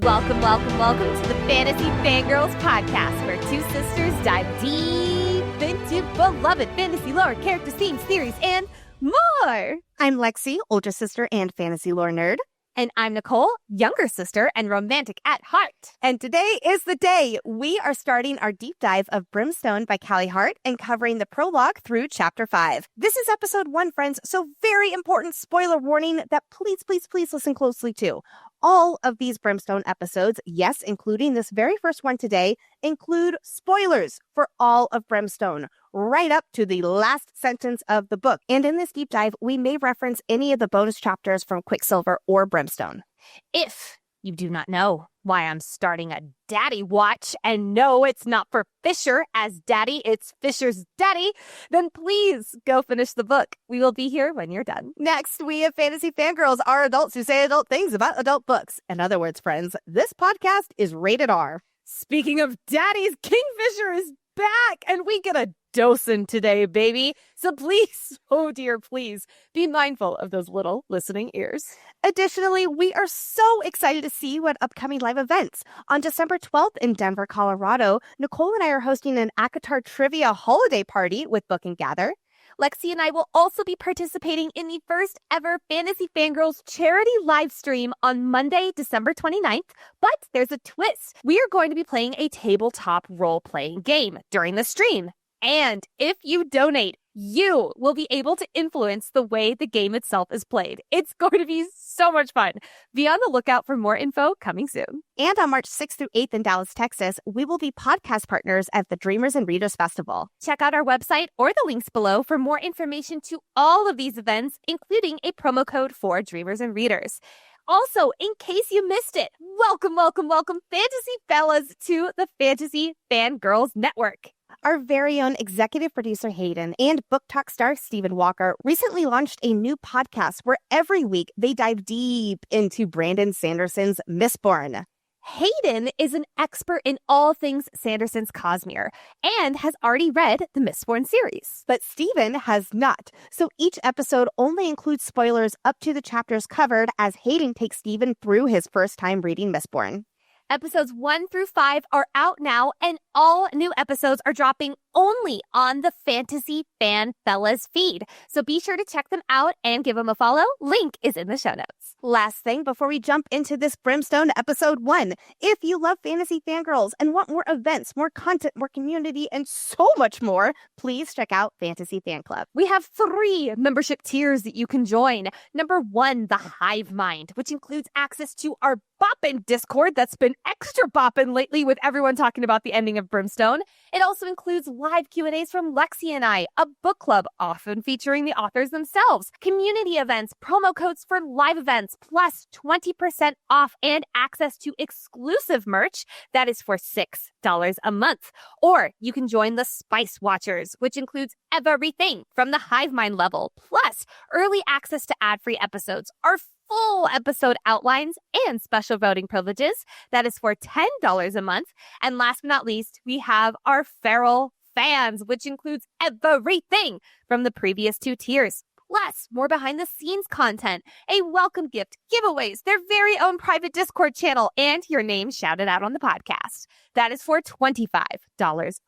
Welcome to the Fantasy Fangirls podcast, where two sisters dive deep into beloved fantasy lore, character themes, theories, and more. I'm Lexi, older sister and fantasy lore nerd. And I'm Nicole, younger sister and romantic at heart. And today is the day we are starting our deep dive of Brimstone by Callie Hart and covering the prologue through chapter 5. This is episode 1, friends, so very important spoiler warning that please listen closely to. All of these Brimstone episodes, yes, including this very first one today, include spoilers for all of Brimstone, right up to the last sentence of the book. And in this deep dive, we may reference any of the bonus chapters from Quicksilver or Brimstone. If you do not know why I'm starting a daddy watch, and no, it's not for Fisher as daddy, it's Fisher's daddy, then please go finish the book. We will be here when you're done. Next, we have Fantasy Fangirls, our adults who say adult things about adult books. In other words, friends, this podcast is rated R. Speaking of daddies, Kingfisher is back, and we get a dosing today, baby. So please, oh dear, please be mindful of those little listening ears. Additionally, we are so excited to see what upcoming live events. On December 12th in Denver, Colorado, Nicole and I are hosting an ACOTAR trivia holiday party with Book and Gather. Lexi and I will also be participating in the first ever Fantasy Fangirls charity live stream on Monday, December 29th. But there's a twist. We are going to be playing a tabletop role-playing game during the stream. And if you donate, you will be able to influence the way the game itself is played. It's going to be so much fun. Be on the lookout for more info coming soon. And on March 6th through 8th in Dallas, Texas, we will be podcast partners at the Dreamers and Readers Festival. Check out our website or the links below for more information to all of these events, including a promo code for Dreamers and Readers. Also, in case you missed it, welcome, Fantasy Fellas, to the Fantasy Fangirls Network. Our very own executive producer Hayden and Book Talk star Stephen Walker recently launched a new podcast where every week they dive deep into Brandon Sanderson's Mistborn. Hayden is an expert in all things Sanderson's Cosmere and has already read the Mistborn series. But Stephen has not, so each episode only includes spoilers up to the chapters covered as Hayden takes Stephen through his first time reading Mistborn. Episodes 1 through 5 are out now, and all new episodes are dropping only on the Fantasy Fan Fellas feed. So be sure to check them out and give them a follow. Link is in the show notes. Last thing before we jump into this Brimstone episode 1, if you love Fantasy Fangirls and want more events, more content, more community, and so much more, please check out Fantasy Fan Club. We have 3 membership tiers that you can join. Number 1, the Hive Mind, which includes access to our boppin' Discord that's been extra boppin' lately with everyone talking about the ending of Brimstone. It also includes live Q&As from Lexi and I, a book club often featuring the authors themselves, community events, promo codes for live events, plus 20% off and access to exclusive merch that is for $6 a month. Or you can join the Spice Watchers, which includes everything from the Hive Mind level, plus early access to ad-free episodes, our full episode outlines, and special voting privileges. That is for $10 a month. And last but not least, we have our Feral Fans, which includes everything from the previous 2 tiers. Plus, more behind-the-scenes content, a welcome gift, giveaways, their very own private Discord channel, and your name shouted out on the podcast. That is for $25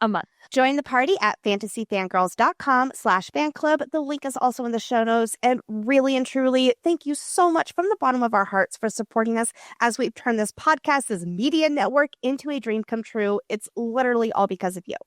a month. Join the party at fantasyfangirls.com/fanclub. The link is also in the show notes. And really and truly, thank you so much from the bottom of our hearts for supporting us as we've turned this podcast, this media network, into a dream come true. It's literally all because of you.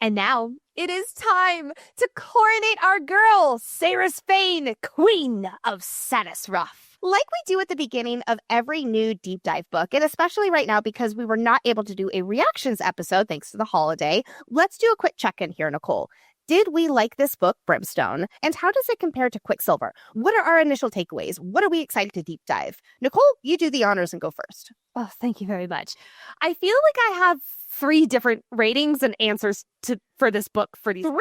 And now it is time to coronate our girl, Saeris Fane, Queen of Satisruff. Like we do at the beginning of every new deep dive book, and especially right now because we were not able to do a reactions episode thanks to the holiday, let's do a quick check-in here, Nicole. Did we like this book, Brimstone? And how does it compare to Quicksilver? What are our initial takeaways? What are we excited to deep dive? Nicole, you do the honors and go first. Oh, thank you very much. I feel like I have 3 different ratings and answers for this book for these. 3?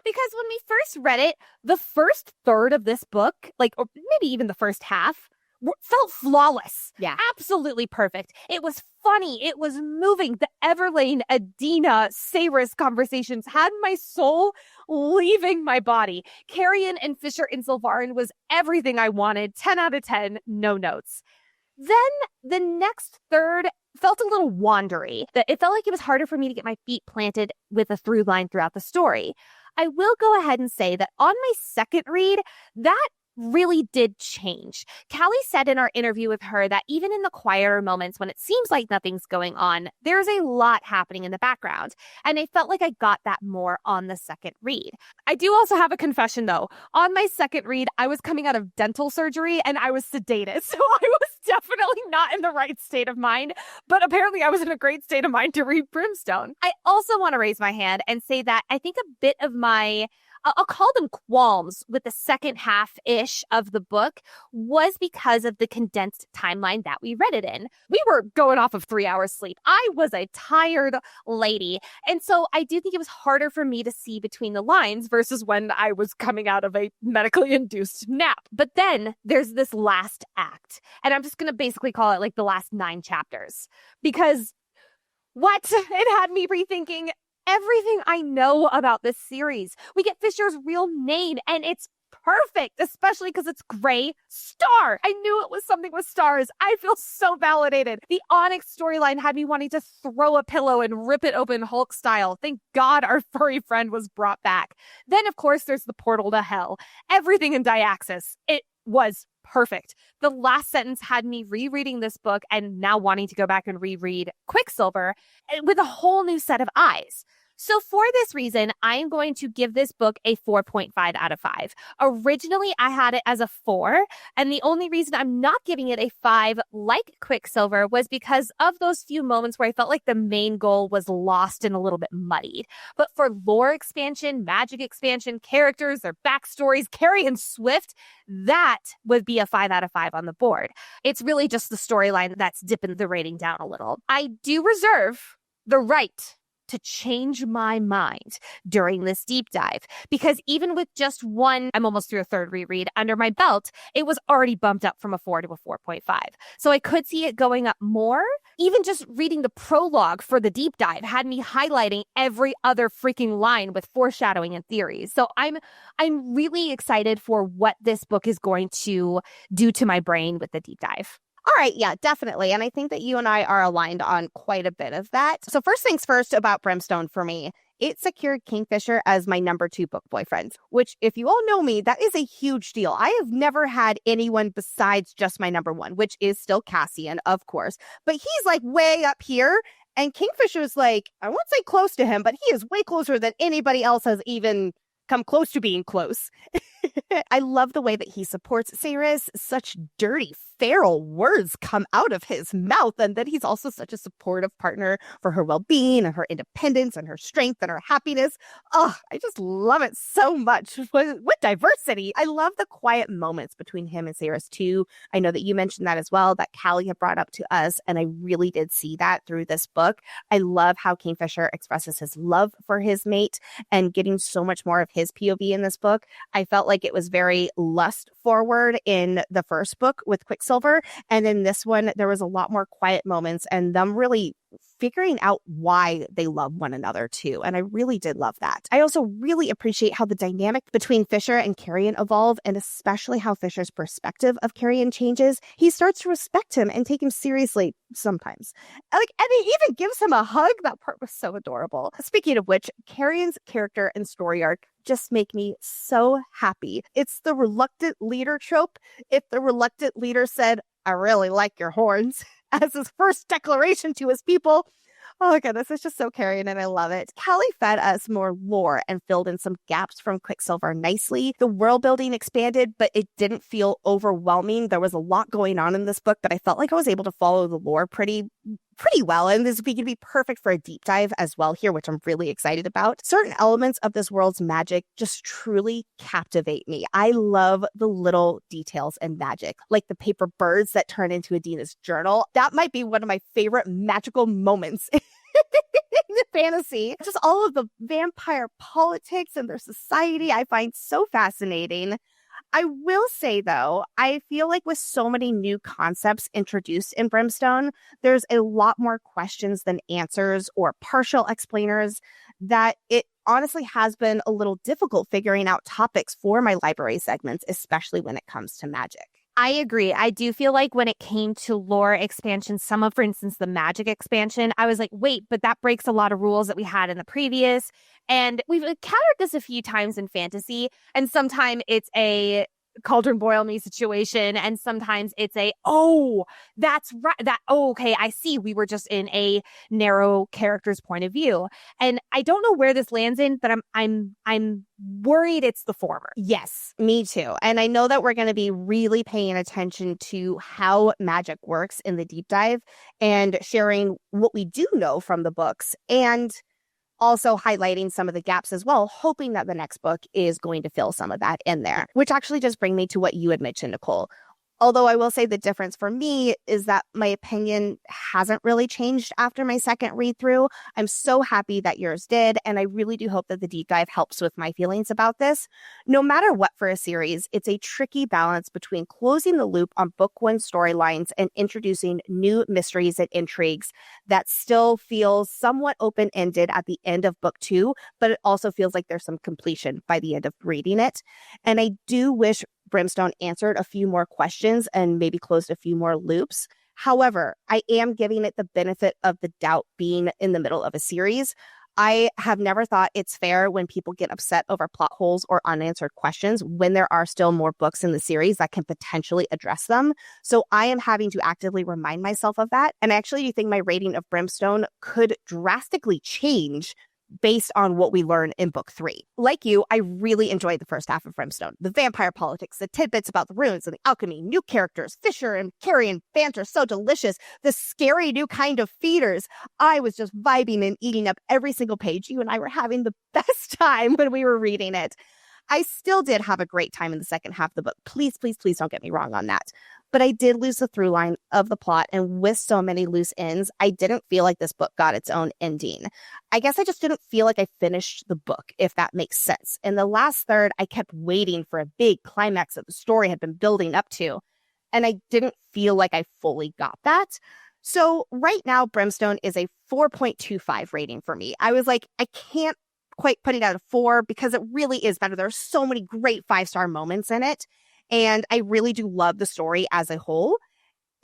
Because when we first read it, the first third of this book, or maybe even the first half, felt flawless. Yeah. Absolutely perfect. It was funny. It was moving. The Everlane, Adina, Saeris conversations had my soul leaving my body. Carrion and Fisher in Sylvarin was everything I wanted. 10 out of 10, no notes. Then the next third felt a little wandery. It felt like it was harder for me to get my feet planted with a through line throughout the story. I will go ahead and say that on my second read, that really did change. Callie said in our interview with her that even in the quieter moments when it seems like nothing's going on, there's a lot happening in the background. And I felt like I got that more on the second read. I do also have a confession though. On my second read, I was coming out of dental surgery and I was sedated. So I was definitely not in the right state of mind, but apparently I was in a great state of mind to read Brimstone. I also want to raise my hand and say that I think a bit of my I'll call them qualms with the second half-ish of the book was because of the condensed timeline that we read it in. We were going off of 3 hours sleep. I was a tired lady. And so I do think it was harder for me to see between the lines versus when I was coming out of a medically induced nap. But then there's this last act. And I'm just going to basically call it like the last 9 chapters. Because what? It had me rethinking everything I know about this series. We get Fisher's real name, and it's perfect, especially because it's Gray Star. I knew it was something with stars. I feel so validated. The Onyx storyline had me wanting to throw a pillow and rip it open Hulk style. Thank God our furry friend was brought back. Then, of course, there's the portal to hell. Everything in Diaxis. It was perfect. The last sentence had me rereading this book and now wanting to go back and reread Quicksilver with a whole new set of eyes. So for this reason, I am going to give this book a 4.5 out of 5. Originally, I had it as a 4, and the only reason I'm not giving it a 5 like Quicksilver was because of those few moments where I felt like the main goal was lost and a little bit muddied. But for lore expansion, magic expansion, characters, their backstories, Carrie and Swift, that would be a 5 out of 5 on the board. It's really just the storyline that's dipping the rating down a little. I do reserve the right to change my mind during this deep dive, because even with just one, I'm almost through a third reread under my belt, it was already bumped up from a 4 to a 4.5. So I could see it going up more. Even just reading the prologue for the deep dive had me highlighting every other freaking line with foreshadowing and theories. So I'm really excited for what this book is going to do to my brain with the deep dive. All right, yeah, definitely. And I think that you and I are aligned on quite a bit of that. So first things first about Brimstone for me, it secured Kingfisher as my number 2 book boyfriend, which if you all know me, that is a huge deal. I have never had anyone besides just my number 1, which is still Cassian, of course. But he's like way up here. And Kingfisher's like, I won't say close to him, but he is way closer than anybody else has even come close to being close. I love the way that he supports Saeris. Such dirty, feral words come out of his mouth, and that he's also such a supportive partner for her well-being and her independence and her strength and her happiness. Oh, I just love it so much. What diversity. I love the quiet moments between him and Saeris too. I know that you mentioned that as well, that Callie had brought up to us, and I really did see that through this book. I love how Kingfisher expresses his love for his mate and getting so much more of his POV in this book. I felt like it was very lust forward in the first book with Quicksilver, and in this one there was a lot more quiet moments and them really figuring out why they love one another too. And I really did love that. I also really appreciate how the dynamic between Fisher and Carrion evolve, and especially how Fisher's perspective of Carrion changes. He starts to respect him and take him seriously sometimes. And he even gives him a hug. That part was so adorable. Speaking of which, Carrion's character and story arc just make me so happy. It's the reluctant leader trope. If the reluctant leader said, "I really like your horns," as his first declaration to his people. Oh my goodness, it's just so Carrion and I love it. Callie fed us more lore and filled in some gaps from Quicksilver nicely. The world building expanded, but it didn't feel overwhelming. There was a lot going on in this book, but I felt like I was able to follow the lore pretty well, and this would be perfect for a deep dive as well here, which I'm really excited about. Certain elements of this world's magic just truly captivate me. I love the little details and magic, like the paper birds that turn into Adina's journal. That might be one of my favorite magical moments in fantasy. Just all of the vampire politics and their society I find so fascinating. I will say, though, I feel like with so many new concepts introduced in Brimstone, there's a lot more questions than answers or partial explainers, that it honestly has been a little difficult figuring out topics for my library segments, especially when it comes to magic. I agree. I do feel like when it came to lore expansion, some of, for instance, the magic expansion, I was like, wait, but that breaks a lot of rules that we had in the previous. And we've encountered this a few times in fantasy, and sometimes it's a cauldron boil me situation, and sometimes it's a, oh, that's right, that, oh, okay, I see, we were just in a narrow character's point of view. And I don't know where this lands in, but I'm worried it's the former. Yes, me too. And I know that we're going to be really paying attention to how magic works in the deep dive and sharing what we do know from the books, and also highlighting some of the gaps as well, hoping that the next book is going to fill some of that in there, which actually just brings me to what you had mentioned, Nicole. Although I will say the difference for me is that my opinion hasn't really changed after my second read through. I'm so happy that yours did, and I really do hope that the deep dive helps with my feelings about this. No matter what for a series, it's a tricky balance between closing the loop on book one storylines and introducing new mysteries and intrigues that still feel somewhat open-ended at the end of book two, but it also feels like there's some completion by the end of reading it. And I do wish Brimstone answered a few more questions and maybe closed a few more loops. However, I am giving it the benefit of the doubt being in the middle of a series. I have never thought it's fair when people get upset over plot holes or unanswered questions when there are still more books in the series that can potentially address them. So I am having to actively remind myself of that. And I actually do think my rating of Brimstone could drastically change based on what we learn in book three. Like you, I really enjoyed the first half of Brimstone. The vampire politics, the tidbits about the runes and the alchemy, new characters, Fisher and Carrie and banter, so delicious. The scary new kind of feeders. I was just vibing and eating up every single page. You and I were having the best time when we were reading it. I still did have a great time in the second half of the book. Please, please, please don't get me wrong on that. But I did lose the through line of the plot, and with so many loose ends, I didn't feel like this book got its own ending. I guess I just didn't feel like I finished the book, if that makes sense. In the last third, I kept waiting for a big climax that the story had been building up to, and I didn't feel like I fully got that. So right now, Brimstone is a 4.25 rating for me. I was like, I can't quite put it at a 4 because it really is better. There are so many great 5-star moments in it. And I really do love the story as a whole.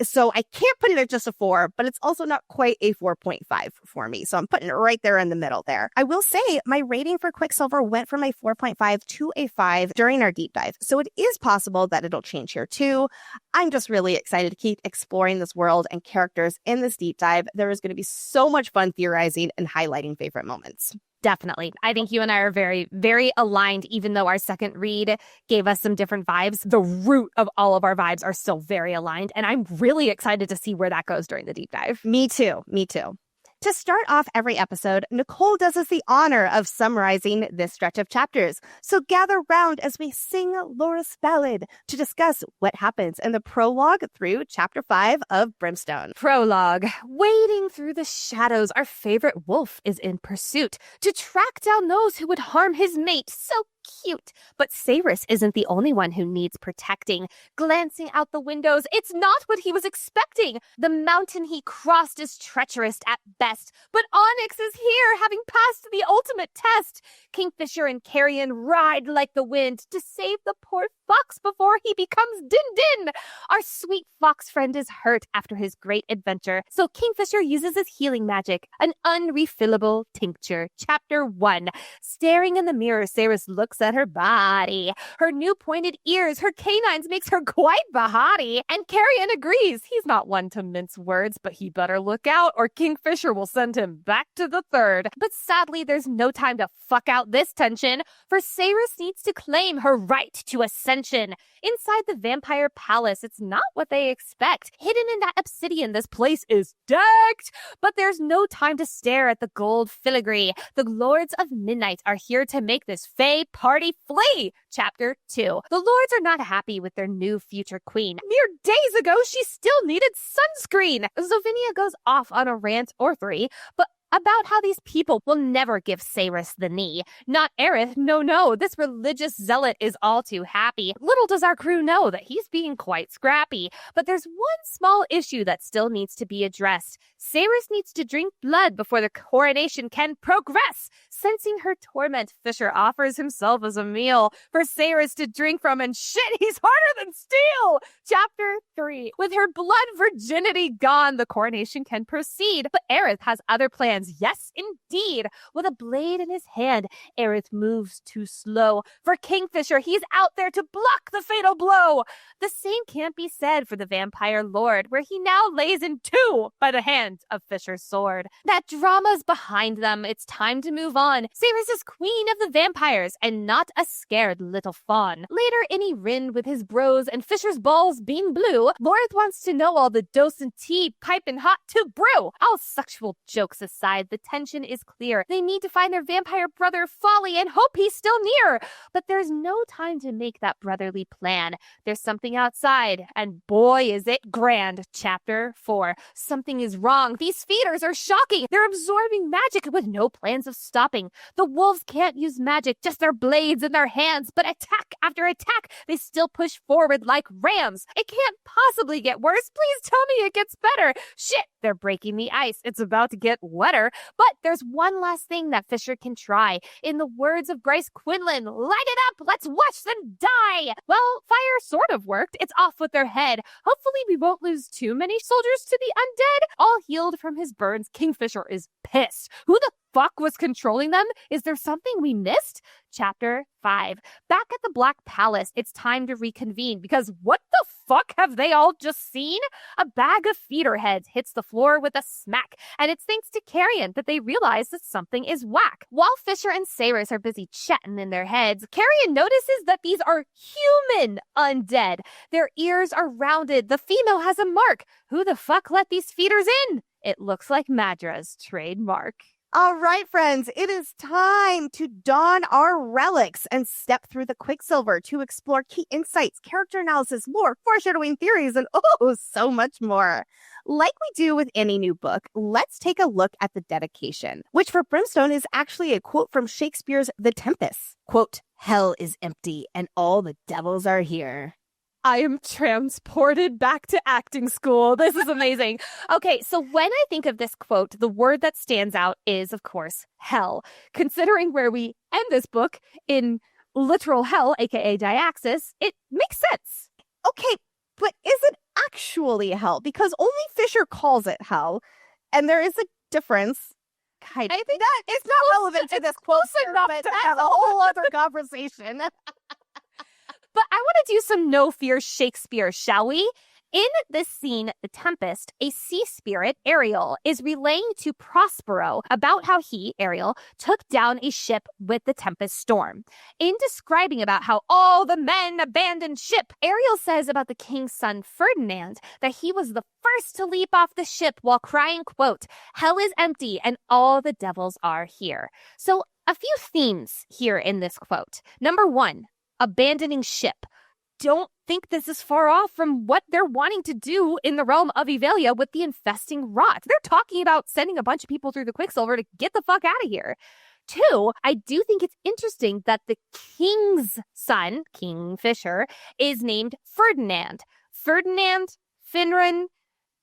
So I can't put it at just a 4, but it's also not quite a 4.5 for me. So I'm putting it right there in the middle there. I will say my rating for Quicksilver went from a 4.5 to a 5 during our deep dive. So it is possible that it'll change here too. I'm just really excited to keep exploring this world and characters in this deep dive. There is going to be so much fun theorizing and highlighting favorite moments. Definitely. I think you and I are very, very aligned, even though our second read gave us some different vibes. The root of all of our vibes are still very aligned, and I'm really excited to see where that goes during the deep dive. Me too. Me too. To start off every episode, Nicole does us the honor of summarizing this stretch of chapters. So gather round as we sing Laura's ballad to discuss what happens in the prologue through chapter 5 of Brimstone. Prologue. Wading through the shadows, our favorite wolf is in pursuit to track down those who would harm his mate. So cute. But Saeris isn't the only one who needs protecting. Glancing out the windows, it's not what he was expecting. The mountain he crossed is treacherous at best, but Onyx is here, having passed the ultimate test. Kingfisher and Carrion ride like the wind to save the poor fox before he becomes Din-Din. Our sweet fox friend is hurt after his great adventure, so Kingfisher uses his healing magic, an unrefillable tincture. Chapter 1. Staring in the mirror, Saeris looks at her body. Her new pointed ears, her canines makes her quite bahati. And Carrion agrees. He's not one to mince words, but he better look out or Kingfisher will send him back to the third. But sadly, there's no time to fuck out this tension, for Saeris needs to claim her right to ascension. Inside the vampire palace, it's not what they expect. Hidden in that obsidian, this place is decked. But there's no time to stare at the gold filigree. The Lords of Midnight are here to make this Fae party flee. Chapter 2. The Lords are not happy with their new future queen. Mere days ago, she still needed sunscreen. Zovinia goes off on a rant or three, but about how these people will never give Saeris the knee. Not Aerith, no, this religious zealot is all too happy. Little does our crew know that he's being quite scrappy. But there's one small issue that still needs to be addressed. Saeris needs to drink blood before the coronation can progress. Sensing her torment, Fisher offers himself as a meal for Saeris to drink from, and shit, he's harder than steel! Chapter 3. With her blood virginity gone, the coronation can proceed, but Aerith has other plans. Yes, indeed. With a blade in his hand, Aerith moves too slow. For Kingfisher, he's out there to block the fatal blow. The same can't be said for the vampire lord, where he now lays in two by the hand of Fisher's sword. That drama's behind them. It's time to move on. Saeris is queen of the vampires and not a scared little fawn. Later, any Rin with his bros and Fisher's balls being blue, Lorith wants to know all the dose and tea piping hot to brew. All sexual jokes aside, the tension is clear. They need to find their vampire brother Folly and hope he's still near. But there's no time to make that brotherly plan. There's something outside, and boy is it grand. Chapter 4. Something is wrong. These feeders are shocking. They're absorbing magic with no plans of stopping. The wolves can't use magic, just their blades in their hands, but attack after attack, they still push forward like rams. It can't possibly get worse. Please tell me it gets better. Shit, they're breaking the ice. It's about to get wetter. But there's one last thing that Fisher can try. In the words of Bryce Quinlan, light it up, let's watch them die. Well, fire sort of worked. It's off with their head. Hopefully we won't lose too many soldiers to the undead. All healed from his burns, Kingfisher is pissed. Who the fuck was controlling them? Is there something we missed? Chapter 5. Back at the Black Palace, it's time to reconvene because what the fuck have they all just seen? A bag of feeder heads hits the floor with a smack, and it's thanks to Carrion that they realize that something is whack. While Fisher and Saeris are busy chatting in their heads, Carrion notices that these are human undead. Their ears are rounded. The female has a mark. Who the fuck let these feeders in? It looks like Madra's trademark. All right, friends, it is time to don our relics and step through the Quicksilver to explore key insights, character analysis, lore, foreshadowing theories, and so much more. Like we do with any new book, let's take a look at the dedication, which for Brimstone is actually a quote from Shakespeare's The Tempest. Quote, "Hell is empty and all the devils are here." I am transported back to acting school. This is amazing. Okay, so when I think of this quote, the word that stands out is, of course, hell. Considering where we end this book in literal hell, aka Diaxis, it makes sense. Okay, but is it actually hell? Because only Fisher calls it hell, and there is a difference. I think that it's not relevant to this quote, but that's a whole other conversation. But I want to do some no fear Shakespeare, shall we? In this scene, The Tempest, a sea spirit, Ariel, is relaying to Prospero about how he, Ariel, took down a ship with the Tempest storm. In describing about how all the men abandoned ship, Ariel says about the king's son, Ferdinand, that he was the first to leap off the ship while crying, quote, "Hell is empty and all the devils are here." So a few themes here in this quote. Number 1, abandoning ship. Don't think this is far off from what they're wanting to do in the realm of Evelia with the infesting rot. They're talking about sending a bunch of people through the Quicksilver to get the fuck out of here. 2, I do think it's interesting that the king's son, Kingfisher, is named Ferdinand. Ferdinand, Finran,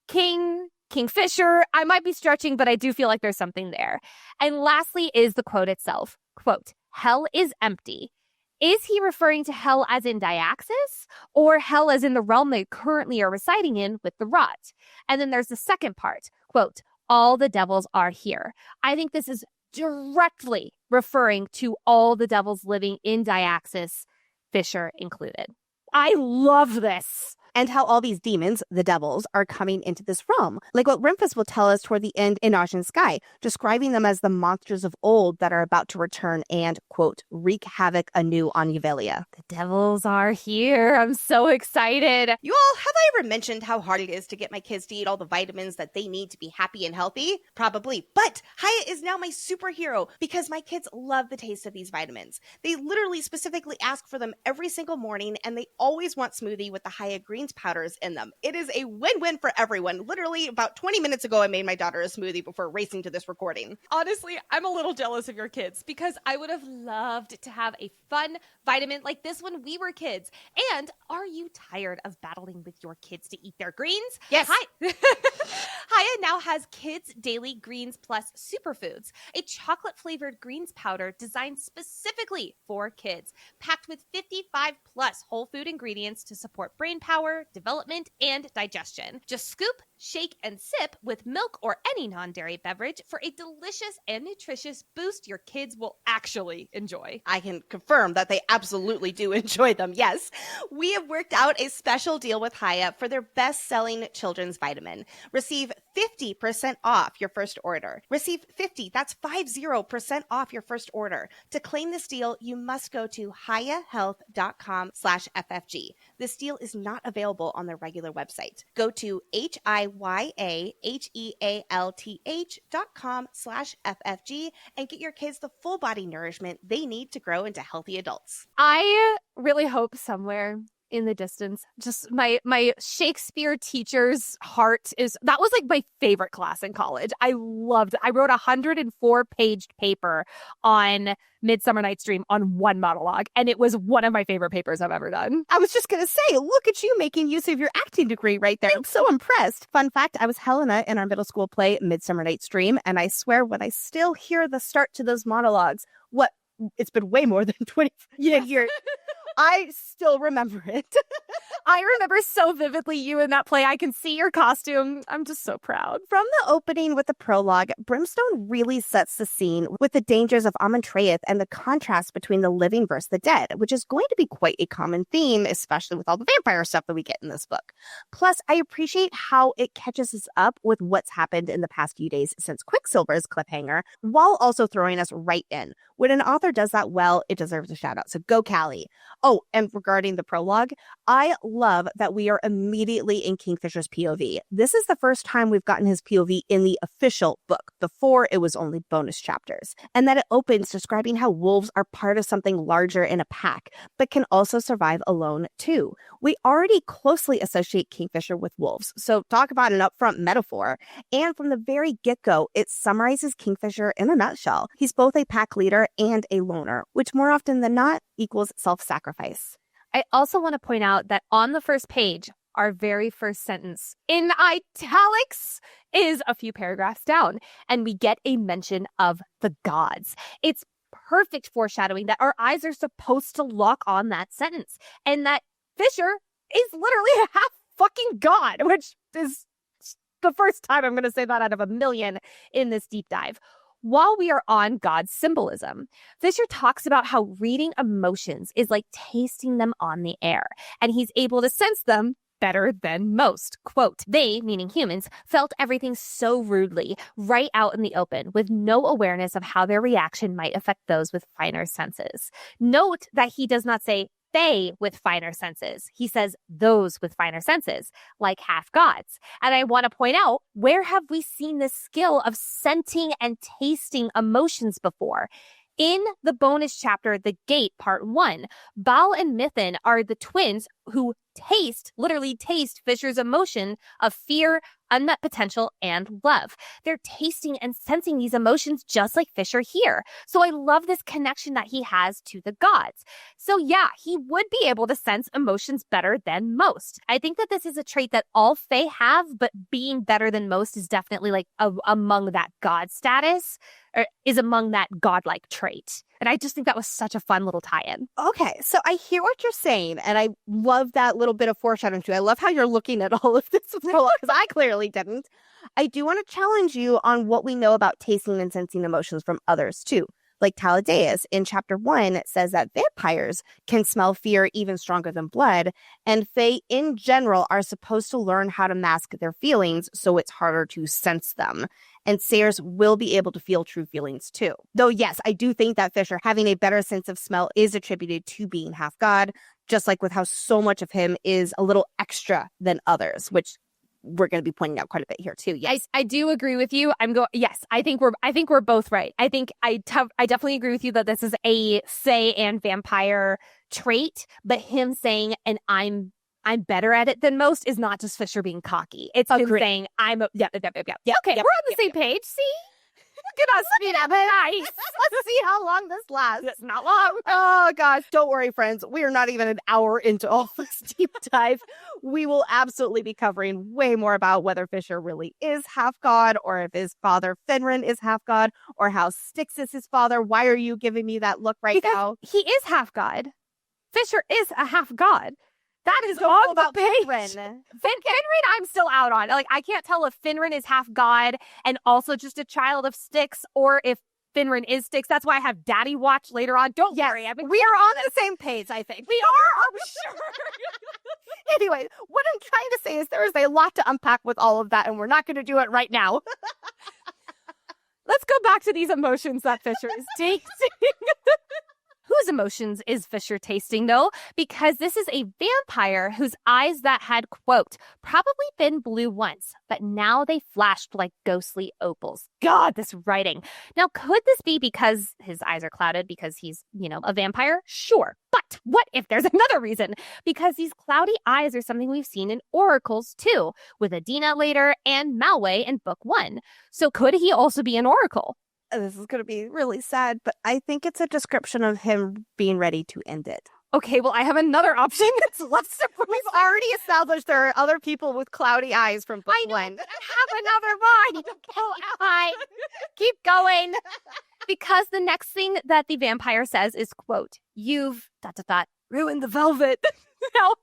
Kingfisher. I might be stretching, but I do feel like there's something there. And lastly is the quote itself. Quote, "Hell is empty." Is he referring to hell as in Diaxis or hell as in the realm they currently are residing in with the rot? And then there's the second part, quote, "All the devils are here." I think this is directly referring to all the devils living in Diaxis, Fisher included. I love this. And how all these demons, the devils, are coming into this realm. Like what Rimphus will tell us toward the end in Ashen Sky, describing them as the monsters of old that are about to return and, quote, wreak havoc anew on Evelia. The devils are here. I'm so excited. You all, have I ever mentioned how hard it is to get my kids to eat all the vitamins that they need to be happy and healthy? Probably. But Hyatt is now my superhero because my kids love the taste of these vitamins. They literally specifically ask for them every single morning, and they always want smoothie with the Hyatt green greens powders in them. It is a win-win for everyone. Literally about 20 minutes ago, I made my daughter a smoothie before racing to this recording. Honestly, I'm a little jealous of your kids because I would have loved to have a fun vitamin like this when we were kids. And are you tired of battling with your kids to eat their greens? Yes. Hi. Hiya now has Kids Daily Greens Plus Superfoods, a chocolate-flavored greens powder designed specifically for kids, packed with 55 plus whole food ingredients to support brain power, development, and digestion. Just scoop, shake, and sip with milk or any non-dairy beverage for a delicious and nutritious boost your kids will actually enjoy. I can confirm that they absolutely do enjoy them, yes. We have worked out a special deal with Hiya for their best-selling children's vitamin. Receive 50% off your first order. Receive 50% off your first order. To claim this deal, you must go to hiyahealth.com/FFG. This deal is not available on their regular website. Go to hiyahealth.com/FFG and get your kids the full body nourishment they need to grow into healthy adults. I really hope somewhere in the distance, just my Shakespeare teacher's Hart that was like my favorite class in college. I wrote a 104-page paper on Midsummer Night's Dream on one monologue, and it was one of my favorite papers I've ever done. I was just going to say, look at you making use of your acting degree right there. I'm so impressed. Fun fact, I was Helena in our middle school play Midsummer Night's Dream, and I swear when I still hear the start to those monologues, it's been way more than 20 years. I still remember it. I remember so vividly you in that play. I can see your costume. I'm just so proud. From the opening with the prologue, Brimstone really sets the scene with the dangers of Amontreath and the contrast between the living versus the dead, which is going to be quite a common theme, especially with all the vampire stuff that we get in this book. Plus, I appreciate how it catches us up with what's happened in the past few days since Quicksilver's cliffhanger, while also throwing us right in. When an author does that well, it deserves a shout out. So go, Callie. Oh, and regarding the prologue, I love that we are immediately in Kingfisher's POV. This is the first time we've gotten his POV in the official book. Before, it was only bonus chapters. And that it opens describing how wolves are part of something larger in a pack, but can also survive alone too. We already closely associate Kingfisher with wolves, so talk about an upfront metaphor. And from the very get-go, it summarizes Kingfisher in a nutshell. He's both a pack leader and a loner, which more often than not equals self-sacrifice. I also want to point out that on the first page, our very first sentence in italics is a few paragraphs down, and we get a mention of the gods. It's perfect foreshadowing that our eyes are supposed to lock on that sentence, and that Fisher is literally a half fucking god, which is the first time I'm going to say that out of a million in this deep dive. While we are on God's symbolism, Fisher talks about how reading emotions is like tasting them on the air, and he's able to sense them better than most. Quote, they, meaning humans, felt everything so rudely, right out in the open, with no awareness of how their reaction might affect those with finer senses. Note that he does not say they with finer senses. He says those with finer senses, like half gods. And I want to point out, where have we seen this skill of scenting and tasting emotions before? In the bonus chapter, The Gate, Part 1, Baal and Mithrin are the twins who literally taste Fisher's emotion of fear, unmet potential, and love. They're tasting and sensing these emotions just like Fisher here. So I love this connection that he has to the gods. So yeah, he would be able to sense emotions better than most. I think that this is a trait that all Fae have, but being better than most is definitely like among that god status, or is among that godlike trait. And I just think that was such a fun little tie-in. Okay, so I hear what you're saying, and I love that little bit of foreshadowing too. I love how you're looking at all of this because I clearly didn't. I do want to challenge you on what we know about tasting and sensing emotions from others too. Like Taladeus in chapter 1 says that vampires can smell fear even stronger than blood, and Fae in general are supposed to learn how to mask their feelings so it's harder to sense them. And Saeris will be able to feel true feelings too. Though yes, I do think that Fisher having a better sense of smell is attributed to being half god, just like with how so much of him is a little extra than others, which we're going to be pointing out quite a bit here too. Yes, I do agree with you. Yes, I think we're both right. I think I definitely agree with you that this is a Fae and vampire trait, but him saying, and I'm I'm better at it than most is not just Fisher being cocky. It's him saying, I'm a... Yeah. Okay, we're on the same page. See? Look at us speed up. Nice. Let's see how long this lasts. It's not long. Oh, gosh. Don't worry, friends. We are not even an hour into all this deep dive. We will absolutely be covering way more about whether Fisher really is half god, or if his father Fenrir is half god, or how Styx is his father. Why are you giving me that look now? He is half god. Fisher is a half god. That is so on about the page. Fenrir. Fenrir, I'm still out on. Like, I can't tell if Fenrir is half god and also just a child of Styx, or if Fenrir is Styx. That's why I have Daddy watch later on. Don't worry. We are on the same page, I think. We are, I'm sure. Anyway, what I'm trying to say is there is a lot to unpack with all of that, and we're not going to do it right now. Let's go back to these emotions that Fisher is tasting. Whose emotions is Fisher tasting, though? Because this is a vampire whose eyes that had, quote, probably been blue once, but now they flashed like ghostly opals. God, this writing. Now, could this be because his eyes are clouded because he's, a vampire? Sure. But what if there's another reason? Because these cloudy eyes are something we've seen in oracles, too, with Adina later and Malway in book 1. So could he also be an oracle? This is going to be really sad, but I think it's a description of him being ready to end it. Okay, well, I have another option. It's less surprising. We've already established there are other people with cloudy eyes from book 1. But I have another one to pull out. Keep going. Because the next thing that the vampire says is, quote, you've, ... ruined the velvet. Now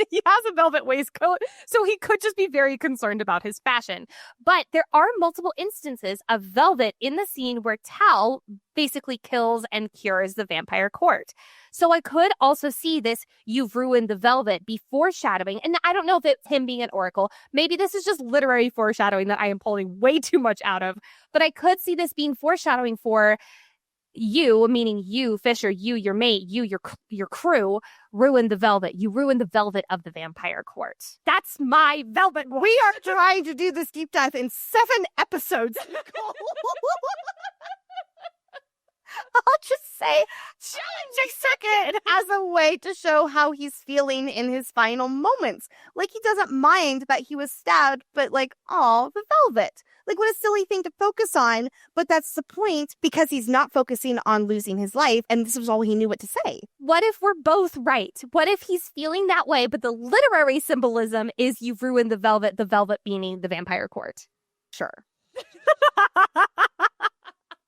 he has a velvet waistcoat, so he could just be very concerned about his fashion. But there are multiple instances of velvet in the scene where Tal basically kills and cures the vampire court. So I could also see this, you've ruined the velvet, be foreshadowing. And I don't know if it's him being an oracle. Maybe this is just literary foreshadowing that I am pulling way too much out of. But I could see this being foreshadowing for you, meaning you, Fisher, you, your mate, you, your crew, ruined the velvet. You ruined the velvet of the vampire court. That's my velvet. We are trying to do this deep dive in 7 episodes, Nicole. I'll just say, challenging second, as a way to show how he's feeling in his final moments. Like, he doesn't mind that he was stabbed, but like, oh, the velvet. Like, what a silly thing to focus on, but that's the point, because he's not focusing on losing his life, and this was all he knew what to say. What if we're both right? What if he's feeling that way, but the literary symbolism is you've ruined the velvet meaning the vampire court? Sure.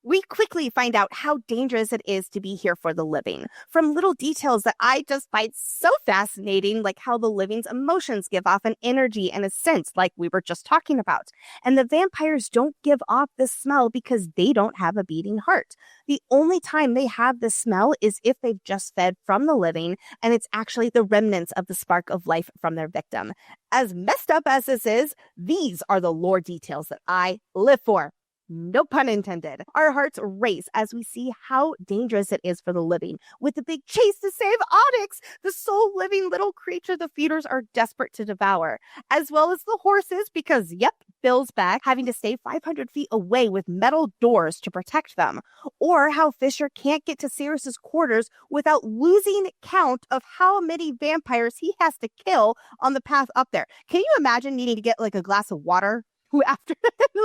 We quickly find out how dangerous it is to be here for the living, from little details that I just find so fascinating, like how the living's emotions give off an energy and a sense, like we were just talking about. And the vampires don't give off this smell because they don't have a beating heart. The only time they have this smell is if they've just fed from the living, and it's actually the remnants of the spark of life from their victim. As messed up as this is, these are the lore details that I live for. No pun intended. Our hearts race as we see how dangerous it is for the living. With the big chase to save Onyx, the sole living little creature the feeders are desperate to devour, as well as the horses, because, yep, Bill's back, having to stay 500 feet away with metal doors to protect them. Or how Fisher can't get to Saeris' quarters without losing count of how many vampires he has to kill on the path up there. Can you imagine needing to get like a glass of water? Who after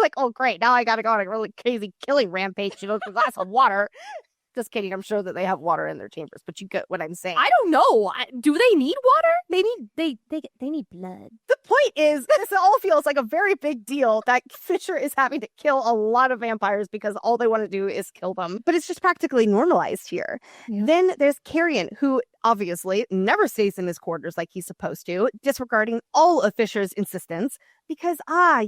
like, oh great, now I gotta go on a really crazy killing rampage to go for a glass of water. Just kidding, I'm sure that they have water in their chambers, but you get what I'm saying. I don't know. Do they need water? They need blood. The point is, this all feels like a very big deal that Fisher is having to kill a lot of vampires because all they want to do is kill them. But it's just practically normalized here. Yeah. Then there's Carrion, who obviously never stays in his quarters like he's supposed to, disregarding all of Fisher's insistence. Because,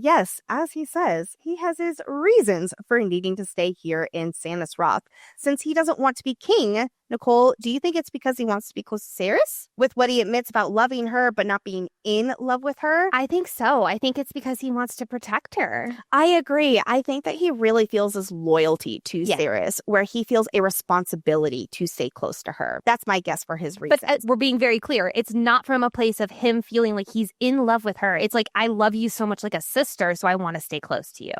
yes, as he says, he has his reasons for needing to stay here in Sanis Roth. Since he doesn't want to be king, Nicole, do you think it's because he wants to be close to Saeris? With what he admits about loving her but not being in love with her? I think so. I think it's because he wants to protect her. I agree. I think that he really feels his loyalty to Saeris, where he feels a responsibility to stay close to her. That's my guess for his reason. But we're being very clear. It's not from a place of him feeling like he's in love with her. It's like, I love you so much like a sister, so I want to stay close to you.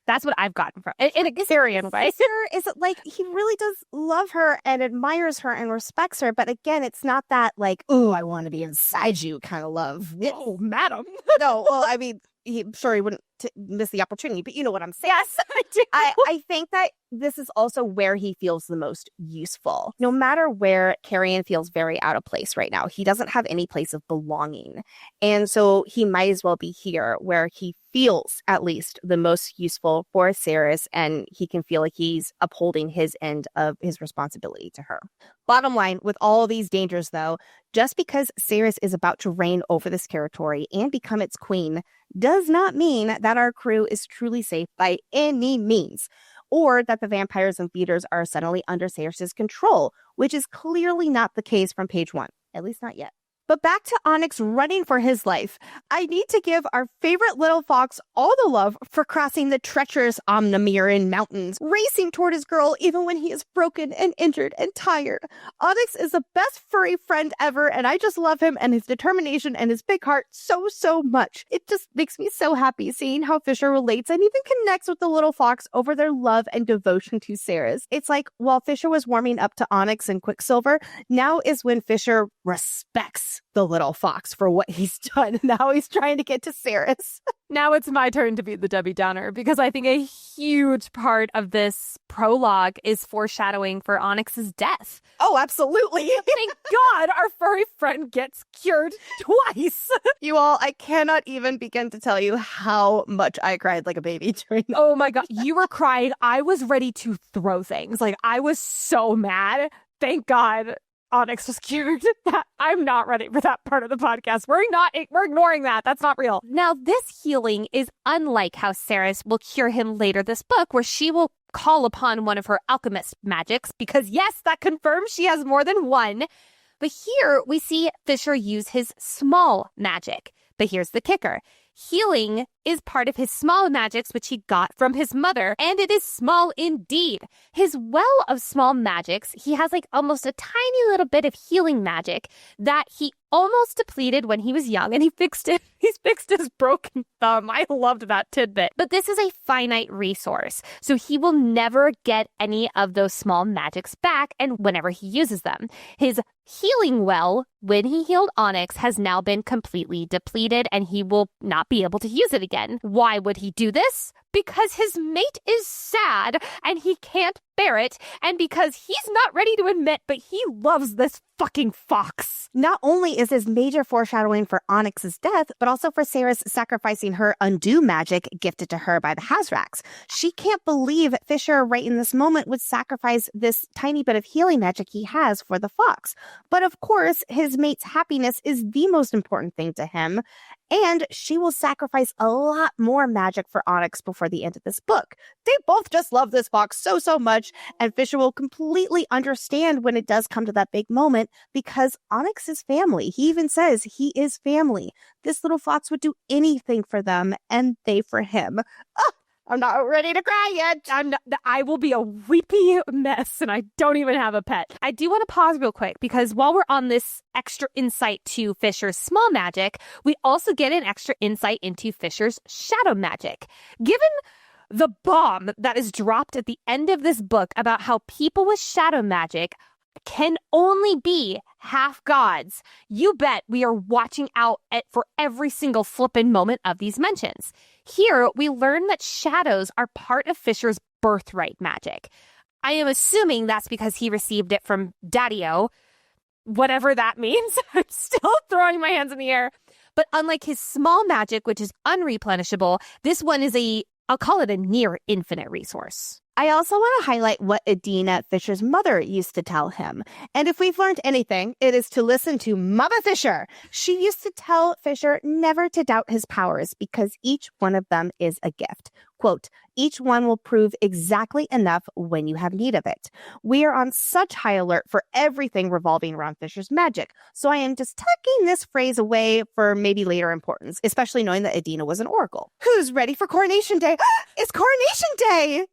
That's what I've gotten from it in a Syrian way. Is it like he really does love her and admires her and respects her, but again, it's not that like, oh, I want to be inside you kind of love. Oh, madam. No, well, I mean, I'm sure he wouldn't miss the opportunity, but you know what I'm saying. Yes, I do. I think that this is also where he feels the most useful. No matter where, Carrion feels very out of place right now. He doesn't have any place of belonging. And so he might as well be here where he feels at least the most useful for Saeris, and he can feel like he's upholding his end of his responsibility to her. Bottom line, with all these dangers though, just because Saeris is about to reign over this territory and become its queen does not mean that our crew is truly safe by any means, or that the vampires and feeders are suddenly under Saeris' control, which is clearly not the case from page 1, at least not yet. But back to Onyx running for his life. I need to give our favorite little fox all the love for crossing the treacherous Omnimiran mountains, racing toward his girl even when he is broken and injured and tired. Onyx is the best furry friend ever, and I just love him and his determination and his big heart so, so much. It just makes me so happy seeing how Fisher relates and even connects with the little fox over their love and devotion to Saeris. It's like while Fisher was warming up to Onyx and Quicksilver, now is when Fisher respects the little fox for what he's done. Now he's trying to get to Saeris. Now it's my turn to be the Debbie Downer, because I think a huge part of this prologue is foreshadowing for Onyx's death. Oh, absolutely. Thank God our furry friend gets cured twice. You all, I cannot even begin to tell you how much I cried like a baby during that. Oh my God. You were crying. I was ready to throw things. Like, I was so mad. Thank God Onyx was cured. I'm not ready for that part of the podcast. We're ignoring that. That's not real. Now, this healing is unlike how Saeris will cure him later this book, where she will call upon one of her alchemist magics, because yes, that confirms she has more than one. But here we see Fisher use his small magic. But here's the kicker. Healing is part of his small magics, which he got from his mother, and it is small indeed. His well of small magics, he has like almost a tiny little bit of healing magic that he almost depleted when he was young, and he fixed it. He's fixed his broken thumb. I loved that tidbit. But this is a finite resource, so he will never get any of those small magics back, and whenever he uses them. His healing well, when he healed Onyx, has now been completely depleted, and he will not be able to use it again. Why would he do this? Because his mate is sad and he can't bear it, and because he's not ready to admit, but he loves this fucking fox. Not only is this major foreshadowing for Onyx's death, but also for Saeris sacrificing her undo magic gifted to her by the Hazrax. She can't believe Fisher right in this moment would sacrifice this tiny bit of healing magic he has for the fox. But of course, his mate's happiness is the most important thing to him, and she will sacrifice a lot more magic for Onyx before the end of this book. They both just love this fox so, so much, and Fisher will completely understand when it does come to that big moment, because Onyx is family. He even says he is family. This little fox would do anything for them, and they for him. Oh, I'm not ready to cry yet. I will be a weepy mess, and I don't even have a pet. I do want to pause real quick, because while we're on this extra insight to Fisher's small magic, we also get an extra insight into Fisher's shadow magic. Given the bomb that is dropped at the end of this book about how people with shadow magic can only be half gods, you bet we are watching out for every single flippin' moment of these mentions. Here, we learn that shadows are part of Fisher's birthright magic. I am assuming that's because he received it from Daddy-O, whatever that means. I'm still throwing my hands in the air. But unlike his small magic, which is unreplenishable, this one is I'll call it a near infinite resource. I also want to highlight what Adina, Fisher's mother, used to tell him. And if we've learned anything, it is to listen to Mama Fisher. She used to tell Fisher never to doubt his powers, because each one of them is a gift. Quote, each one will prove exactly enough when you have need of it. We are on such high alert for everything revolving around Fisher's magic, so I am just tucking this phrase away for maybe later importance, especially knowing that Adina was an oracle. Who's ready for Coronation Day? It's Coronation Day!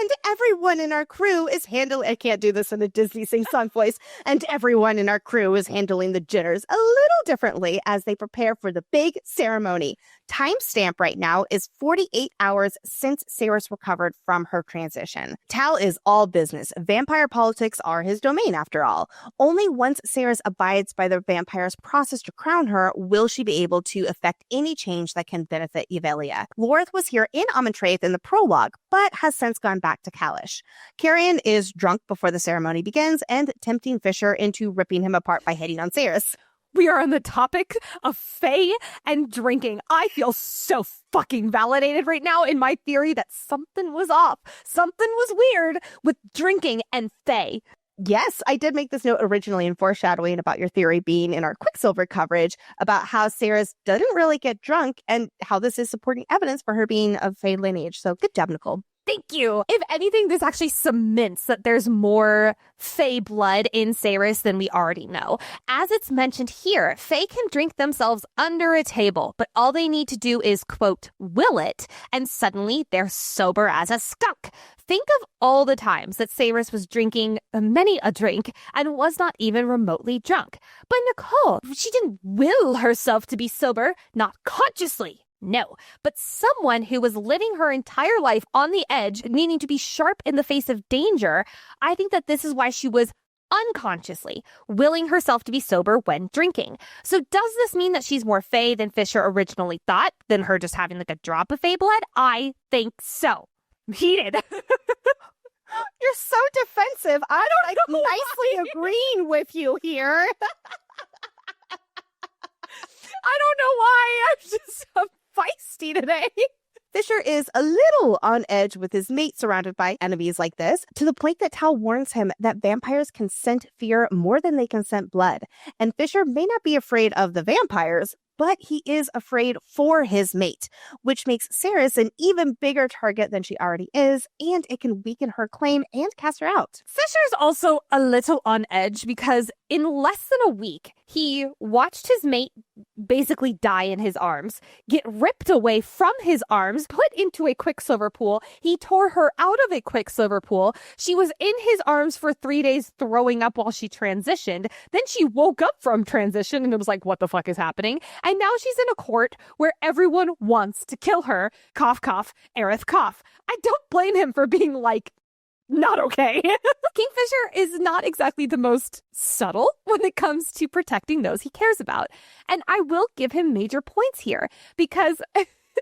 And everyone everyone in our crew is handling... I can't do this in a Disney sing-song voice. And everyone in our crew is handling the jitters a little differently as they prepare for the big ceremony. Timestamp right now is 48 hours since Saeris recovered from her transition. Tal is all business. Vampire politics are his domain, after all. Only once Saeris abides by the vampire's process to crown her will she be able to effect any change that can benefit Yvelia. Lorth was here in Amontraith in the prologue, but has since gone back to Kalish. Carrion is drunk before the ceremony begins and tempting Fisher into ripping him apart by hitting on Saeris. We are on the topic of Fae and drinking. I feel so fucking validated right now in my theory that something was off. Something was weird with drinking and Fae. Yes, I did make this note originally in foreshadowing about your theory being in our Quicksilver coverage about how Saeris doesn't really get drunk and how this is supporting evidence for her being of Fae lineage. So good job, Nicole. Thank you. If anything, this actually cements that there's more Fae blood in Saeris than we already know. As it's mentioned here, Fae can drink themselves under a table, but all they need to do is, quote, will it, and suddenly they're sober as a skunk. Think of all the times that Saeris was drinking many a drink and was not even remotely drunk. But Nicole, she didn't will herself to be sober, not consciously. No, but someone who was living her entire life on the edge, needing to be sharp in the face of danger. I think that this is why she was unconsciously willing herself to be sober when drinking. So does this mean that she's more Fae than Fisher originally thought, than her just having like a drop of Fae blood? I think so. Heated. You're so defensive. I'm nicely agreeing with you here. I don't know why. I'm just feisty today. Fisher is a little on edge with his mate surrounded by enemies like this, to the point that Tal warns him that vampires can scent fear more than they can scent blood. And Fisher may not be afraid of the vampires, but he is afraid for his mate, which makes Saeris an even bigger target than she already is, and it can weaken her claim and cast her out. Fisher's also a little on edge because in less than a week, he watched his mate basically die in his arms, get ripped away from his arms, put into a Quicksilver pool. He tore her out of a Quicksilver pool. She was in his arms for 3 days throwing up while she transitioned. Then she woke up from transition and it was like, what the fuck is happening? And now she's in a court where everyone wants to kill her. Cough, cough, Aerith, cough. I don't blame him for being like, not okay. Kingfisher is not exactly the most subtle when it comes to protecting those he cares about. And I will give him major points here because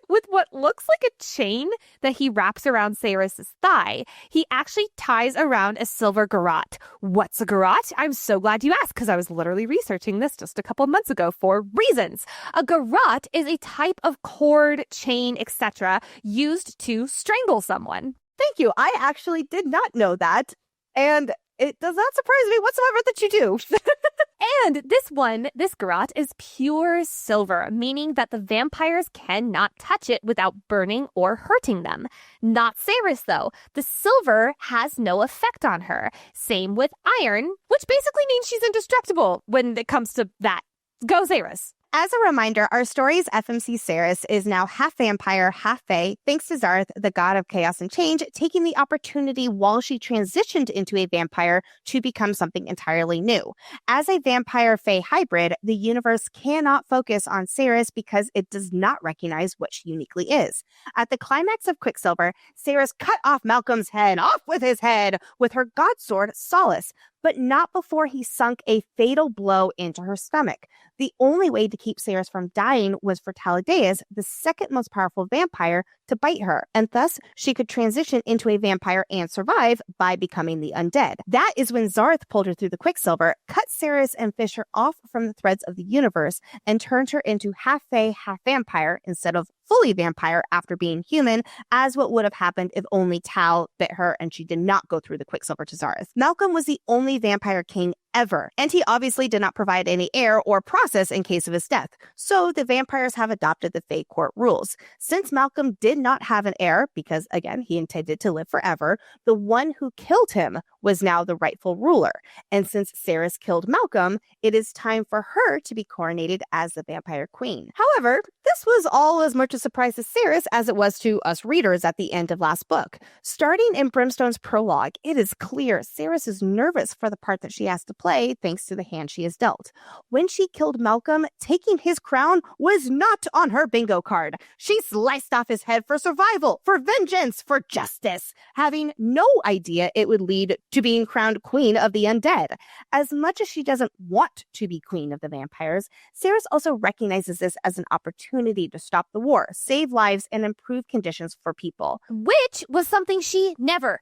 with what looks like a chain that he wraps around Saeris' thigh, he actually ties around a silver garrote. What's a garrote? I'm so glad you asked because I was literally researching this just a couple months ago for reasons. A garrote is a type of cord, chain, etc. used to strangle someone. Thank you. I actually did not know that. And it does not surprise me whatsoever that you do. And this garrote is pure silver, meaning that the vampires cannot touch it without burning or hurting them. Not Saeris, though. The silver has no effect on her. Same with iron, which basically means she's indestructible when it comes to that. Go, Saeris. As a reminder, our story's FMC Saeris is now half vampire, half fae, thanks to Zarth, the god of chaos and change, taking the opportunity while she transitioned into a vampire to become something entirely new. As a vampire-fae hybrid, the universe cannot focus on Saeris because it does not recognize what she uniquely is. At the climax of Quicksilver, Saeris cut off Malcolm's head, off with his head, with her god sword, Solstice, but not before he sunk a fatal blow into her stomach. The only way to keep Saeris from dying was for Taladeus, the second most powerful vampire, to bite her, and thus she could transition into a vampire and survive by becoming the undead. That is when Zarth pulled her through the Quicksilver, cut Saeris and Fisher off from the threads of the universe, and turned her into half fae, half vampire, instead of fully vampire after being human, as what would have happened if only Tal bit her and she did not go through the Quicksilver to Zarth. Malcolm was the only vampire king forever. And he obviously did not provide any heir or process in case of his death. So the vampires have adopted the Fae Court rules. Since Malcolm did not have an heir, because again, he intended to live forever, the one who killed him was now the rightful ruler. And since Saeris killed Malcolm, it is time for her to be coronated as the vampire queen. However, this was all as much a surprise to Saeris as it was to us readers at the end of last book. Starting in Brimstone's prologue, it is clear Saeris is nervous for the part that she has to play thanks to the hand she is dealt. When she killed Malcolm, taking his crown was not on her bingo card. She sliced off his head for survival, for vengeance, for justice, having no idea it would lead to being crowned queen of the undead. As much as she doesn't want to be queen of the vampires, Saeris also recognizes this as an opportunity to stop the war, save lives, and improve conditions for people. Which was something she never,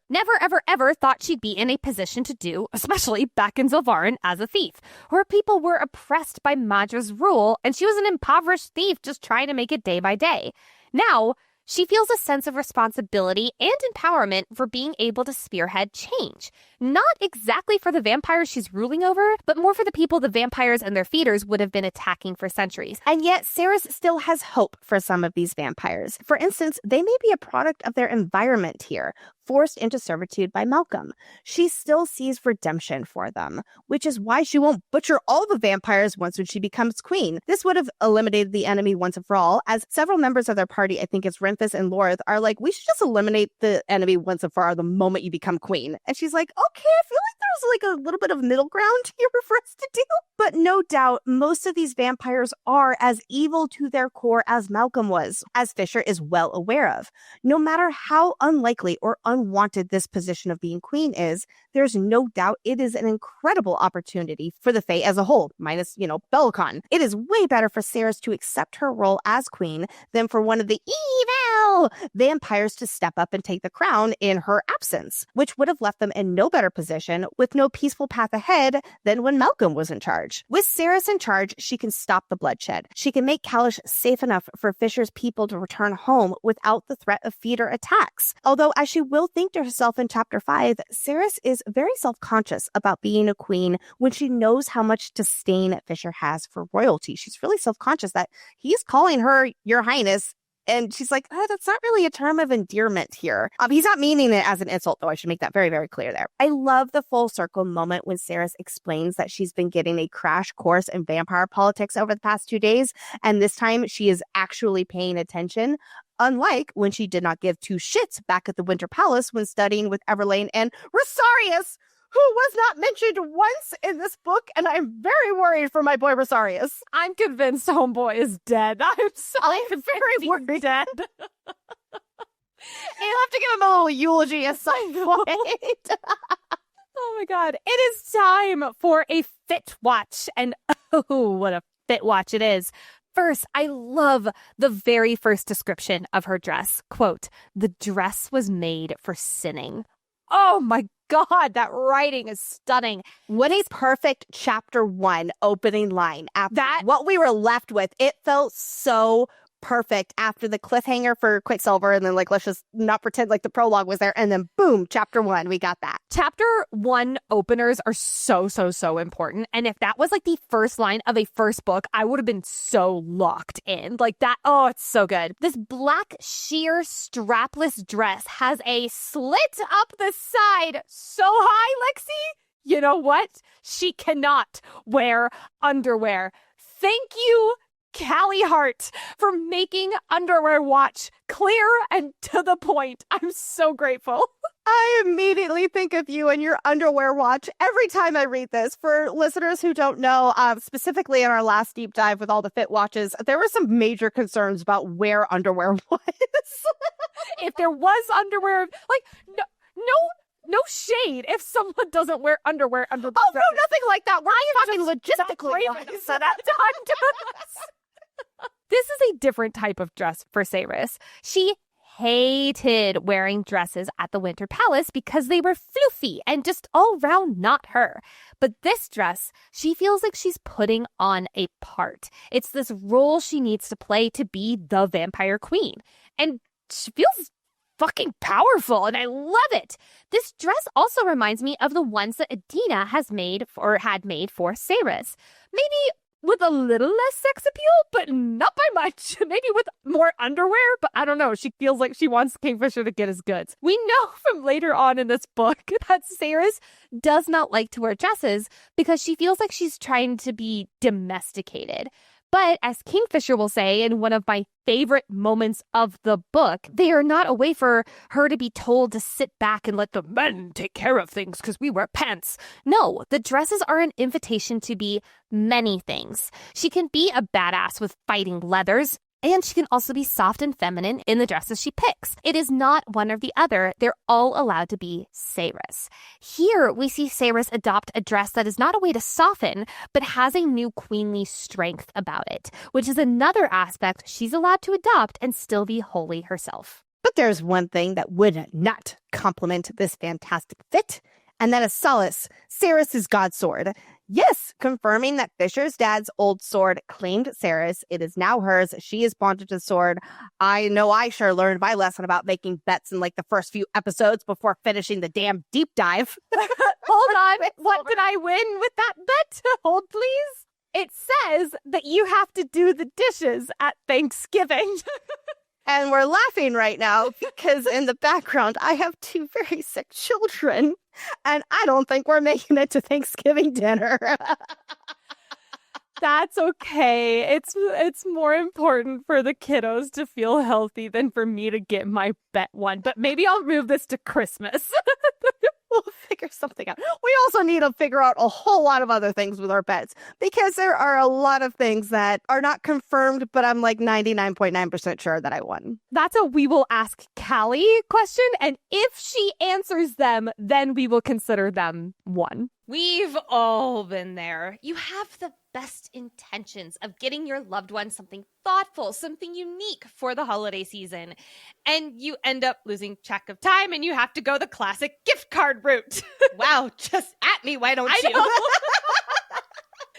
ever thought she'd be in a position to do, especially back in Zilvarin as a thief, where people were oppressed by Madra's rule, and she was an impoverished thief just trying to make it day by day. Now, she feels a sense of responsibility and empowerment for being able to spearhead change. Not exactly for the vampires she's ruling over, but more for the people the vampires and their feeders would have been attacking for centuries. And yet, Saeris still has hope for some of these vampires. For instance, they may be a product of their environment here, forced into servitude by Malcolm. She still sees redemption for them, which is why she won't butcher all the vampires once when she becomes queen. This would have eliminated the enemy once and for all, as several members of their party, I think it's Renfis and Lorth, are like, we should just eliminate the enemy once and for all the moment you become queen. And she's like, okay, I feel like there's like a little bit of middle ground here for us to do. But no doubt, most of these vampires are as evil to their core as Malcolm was, as Fisher is well aware of. No matter how unlikely or unwanted this position of being queen is, there's no doubt it is an incredible opportunity for the Fae as a whole, minus, Bellicon. It is way better for Saeris to accept her role as queen than for one of the evil vampires to step up and take the crown in her absence, which would have left them in no better position with no peaceful path ahead than when Malcolm was in charge. With Saeris in charge, she can stop the bloodshed. She can make Kalish safe enough for Fisher's people to return home without the threat of feeder attacks. Although, as she will think to herself in Chapter 5, Saeris is very self-conscious about being a queen when she knows how much disdain Fisher has for royalty. She's really self-conscious that he's calling her Your Highness. And she's like, that's not really a term of endearment here. He's not meaning it as an insult, though. I should make that very, very clear there. I love the full circle moment when Saeris explains that she's been getting a crash course in vampire politics over the past 2 days. And this time she is actually paying attention. Unlike when she did not give two shits back at the Winter Palace when studying with Everlane and Rosarius, who was not mentioned once in this book, and I'm very worried for my boy Rosarius. I'm convinced Homeboy is dead. I'm very worried. Dead. You have to give him a little eulogy at some point. Oh my god. It is time for a fit watch. And oh, what a fit watch it is. First, I love the very first description of her dress. Quote, "The dress was made for sinning." Oh my God, that writing is stunning. What a perfect Chapter 1 opening line. After what we were left with, it felt so perfect after the cliffhanger for Quicksilver, and then let's just not pretend like the prologue was there, and then boom, Chapter 1, we got that. Chapter 1 openers are so important, and if that was the first line of a first book, I would have been so locked in. Oh, it's so good. This black sheer strapless dress has a slit up the side so high, Lexi. You know what? She cannot wear underwear. Thank you, Callie Hart, for making Underwear Watch clear and to the point. I'm so grateful. I immediately think of you and your Underwear Watch every time I read this. For listeners who don't know, specifically in our last deep dive with all the fit watches, there were some major concerns about where underwear was. If there was underwear, no shade if someone doesn't wear underwear under the dress. No, nothing like that. We're talking logistically. This is a different type of dress for Saeris. She hated wearing dresses at the Winter Palace because they were floofy and just all round not her. But this dress, she feels like she's putting on a part. It's this role she needs to play to be the vampire queen. And she feels fucking powerful, and I love it. This dress also reminds me of the ones that Adina has made or had made for Saeris. Maybe with a little less sex appeal, but not by much. Maybe with more underwear, but I don't know. She feels like she wants Kingfisher to get his goods. We know from later on in this book that Saeris does not like to wear dresses because she feels like she's trying to be domesticated. But as Kingfisher will say in one of my favorite moments of the book, they are not a way for her to be told to sit back and let the men take care of things because we wear pants. No, the dresses are an invitation to be many things. She can be a badass with fighting leathers, and she can also be soft and feminine in the dresses she picks. It is not one or the other. They're all allowed to be Saeris. Here, we see Saeris adopt a dress that is not a way to soften, but has a new queenly strength about it, which is another aspect she's allowed to adopt and still be wholly herself. But there's one thing that would not complement this fantastic fit, and that is Solace, Saeris' god sword. Yes, confirming that Fisher's dad's old sword claimed Saeris. It is now hers. She is bonded to the sword. I know I sure learned my lesson about making bets in like the first few episodes before finishing the damn deep dive. Hold on. What did I win with that bet? Hold, please. It says that you have to do the dishes at Thanksgiving. And we're laughing right now because in the background, I have two very sick children. And I don't think we're making it to Thanksgiving dinner. That's okay. It's more important for the kiddos to feel healthy than for me to get my bet won. But maybe I'll move this to Christmas. We'll figure something out. We also need to figure out a whole lot of other things with our bets because there are a lot of things that are not confirmed, but I'm like 99.9% sure that I won. That's a we will ask Callie question. And if she answers them, then we will consider them won. We've all been there. You have the best intentions of getting your loved one something thoughtful, something unique for the holiday season. And you end up losing track of time and you have to go the classic gift card route. Wow, just at me, why don't you?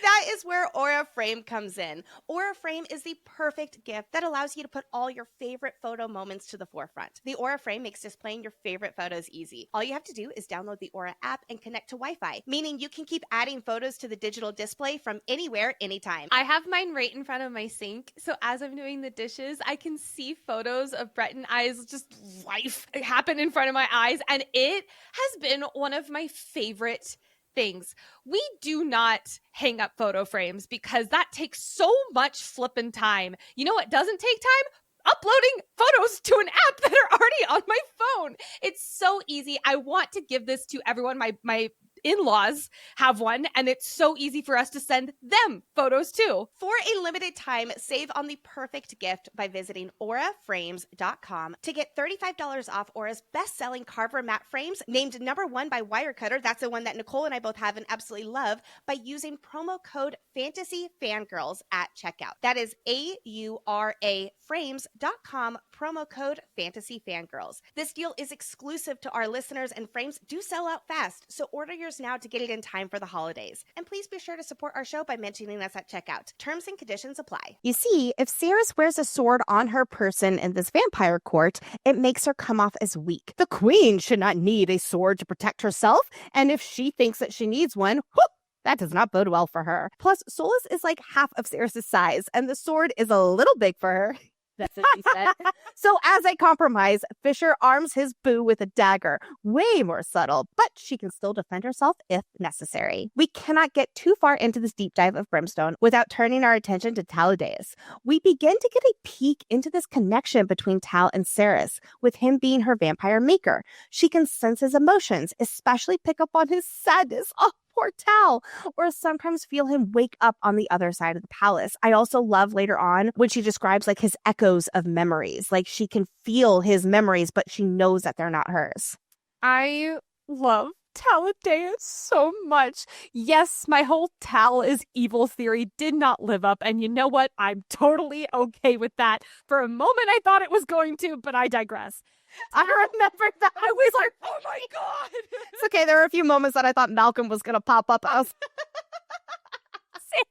That is where Aura Frame comes in. Aura Frame is the perfect gift that allows you to put all your favorite photo moments to the forefront. The Aura Frame makes displaying your favorite photos easy. All you have to do is download the Aura app and connect to Wi-Fi, meaning you can keep adding photos to the digital display from anywhere, anytime. I have mine right in front of my sink, so as I'm doing the dishes, I can see photos of Brett and I's just life happen in front of my eyes, and it has been one of my favorite things. We do not hang up photo frames because that takes so much flippin' time. You know what doesn't take time? Uploading photos to an app that are already on my phone. It's so easy. I want to give this to everyone. My in-laws have one, and it's so easy for us to send them photos too. For a limited time, save on the perfect gift by visiting auraframes.com to get $35 off Aura's best-selling Carver matte frames, named #1 by Wirecutter. That's the one that Nicole and I both have and absolutely love, by using promo code FANTASYFANGIRLS at checkout. That is AURAFrames.com, promo code FANTASYFANGIRLS. This deal is exclusive to our listeners, and frames do sell out fast, so order yours now to get it in time for the holidays. And please be sure to support our show by mentioning us at checkout. Terms and conditions apply. You see, if Saeris wears a sword on her person in this vampire court, it makes her come off as weak. The queen should not need a sword to protect herself, and if she thinks that she needs one, whoop, that does not bode well for her. Plus, Solstice is like half of Saeris' size, and the sword is a little big for her. That's what she said. So as a compromise, Fisher arms his boo with a dagger. Way more subtle, but she can still defend herself if necessary. We cannot get too far into this deep dive of Brimstone without turning our attention to Taladeus. We begin to get a peek into this connection between Tal and Saeris, with him being her vampire maker. She can sense his emotions, especially pick up on his sadness. Oh, poor Tal, or sometimes feel him wake up on the other side of the palace. I also love later on when she describes like his echoes of memories, like she can feel his memories, but she knows that they're not hers. I love Taladeus so much. Yes, my whole Tal is evil theory did not live up, and you know what? I'm totally okay with that. For a moment, I thought it was going to, but I digress. I remember that. I was like, oh my God. It's okay. There were a few moments that I thought Malcolm was going to pop up. I was... Same.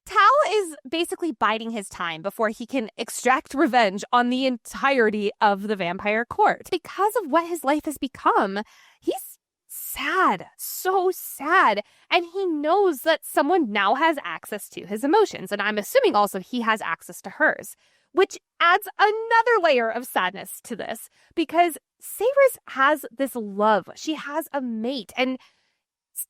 Tal is basically biding his time before he can extract revenge on the entirety of the vampire court. Because of what his life has become, he's sad, so sad. And he knows that someone now has access to his emotions. And I'm assuming also he has access to hers, which adds another layer of sadness to this because Saeris has this love. She has a mate, and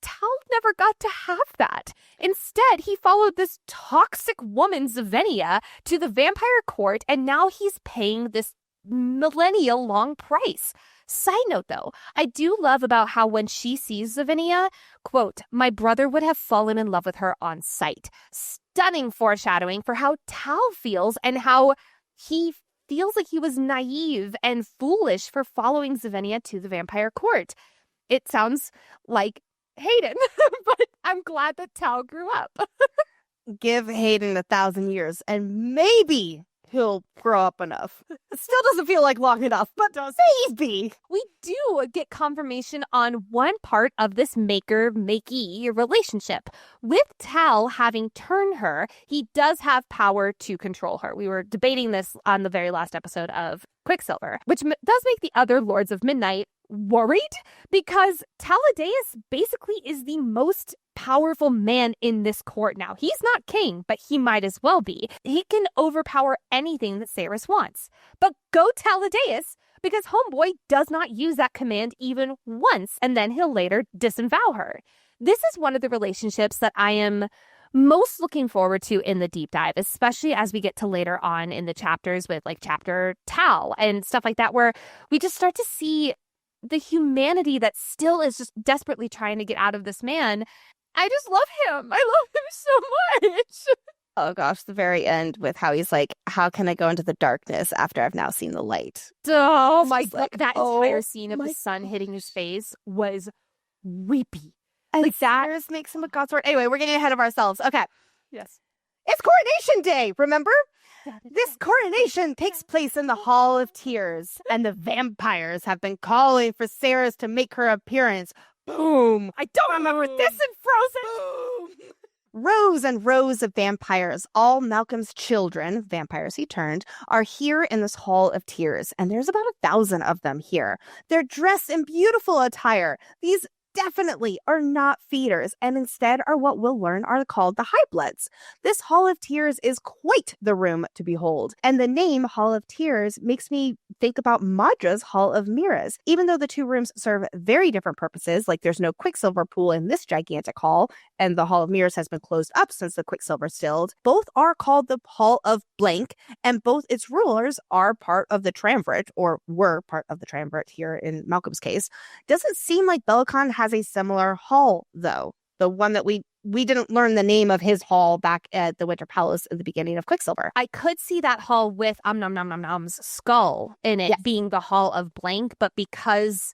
Tal never got to have that. Instead, he followed this toxic woman, Xavenia, to the vampire court, and now he's paying this millennial-long price. Side note, though, I do love about how when she sees Xavenia, quote, my brother would have fallen in love with her on sight. Stunning foreshadowing for how Tal feels and how he feels like he was naive and foolish for following Xavenia to the vampire court. It sounds like Hayden, but I'm glad that Tal grew up. Give Hayden 1,000 years and maybe he'll grow up enough. It still doesn't feel like long enough, but maybe. We do get confirmation on one part of this maker-makee relationship. With Tal having turned her, he does have power to control her. We were debating this on the very last episode of Quicksilver, which does make the other Lords of Midnight worried because Taladeus basically is the most powerful man in this court now. He's not king, but he might as well be. He can overpower anything that Saeris wants. But go Taladeus, because Homeboy does not use that command even once, and then he'll later disavow her. This is one of the relationships that I am most looking forward to in the deep dive, especially as we get to later on in the chapters with like chapter Tal and stuff like that, where we just start to see the humanity that still is just desperately trying to get out of this man. I just love him. I love him so much. Oh gosh, the very end with how he's like, how can I go into the darkness after I've now seen the light? Oh my God. Like, that entire scene of the sun hitting his face was weepy. And like that Saeris makes him a godsword. Anyway, we're getting ahead of ourselves. Okay. Yes. It's Coronation Day, remember? This coronation takes place in the Hall of Tears, and the vampires have been calling for Saeris to make her appearance. Boom! I don't remember this in Frozen. Boom! Rows and rows of vampires, all Malcolm's children, vampires he turned, are here in this Hall of Tears, and there's about 1,000 of them here. They're dressed in beautiful attire. These definitely are not feeders, and instead are what we'll learn are called the High Bloods. This Hall of Tears is quite the room to behold, and the name Hall of Tears makes me think about Madra's Hall of Mirrors. Even though the two rooms serve very different purposes, like there's no Quicksilver pool in this gigantic hall, and the Hall of Mirrors has been closed up since the Quicksilver stilled, both are called the Hall of Blank, and both its rulers are part of the Triumvirate, or were part of the Triumvirate here in Malcolm's case. Doesn't seem like Bellicon has a similar hall, though. The one that we didn't learn the name of his hall back at the Winter Palace at the beginning of Quicksilver. I could see that hall with Nom Nom Nom Nom's skull in it being the Hall of Blank, but because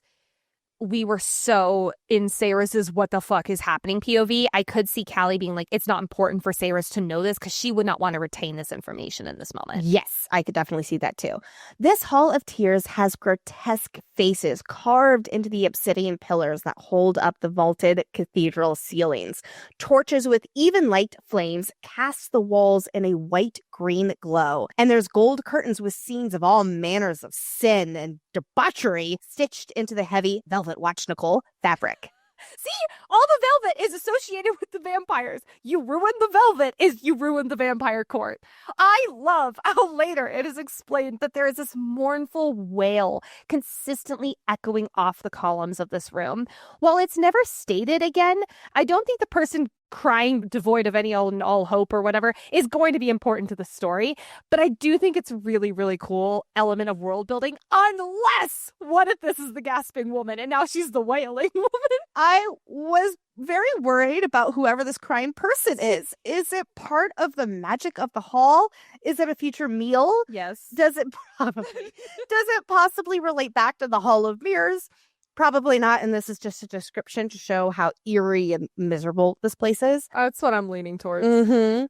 we were so in Saeris's what the fuck is happening POV, I could see Callie being like, it's not important for Saeris to know this because she would not want to retain this information in this moment. Yes, I could definitely see that too. This Hall of Tears has grotesque faces carved into the obsidian pillars that hold up the vaulted cathedral ceilings. Torches with even light flames cast the walls in a white-green glow, and there's gold curtains with scenes of all manners of sin and debauchery stitched into the heavy velvet, watch Nicole, fabric. See, all the velvet is associated with the vampires. You ruin the velvet is you ruin the vampire court. I love how later it is explained that there is this mournful wail consistently echoing off the columns of this room. While it's never stated again, I don't think the person crying devoid of any all hope or whatever is going to be important to the story. But I do think it's really, really cool element of world building, unless what if this is the gasping woman and now she's the wailing woman? I was very worried about whoever this crying person is. Is it part of the magic of the hall? Is it a future meal? Yes. Does it possibly relate back to the Hall of Mirrors? Probably not, and this is just a description to show how eerie and miserable this place is. That's what I'm leaning towards.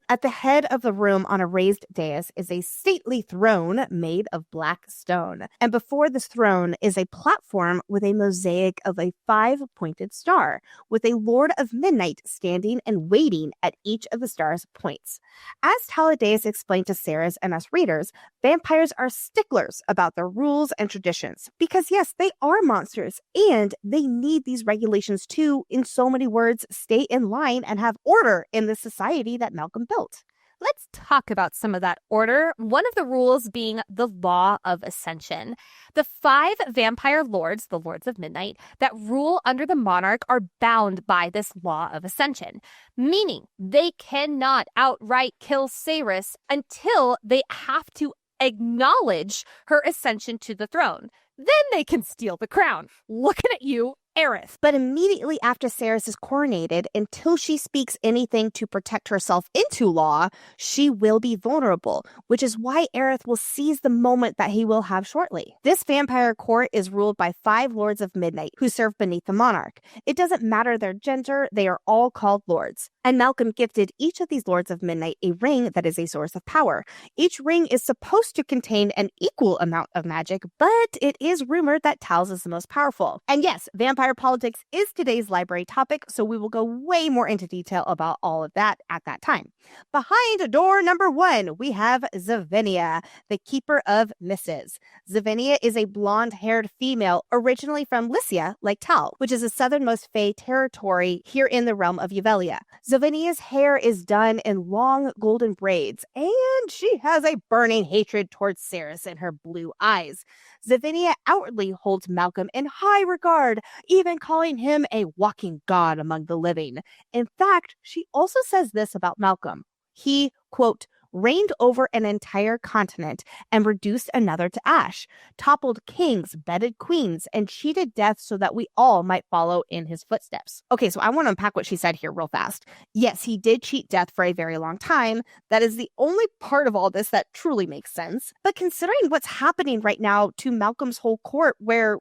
At the head of the room on a raised dais is a stately throne made of black stone. And before this throne is a platform with a mosaic of a 5-pointed star, with a Lord of Midnight standing and waiting at each of the star's points. As Talladais explained to Saeris and us readers, vampires are sticklers about their rules and traditions. Because yes, they are monsters, and they need these regulations to, in so many words, stay in line and have order in the society that Malcolm built. Let's talk about some of that order. One of the rules being the Law of Ascension. The 5 vampire lords, the Lords of Midnight, that rule under the monarch are bound by this Law of Ascension, meaning they cannot outright kill Saeris until they have to acknowledge her ascension to the throne. Then they can steal the crown. Looking at you, Aerith. But immediately after Saeris is coronated, until she speaks anything to protect herself into law, she will be vulnerable, which is why Aerith will seize the moment that he will have shortly. This vampire court is ruled by 5 Lords of Midnight who serve beneath the monarch. It doesn't matter their gender, they are all called lords. And Malcolm gifted each of these Lords of Midnight a ring that is a source of power. Each ring is supposed to contain an equal amount of magic, but it is rumored that Tal's is the most powerful. And yes, vampire politics is today's library topic, so we will go way more into detail about all of that at that time. Behind door number 1, we have Xavenia, the Keeper of Misses. Xavenia is a blonde-haired female originally from Lycia, like Tal, which is the southernmost Fae territory here in the realm of Yuvelia. Xavenia's hair is done in long golden braids, and she has a burning hatred towards Saeris in her blue eyes. Xavenia outwardly holds Malcolm in high regard, even calling him a walking god among the living. In fact, she also says this about Malcolm. He, quote, reigned over an entire continent and reduced another to ash, toppled kings, bedded queens, and cheated death so that we all might follow in his footsteps. Okay, so I want to unpack what she said here real fast. Yes, he did cheat death for a very long time. That is the only part of all this that truly makes sense. But considering what's happening right now to Malcolm's whole court, where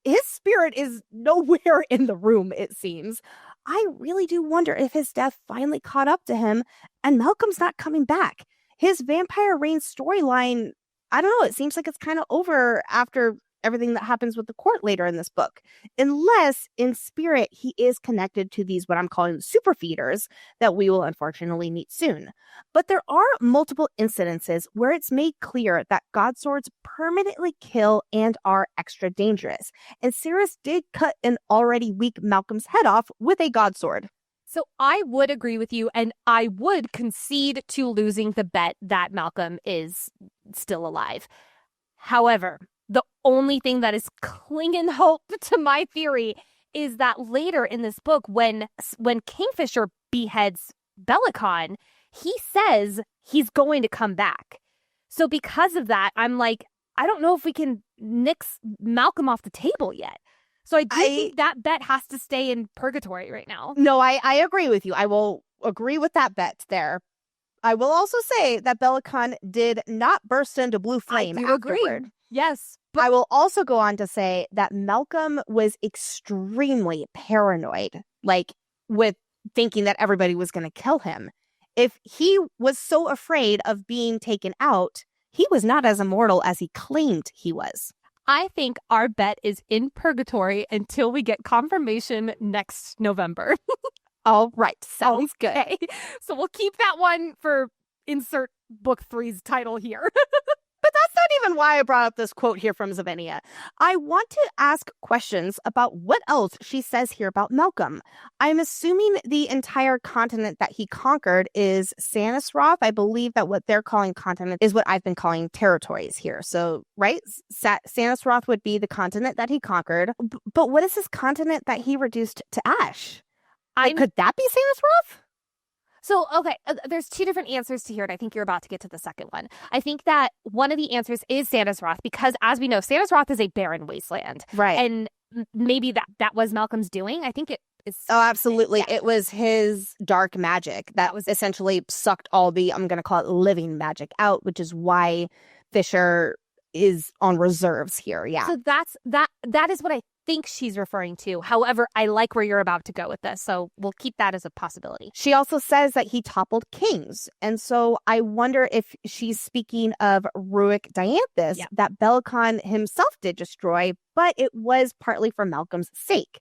his spirit is nowhere in the room, it seems, I really do wonder if his death finally caught up to him and Malcolm's not coming back. His Vampire Reign storyline, I don't know, it seems like it's kind of over after everything that happens with the court later in this book. Unless, in spirit, he is connected to these, what I'm calling super feeders, that we will unfortunately meet soon. But there are multiple incidences where it's made clear that God swords permanently kill and are extra dangerous. And Saeris did cut an already weak Malcolm's head off with a God sword. So I would agree with you, and I would concede to losing the bet that Malcolm is still alive. However, the only thing that is clinging hope to my theory is that later in this book, when Kingfisher beheads Bellicon, he says he's going to come back. So because of that, I'm like, I don't know if we can nix Malcolm off the table yet. So I think that bet has to stay in purgatory right now. No, I agree with you. I will agree with that bet there. I will also say that Bellicon did not burst into blue flame afterward. Agree. Yes. But I will also go on to say that Malcolm was extremely paranoid, like with thinking that everybody was going to kill him. If he was so afraid of being taken out, he was not as immortal as he claimed he was. I think our bet is in purgatory until we get confirmation next November. All right. Sounds good. So we'll keep that one for insert book 3's title here. But that's not even why I brought up this quote here from Xavenia. I want to ask questions about what else she says here about Malcolm. I'm assuming the entire continent that he conquered is Sanisroth. I believe that what they're calling continent is what I've been calling territories here. So, right? Sanisroth would be the continent that he conquered. But what is this continent that he reduced to ash? Could that be Sanisroth? So, okay, there's 2 different answers to here, and I think you're about to get to the second one. I think that one of the answers is Sanisroth, because as we know, Sanisroth is a barren wasteland. Right. And maybe that was Malcolm's doing. I think it is. Oh, absolutely. Yeah. It was his dark magic that was essentially sucked all the, I'm going to call it living magic out, which is why Fisher is on reserves here. Yeah. So that is what I think she's referring to. However, I like where you're about to go with this, so we'll keep that as a possibility. She also says that he toppled kings. And so I wonder if she's speaking of Ruick Dianthus that Bellicon himself did destroy, but it was partly for Malcolm's sake.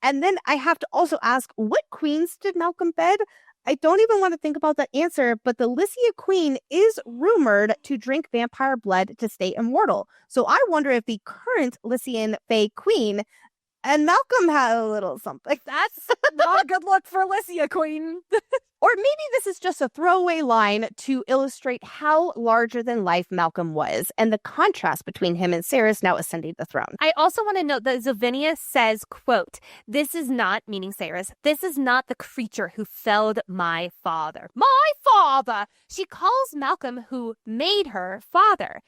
And then I have to also ask, what queens did Malcolm bed? I don't even want to think about that answer, but the Lycia queen is rumored to drink vampire blood to stay immortal. So I wonder if the current Lycian Fae queen and Malcolm had a little something. That's not a good look for Lycia queen. Or maybe this is just a throwaway line to illustrate how larger than life Malcolm was and the contrast between him and Saeris now ascending the throne. I also want to note that Xavinia says, quote, "This is not," meaning Saeris, "this is not the creature who felled my father." My father! She calls Malcolm who made her father.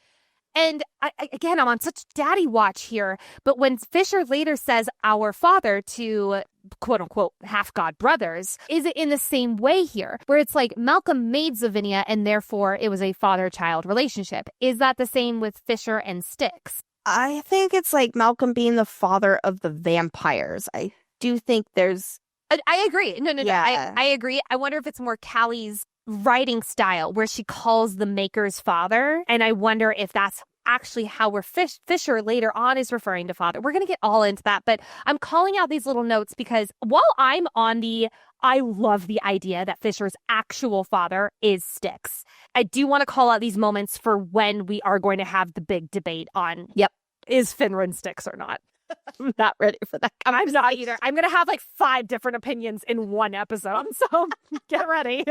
And again, I'm on such daddy watch here. But when Fisher later says our father to quote unquote half-god brothers, is it in the same way here? Where it's like Malcolm made Xavinia and therefore it was a father-child relationship. Is that the same with Fisher and Styx? I think it's like Malcolm being the father of the vampires. I do think there's... I agree. No. I agree. I wonder if it's more Callie's writing style where she calls the maker's father. And I wonder if that's actually how Fisher later on is referring to father. We're going to get all into that, but I'm calling out these little notes because while I'm on I love the idea that Fisher's actual father is Styx, I do want to call out these moments for when we are going to have the big debate on, is Finrod Styx or not? I'm not ready for that. I'm not either. I'm going to have like 5 different opinions in one episode, so get ready.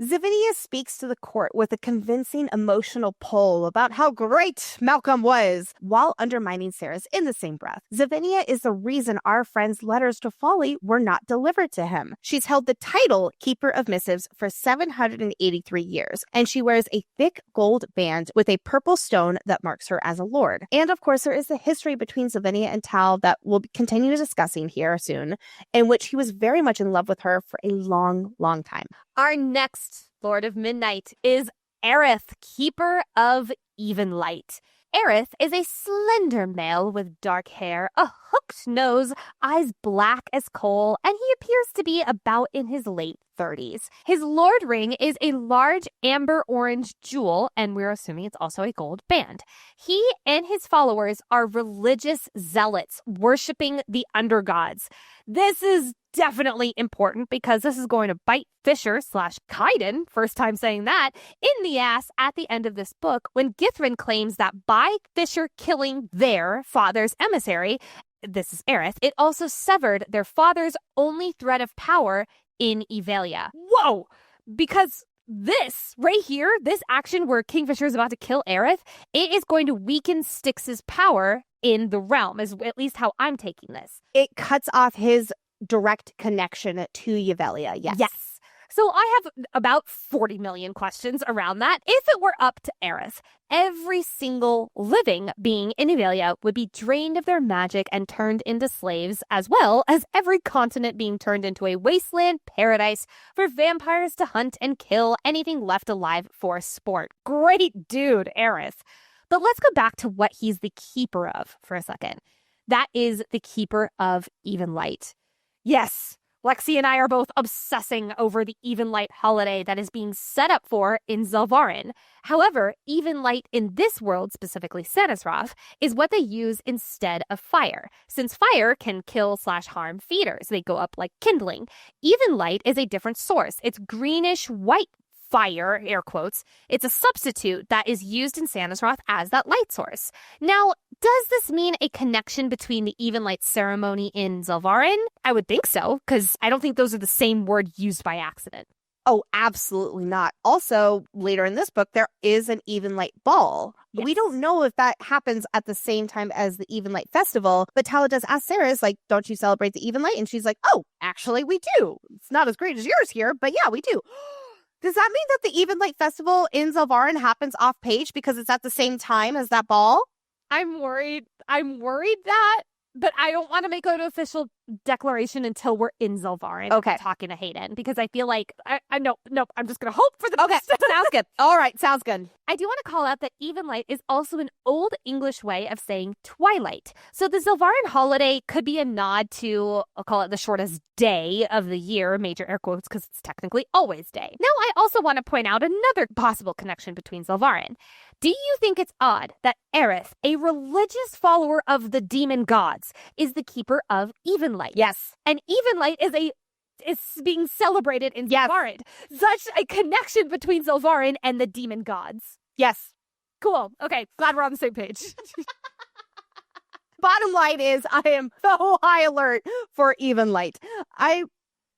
Xavinia speaks to the court with a convincing emotional pull about how great Malcolm was, while undermining Saeris in the same breath. Xavinia is the reason our friend's letters to Folly were not delivered to him. She's held the title Keeper of Missives for 783 years, and she wears a thick gold band with a purple stone that marks her as a lord. And of course, there is the history between Xavinia and Tal that we'll continue discussing here soon, in which he was very much in love with her for a long, long time. Our next Lord of Midnight is Aerith, Keeper of Even Light. Aerith is a slender male with dark hair, a hooked nose, eyes black as coal, and he appears to be about in his late 30s. His lord ring is a large amber orange jewel, and we're assuming it's also a gold band. He and his followers are religious zealots worshipping the undergods. This is definitely important because this is going to bite Fisher/Kaiden, first time saying that, in the ass at the end of this book when Githrin claims that by Fisher killing their father's emissary, this is Aerith, it also severed their father's only thread of power in Evalia. Whoa! Because this right here, this action where Kingfisher is about to kill Aerith, it is going to weaken Styx's power in the realm, is at least how I'm taking this. It cuts off his direct connection to Evalia. Yes. So I have about 40 million questions around that. If it were up to Aerith, every single living being in Evalia would be drained of their magic and turned into slaves, as well as every continent being turned into a wasteland paradise for vampires to hunt and kill anything left alive for sport. Great dude, Aerith. But let's go back to what he's the keeper of for a second. That is the Keeper of Even Light. Yes, Lexi and I are both obsessing over the Even Light holiday that is being set up for in Zelvarin. However, Even Light in this world, specifically Sanesroth, is what they use instead of fire. Since fire can kill/harm feeders, they go up like kindling. Even Light is a different source. It's greenish-white fire, air quotes. It's a substitute that is used in Sanesroth as that light source. Now, does this mean a connection between the Even Light ceremony in Zelvarin? I would think so, because I don't think those are the same word used by accident. Oh, absolutely not. Also, later in this book, there is an Even Light ball. Yes. We don't know if that happens at the same time as the Even Light festival, but Tala does ask Saeris, like, don't you celebrate the Even Light? And she's like, oh, actually, we do. It's not as great as yours here, but yeah, we do. Does that mean that the Even Light festival in Zelvarin happens off page because it's at the same time as that ball? I'm worried that, but I don't want to make it declaration until we're in Zilvarin. Okay. Talking to Hayden, because I feel like I no, I'm just gonna hope for the best. Sounds good. All right, sounds good. I do want to call out that Evenlight is also an old English way of saying twilight. So the Zilvarin holiday could be a nod to, I'll call it the shortest day of the year, major air quotes, because it's technically always day. Now, I also want to point out another possible connection between Zilvarin. Do you think it's odd that Aerith, a religious follower of the demon gods, is the keeper of Evenlight? Yes. And Evenlight is being celebrated in Zilvarin. Such a connection between Zilvarin and the demon gods. Yes. Cool. Okay. Glad we're on the same page. Bottom line is I am so high alert for Evenlight. I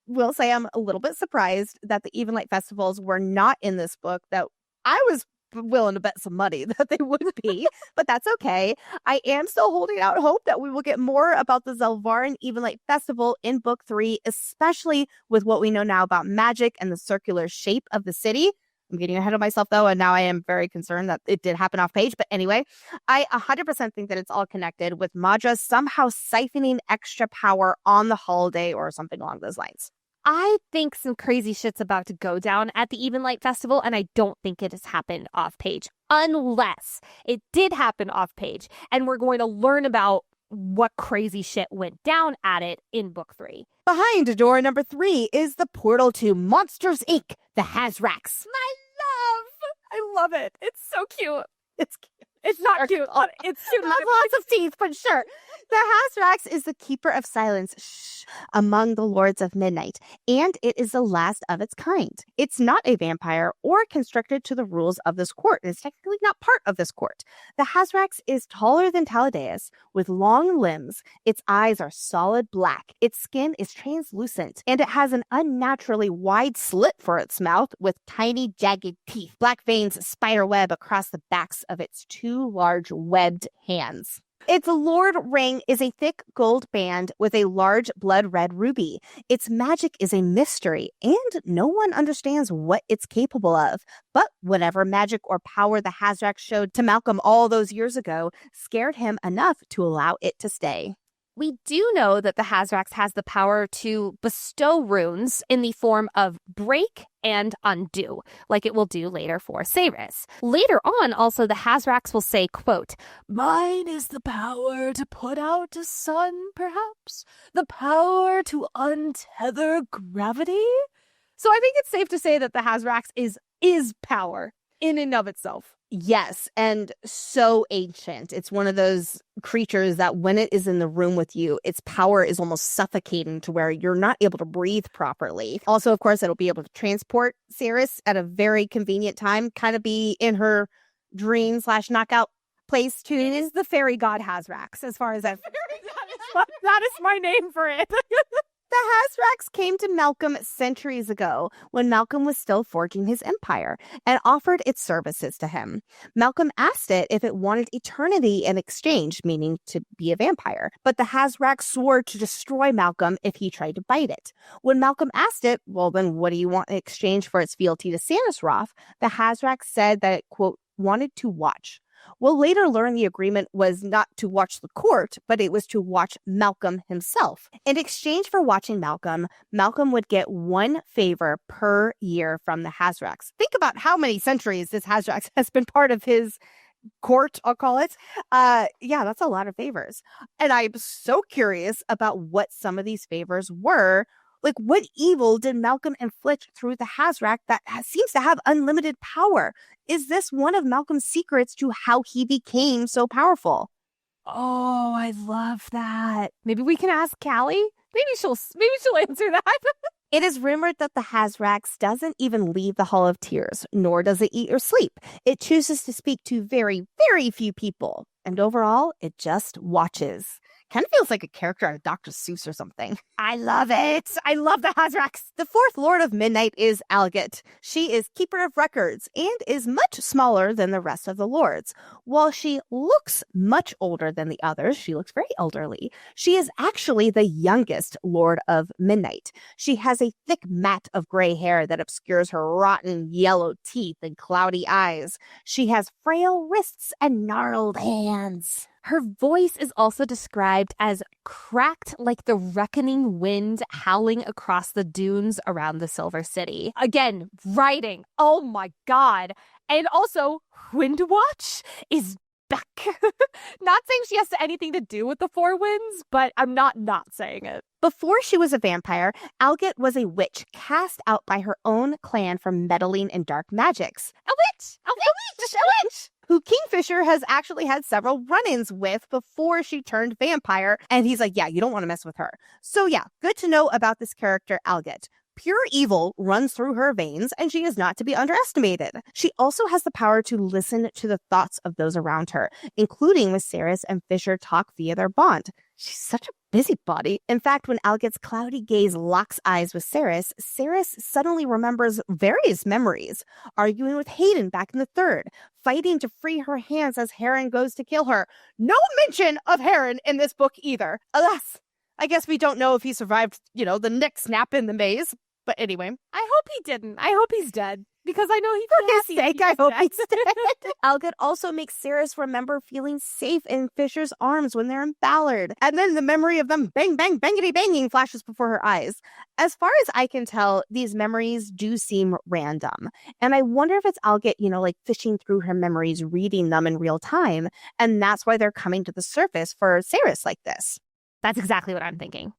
will say I'm a little bit surprised that the Evenlight festivals were not in this book, that I was willing to bet some money that they would be, but that's okay. I am still holding out hope that we will get more about the Zilvarin Evenlight Festival in book 3, especially with what we know now about magic and the circular shape of the city. I'm getting ahead of myself, though, and now I am very concerned that it did happen off page. But anyway, I 100% think that it's all connected with Madra somehow siphoning extra power on the holiday or something along those lines. I think some crazy shit's about to go down at the Evenlight Festival, and I don't think it has happened off page, unless it did happen off page, and we're going to learn about what crazy shit went down at it in book 3. Behind door number 3 is the portal to Monsters, Inc., the Hazrax. I love it. It's so cute. It's cute. It's not cute. It's cute. Lots of teeth, but sure. The Hazrax is the keeper of silence among the Lords of Midnight, and it is the last of its kind. It's not a vampire or constricted to the rules of this court. It's technically not part of this court. The Hazrax is taller than Taladeus, with long limbs. Its eyes are solid black. Its skin is translucent, and it has an unnaturally wide slit for its mouth with tiny, jagged teeth. Black veins spider web across the backs of its two large webbed hands. Its lord ring is a thick gold band with a large blood red ruby. Its magic is a mystery, and no one understands what it's capable of. But whatever magic or power the Hazrax showed to Malcolm all those years ago scared him enough to allow it to stay. We do know that the Hazrax has the power to bestow runes in the form of break and undo, like it will do later for Saeris. Later on, also, the Hazrax will say, quote, "Mine is the power to put out a sun, perhaps? The power to untether gravity?" So I think it's safe to say that the Hazrax is power in and of itself. Yes, and so ancient. It's one of those creatures that when it is in the room with you, its power is almost suffocating to where you're not able to breathe properly. Also, of course, it'll be able to transport Saeris at a very convenient time, kind of be in her dream/knockout place too. It is the fairy god Hazrax, as far as that is my name for it. The Hazrax came to Malcolm centuries ago when Malcolm was still forging his empire and offered its services to him. Malcolm asked it if it wanted eternity in exchange, meaning to be a vampire. But the Hazrax swore to destroy Malcolm if he tried to bite it. When Malcolm asked it, well, then what do you want in exchange for its fealty to Sanisroth? The Hazrax said that it, quote, wanted to watch. We'll later learn the agreement was not to watch the court, but it was to watch Malcolm himself. In exchange for watching Malcolm, Malcolm would get one favor per year from the Hazrax. Think about how many centuries this Hazrax has been part of his court, I'll call it. Yeah, that's a lot of favors. And I'm so curious about what some of these favors were. Like, what evil did Malcolm inflict through the Hazrax that seems to have unlimited power? Is this one of Malcolm's secrets to how he became so powerful? Oh, I love that. Maybe we can ask Callie. Maybe she'll answer that. It is rumored that the Hazrax doesn't even leave the Hall of Tears, nor does it eat or sleep. It chooses to speak to very, very few people. And overall, it just watches. Kind of feels like a character out of Dr. Seuss or something. I love it. I love the Hazrax. The fourth Lord of Midnight is Alget. She is Keeper of Records and is much smaller than the rest of the lords. While she looks much older than the others, she looks very elderly. She is actually the youngest Lord of Midnight. She has a thick mat of gray hair that obscures her rotten yellow teeth and cloudy eyes. She has frail wrists and gnarled hands. Her voice is also described as cracked like the reckoning wind howling across the dunes around the Silver City. Again, writing. Oh my God. And also, Windwatch is back. Not saying she has anything to do with the Four Winds, but I'm not saying it. Before she was a vampire, Alget was a witch cast out by her own clan for meddling in dark magics. A witch! A witch! A witch! Who Kingfisher has actually had several run-ins with before she turned vampire. And he's like, yeah, you don't want to mess with her. So yeah, good to know about this character, Alget. Pure evil runs through her veins, and she is not to be underestimated. She also has the power to listen to the thoughts of those around her, including when Saeris and Fisher talk via their bond. She's such a busybody. In fact, when Alget's cloudy gaze locks eyes with Saeris, Saeris suddenly remembers various memories. Arguing with Hayden back in the third, fighting to free her hands as Heron goes to kill her. No mention of Heron in this book either. Alas, I guess we don't know if he survived, the neck snap in the maze. But anyway. I hope he didn't. I hope he's dead. Because I know For his sake, I hope he's dead. Alget also makes Saeris remember feeling safe in Fisher's arms when they're in Ballard. And then the memory of them bang, bang, bangity banging flashes before her eyes. As far as I can tell, these memories do seem random. And I wonder if it's Alget, like fishing through her memories, reading them in real time. And that's why they're coming to the surface for Saeris like this. That's exactly what I'm thinking.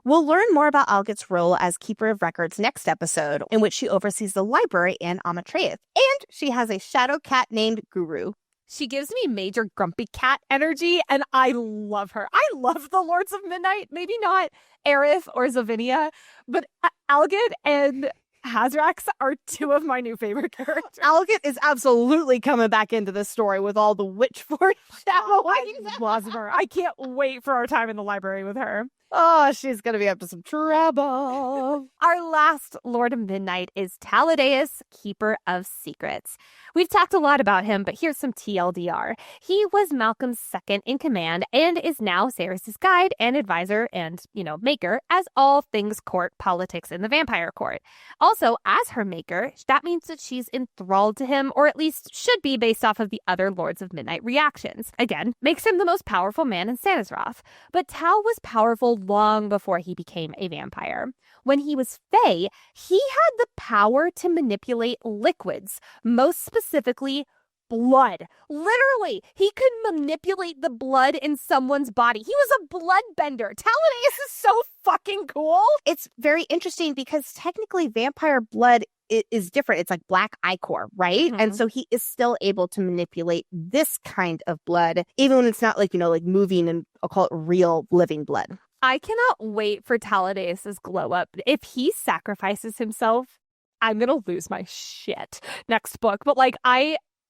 We'll learn more about Alget's role as Keeper of Records next episode, in which she oversees the library and Amatreus. And she has a shadow cat named Guru. She gives me major grumpy cat energy, and I love her. I love the Lords of Midnight. Maybe not Aerith or Zavinia, but Alget and Hazrax are two of my new favorite characters. Alget is absolutely coming back into this story with all the witch foreshadowing. I love her. I can't wait for our time in the library with her. Oh, she's going to be up to some trouble. Our last Lord of Midnight is Taladeus, Keeper of Secrets. We've talked a lot about him, but here's some TLDR. He was Malcolm's second in command and is now Saeris' guide and advisor and, maker as all things court politics in the vampire court. Also, as her maker, that means that she's enthralled to him, or at least should be based off of the other Lords of Midnight reactions. Again, makes him the most powerful man in Sanisroth. But Tal was powerful long before he became a vampire. When he was Fae, he had the power to manipulate liquids, most specifically blood. Literally, he could manipulate the blood in someone's body. He was a bloodbender. Taladeus is so fucking cool. It's very interesting because technically vampire blood is different. It's like black ichor, right? Mm-hmm. And so he is still able to manipulate this kind of blood, even when it's not like moving and I'll call it real living blood. I cannot wait for Taladeus' glow up. If he sacrifices himself, I'm going to lose my shit next book. But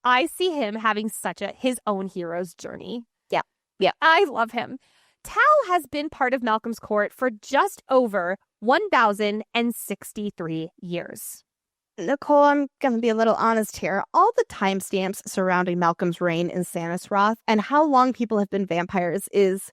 I see him having his own hero's journey. Yeah. I love him. Tal has been part of Malcolm's court for just over 1,063 years. Nicole, I'm going to be a little honest here. All the timestamps surrounding Malcolm's reign in Sanisroth and how long people have been vampires is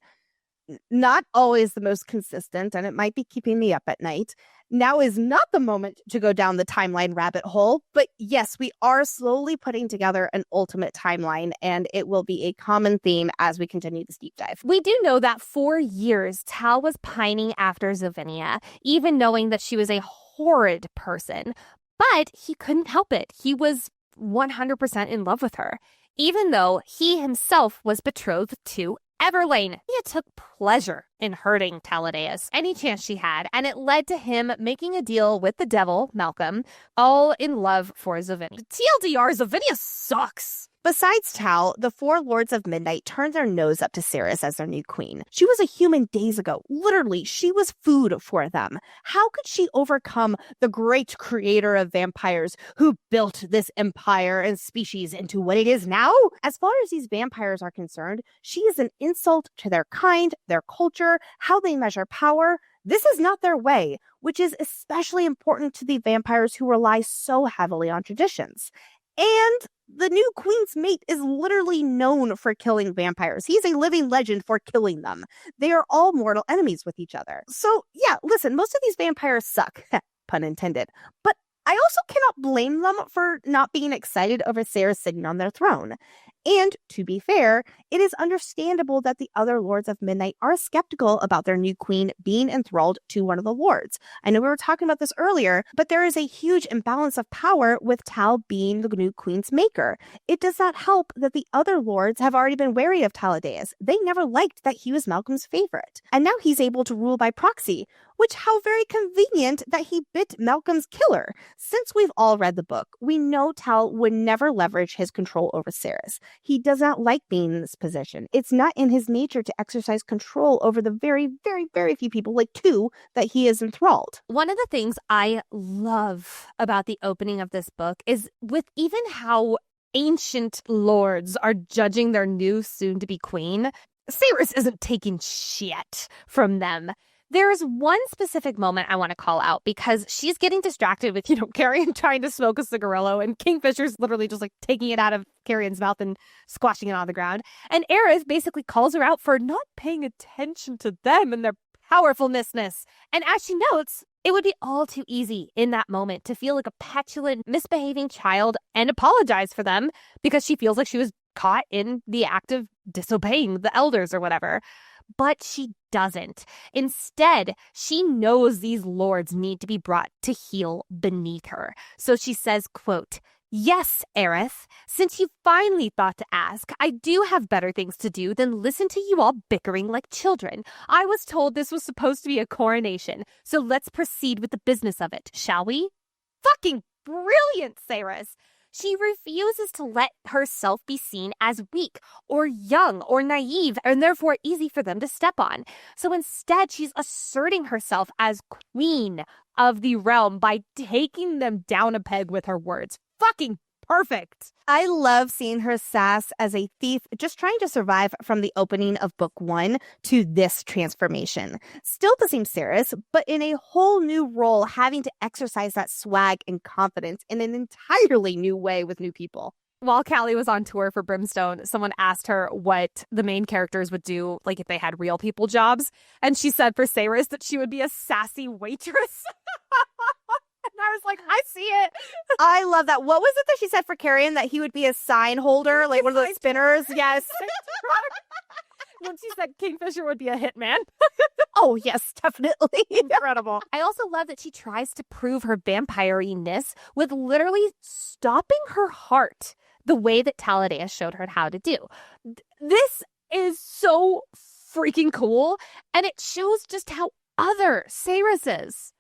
not always the most consistent, and it might be keeping me up at night. Now is not the moment to go down the timeline rabbit hole, but yes, we are slowly putting together an ultimate timeline, and it will be a common theme as we continue this deep dive. We do know that for years, Tal was pining after Zavinia, even knowing that she was a horrid person, but he couldn't help it. He was 100% in love with her, even though he himself was betrothed to Everlane. He took pleasure in hurting Taladeus any chance she had, and it led to him making a deal with the devil, Malcolm, all in love for Zavinia. TLDR, Zavinia sucks. Besides Tal, the four Lords of Midnight turned their nose up to Saeris as their new queen. She was a human days ago. Literally, she was food for them. How could she overcome the great creator of vampires who built this empire and species into what it is now? As far as these vampires are concerned, she is an insult to their kind, their culture, how they measure power. This is not their way, which is especially important to the vampires who rely so heavily on traditions. And the new queen's mate is literally known for killing vampires. He's a living legend for killing them. They are all mortal enemies with each other. So yeah, listen, most of these vampires suck, pun intended. But I also cannot blame them for not being excited over Saeris sitting on their throne. And to be fair, it is understandable that the other Lords of Midnight are skeptical about their new queen being enthralled to one of the lords. I know we were talking about this earlier, but there is a huge imbalance of power with Tal being the new queen's maker. It does not help that the other lords have already been wary of Taladeus. They never liked that he was Malcolm's favorite. And now he's able to rule by proxy, which how very convenient that he bit Malcolm's killer. Since we've all read the book, we know Tal would never leverage his control over Saeris. He does not like being in this position. It's not in his nature to exercise control over the very, very, very few people, like 2, that he is enthralled. One of the things I love about the opening of this book is with even how ancient lords are judging their new soon-to-be queen, Saeris isn't taking shit from them. There's one specific moment I want to call out because she's getting distracted with, Carrion trying to smoke a cigarillo and Kingfisher's literally just like taking it out of Carrion's mouth and squashing it on the ground. And Aerith basically calls her out for not paying attention to them and their powerfulness. And as she notes, it would be all too easy in that moment to feel like a petulant, misbehaving child and apologize for them because she feels like she was caught in the act of disobeying the elders or whatever. But she doesn't. Instead, she knows these lords need to be brought to heel beneath her. So she says, quote, "Yes, Aerith, since you finally thought to ask, I do have better things to do than listen to you all bickering like children. I was told this was supposed to be a coronation, so let's proceed with the business of it, shall we?" Fucking brilliant, Saeris. She refuses to let herself be seen as weak or young or naive and therefore easy for them to step on. So instead, she's asserting herself as queen of the realm by taking them down a peg with her words. Fucking perfect. I love seeing her sass as a thief just trying to survive from the opening of book 1 to this transformation. Still the same Saeris, but in a whole new role, having to exercise that swag and confidence in an entirely new way with new people. While Callie was on tour for Brimstone, someone asked her what the main characters would do, like if they had real people jobs. And she said for Saeris that she would be a sassy waitress. And I was like, I see it. I love that. What was it that she said for Carrion? That he would be a sign holder, like one of those spinners? Yes. When she said Kingfisher would be a hitman. Oh, yes, definitely. Incredible. I also love that she tries to prove her vampire-ness with literally stopping her heart the way that Taladeus showed her how to do. This is so freaking cool, and it shows just how other Saeris is.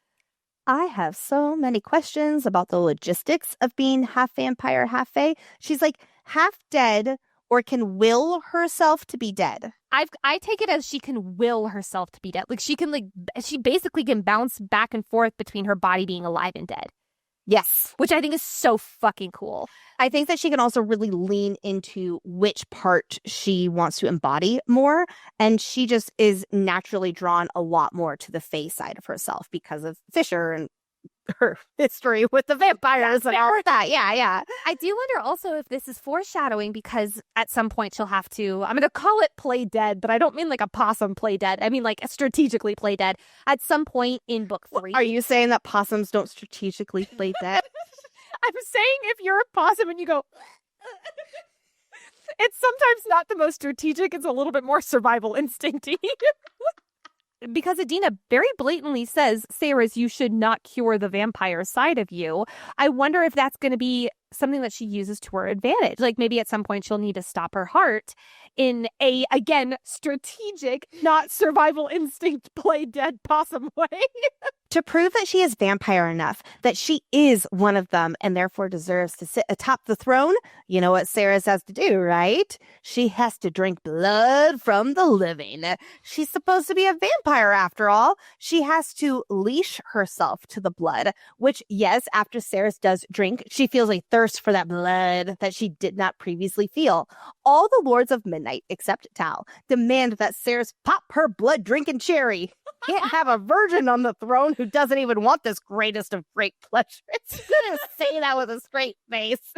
I have so many questions about the logistics of being half vampire, half fae. She's like half dead or can will herself to be dead. I take it as she can will herself to be dead. Like she basically can bounce back and forth between her body being alive and dead. Yes. Which I think is so fucking cool. I think that she can also really lean into which part she wants to embody more. And she just is naturally drawn a lot more to the fae side of herself because of Fisher and her history with the vampires and all of that. Yeah. I do wonder also if this is foreshadowing because at some point she'll have to, I'm going to call it play dead, but I don't mean like a possum play dead. I mean like strategically play dead at some point in book 3. Are you saying that possums don't strategically play dead? I'm saying if you're a possum and you go, it's sometimes not the most strategic. It's a little bit more survival instincty. Because Adina very blatantly says, Saeris, you should not cure the vampire side of you. I wonder if that's going to be something that she uses to her advantage. Like maybe at some point she'll need to stop her heart in a, again, strategic, not survival instinct play dead possum way. To prove that she is vampire enough, that she is one of them and therefore deserves to sit atop the throne, you know what Saeris has to do, right? She has to drink blood from the living. She's supposed to be a vampire after all. She has to leash herself to the blood, which, yes, after Saeris does drink, she feels a thirst for that blood that she did not previously feel. All the Lords of Midnight, except Tal, demand that Saeris pop her blood-drinking cherry. Can't have a virgin on the throne who doesn't even want this greatest of great pleasures. Say that with a straight face.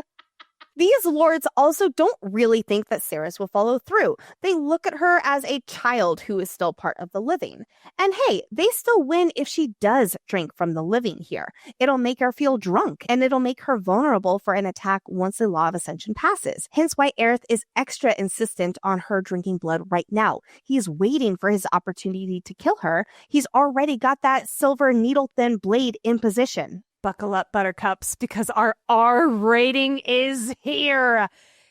These lords also don't really think that Saeris will follow through. They look at her as a child who is still part of the living. And hey, they still win if she does drink from the living here. It'll make her feel drunk, and it'll make her vulnerable for an attack once the Law of Ascension passes. Hence why Aerith is extra insistent on her drinking blood right now. He's waiting for his opportunity to kill her. He's already got that silver needle-thin blade in position. Buckle up, buttercups, because our R rating is here.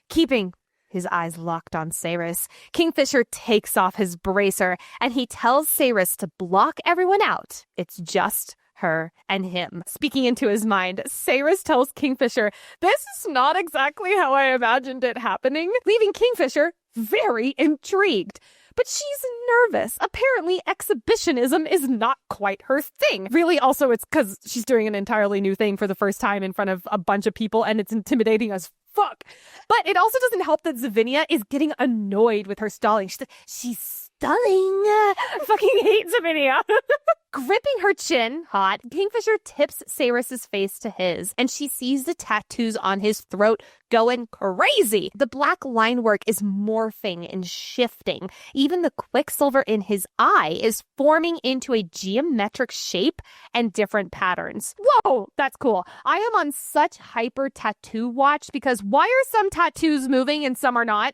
Keeping his eyes locked on Saeris, Kingfisher takes off his bracer and he tells Saeris to block everyone out. It's just her and him. Speaking into his mind, Saeris tells Kingfisher, "This is not exactly how I imagined it happening," leaving Kingfisher very intrigued. But she's nervous. Apparently, exhibitionism is not quite her thing. Really, also, it's because she's doing an entirely new thing for the first time in front of a bunch of people, and it's intimidating as fuck. But it also doesn't help that Zavinia is getting annoyed with her stalling. She's stalling. I fucking hate Zavinia. Gripping her chin, hot, Kingfisher tips Saeris' face to his, and she sees the tattoos on his throat going crazy. The black line work is morphing and shifting. Even the quicksilver in his eye is forming into a geometric shape and different patterns. Whoa, that's cool. I am on such hyper tattoo watch because why are some tattoos moving and some are not?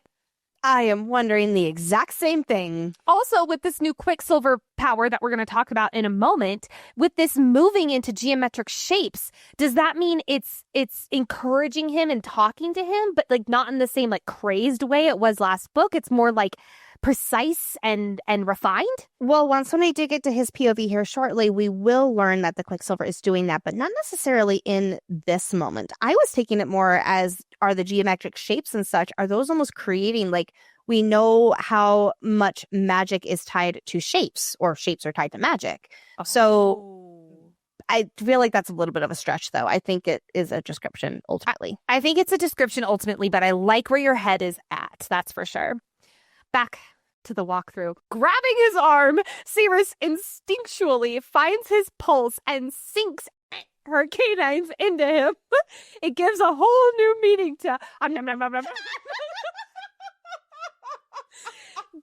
I am wondering the exact same thing. Also, with this new Quicksilver power that we're going to talk about in a moment, with this moving into geometric shapes, does that mean it's encouraging him and talking to him, but like not in the same like crazed way it was last book? It's more like precise and refined? Well, when I do get to his POV here shortly, we will learn that the Quicksilver is doing that, but not necessarily in this moment. I was taking it more as, are the geometric shapes and such, are those almost creating, like, we know how much magic is tied to shapes, or shapes are tied to magic. Oh. So I feel like that's a little bit of a stretch, though. I think it is a description ultimately. I think it's a description ultimately, but I like where your head is at. That's for sure. Back to the walkthrough. Grabbing his arm, Saeris instinctually finds his pulse and sinks her canines into him. It gives a whole new meaning to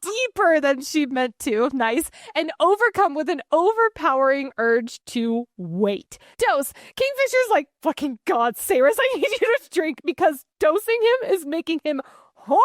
deeper than she meant to. Nice. And overcome with an overpowering urge to wait. Dose. Kingfisher's like, fucking God, Saeris, I need you to drink because dosing him is making him horny.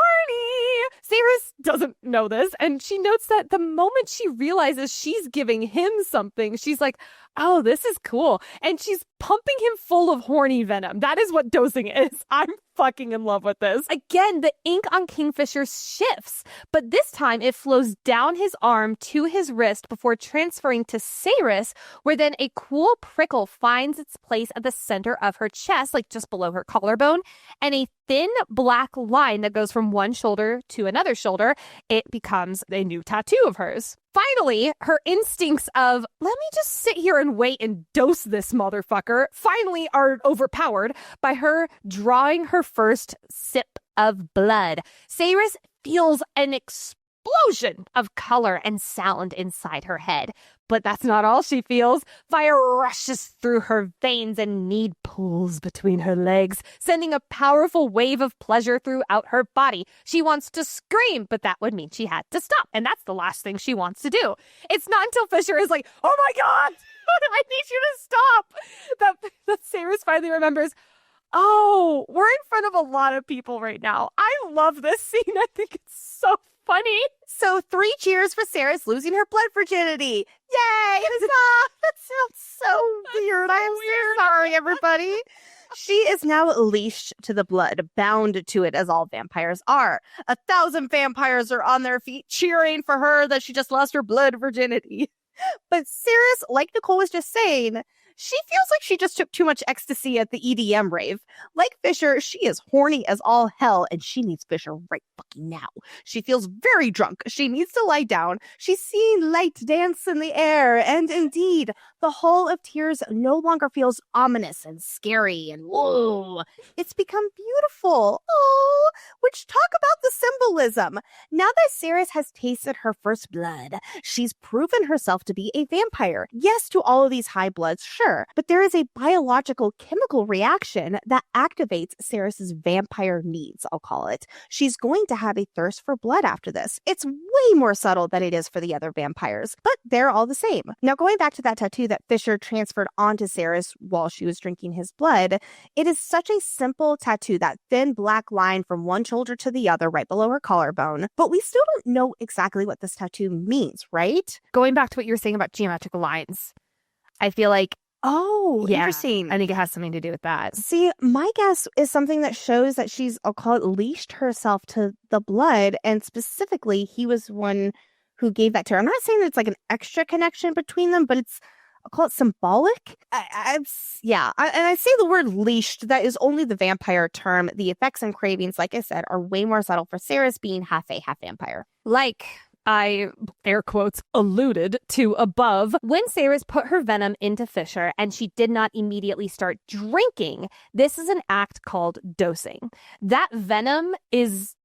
Saeris doesn't know this, and she notes that the moment she realizes she's giving him something, she's like, oh, this is cool. And she's pumping him full of horny venom. That is what dosing is. I'm fucking in love with this. Again, the ink on Kingfisher shifts, but this time it flows down his arm to his wrist before transferring to Saeris, where then a cool prickle finds its place at the center of her chest, like just below her collarbone, and a thin black line that goes from one shoulder to another shoulder. It becomes a new tattoo of hers. Finally, her instincts of, let me just sit here and wait and dose this motherfucker, finally are overpowered by her drawing her first sip of blood. Saeris feels an explosion of color and sound inside her head. But that's not all she feels. Fire rushes through her veins and need pulls between her legs, sending a powerful wave of pleasure throughout her body. She wants to scream, but that would mean she had to stop. And that's the last thing she wants to do. It's not until Fisher is like, oh my God, I need you to stop, that Saeris finally remembers, oh, we're in front of a lot of people right now. I love this scene. I think it's so funny. So 3 cheers for Saeris losing her blood virginity. Yay! That sounds so weird. I'm so sorry, everybody. She is now leashed to the blood, bound to it as all vampires are. 1,000 vampires are on their feet cheering for her that she just lost her blood virginity. But Saeris, like Nicole was just saying, she feels like she just took too much ecstasy at the EDM rave. Like Fisher, she is horny as all hell, and she needs Fisher right fucking now. She feels very drunk. She needs to lie down. She's seeing light dance in the air, and indeed, the Hall of Tears no longer feels ominous and scary and whoa. It's become beautiful. Oh, which talk about the symbolism. Now that Saeris has tasted her first blood, she's proven herself to be a vampire. Yes, to all of these high bloods, sure. care. But there is a biological chemical reaction that activates Saeris' vampire needs, I'll call it. She's going to have a thirst for blood after this. It's way more subtle than it is for the other vampires, but they're all the same. Now, going back to that tattoo that Fisher transferred onto Saeris while she was drinking his blood, it is such a simple tattoo, that thin black line from one shoulder to the other right below her collarbone, but we still don't know exactly what this tattoo means, right? Going back to what you were saying about geometrical lines, I feel like, Interesting. I think it has something to do with that. See, my guess is something that shows that she's, I'll call it, leashed herself to the blood, and specifically, he was one who gave that to her. I'm not saying that it's like an extra connection between them, but it's, I'll call it symbolic. And I say the word leashed. That is only the vampire term. The effects and cravings, like I said, are way more subtle for Saeris being half fae, half vampire. Like I, air quotes, alluded to above, when Saeris put her venom into Fisher and she did not immediately start drinking, this is an act called dosing. That venom is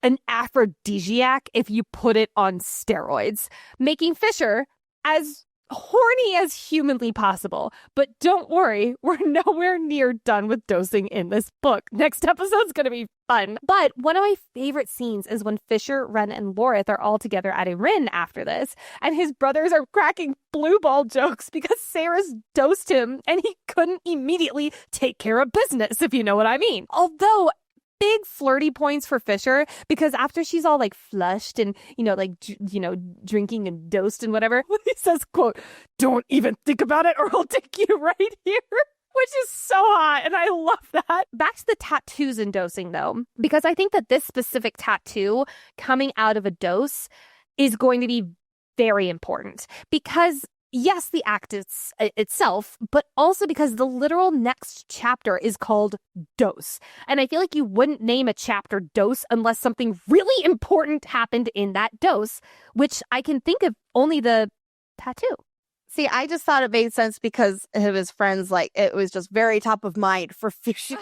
an aphrodisiac if you put it on steroids, making Fisher as horny as humanly possible. But don't worry, we're nowhere near done with dosing in this book. Next episode's gonna be fun. But one of my favorite scenes is when Fisher, Ren, and Lorith are all together at a Rin after this, and his brothers are cracking blue ball jokes because Saeris dosed him and he couldn't immediately take care of business, if you know what I mean. Although big flirty points for Fisher, because after she's all like flushed and, drinking and dosed and whatever, he says, quote, "Don't even think about it or I'll take you right here." Which is so hot, and I love that. Back to the tattoos and dosing, though, because I think that this specific tattoo coming out of a dose is going to be very important. Because yes, the act itself, but also because the literal next chapter is called Dose. And I feel like you wouldn't name a chapter Dose unless something really important happened in that dose, which I can think of only the tattoo. See, I just thought it made sense because of his friends. Like, it was just very top of mind for Fisher.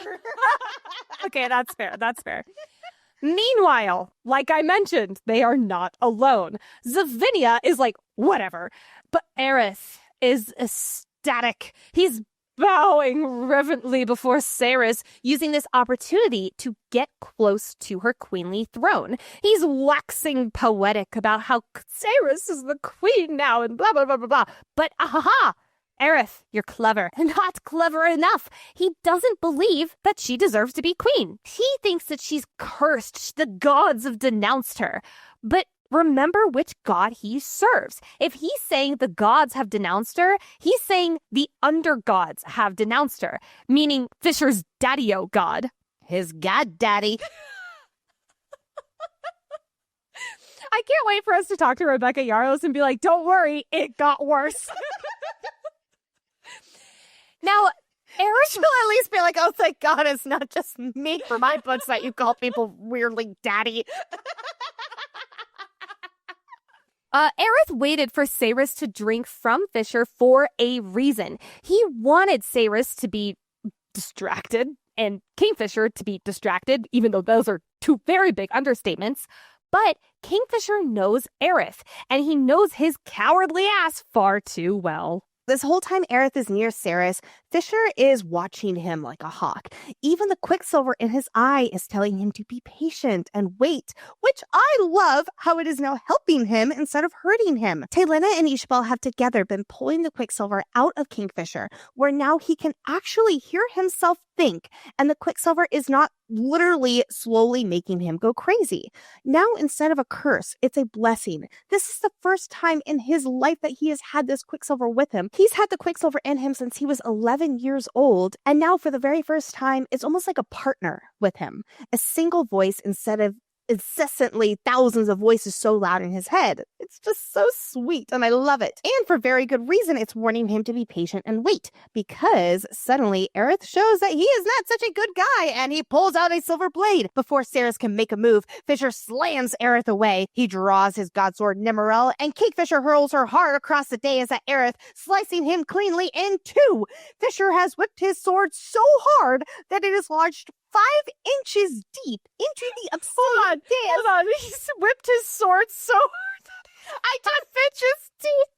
Okay, that's fair. That's fair. Meanwhile, like I mentioned, they are not alone. Zavinia is like, whatever. But Aerith is ecstatic. He's bowing reverently before Saeris, using this opportunity to get close to her queenly throne. He's waxing poetic about how Saeris is the queen now and blah, blah, blah, blah, blah. But Aerith, you're clever. Not clever enough. He doesn't believe that she deserves to be queen. He thinks that she's cursed. The gods have denounced her. But remember which god he serves. If he's saying the gods have denounced her, he's saying the undergods have denounced her, meaning Fisher's daddy-o god. His god daddy. I can't wait for us to talk to Rebecca Yarros and be like, don't worry, it got worse. Now, Aerith will at least be like, oh, thank God it's not just me for my books that you call people weirdly daddy. Aerith waited for Saeris to drink from Fisher for a reason. He wanted Saeris to be distracted and Kingfisher to be distracted, even though those are two very big understatements. But Kingfisher knows Aerith, and he knows his cowardly ass far too well. This whole time Aerith is near Saeris, Fisher is watching him like a hawk. Even the quicksilver in his eye is telling him to be patient and wait, which I love how it is now helping him instead of hurting him. Taylena and Ishbal have together been pulling the quicksilver out of Kingfisher, where now he can actually hear himself think, and the quicksilver is not literally slowly making him go crazy. Now, instead of a curse, it's a blessing. This is the first time in his life that he has had this quicksilver with him. He's had the quicksilver in him since he was 11 years old, and now for the very first time, it's almost like a partner with him. A single voice instead of incessantly thousands of voices so loud in his head. It's just so sweet, and I love it. And for very good reason, it's warning him to be patient and wait, because suddenly Aerith shows that he is not such a good guy, and he pulls out a silver blade. Before Saeris can make a move, Fisher slams Aerith away. He draws his godsword Nimmerel, and Kingfisher hurls her hard across the dais at Aerith, slicing him cleanly in two. Fisher has whipped his sword so hard that it is lodged 5 inches deep into the obsidian dais. Hold on. He's whipped his sword so hard. I did 5 inches deep.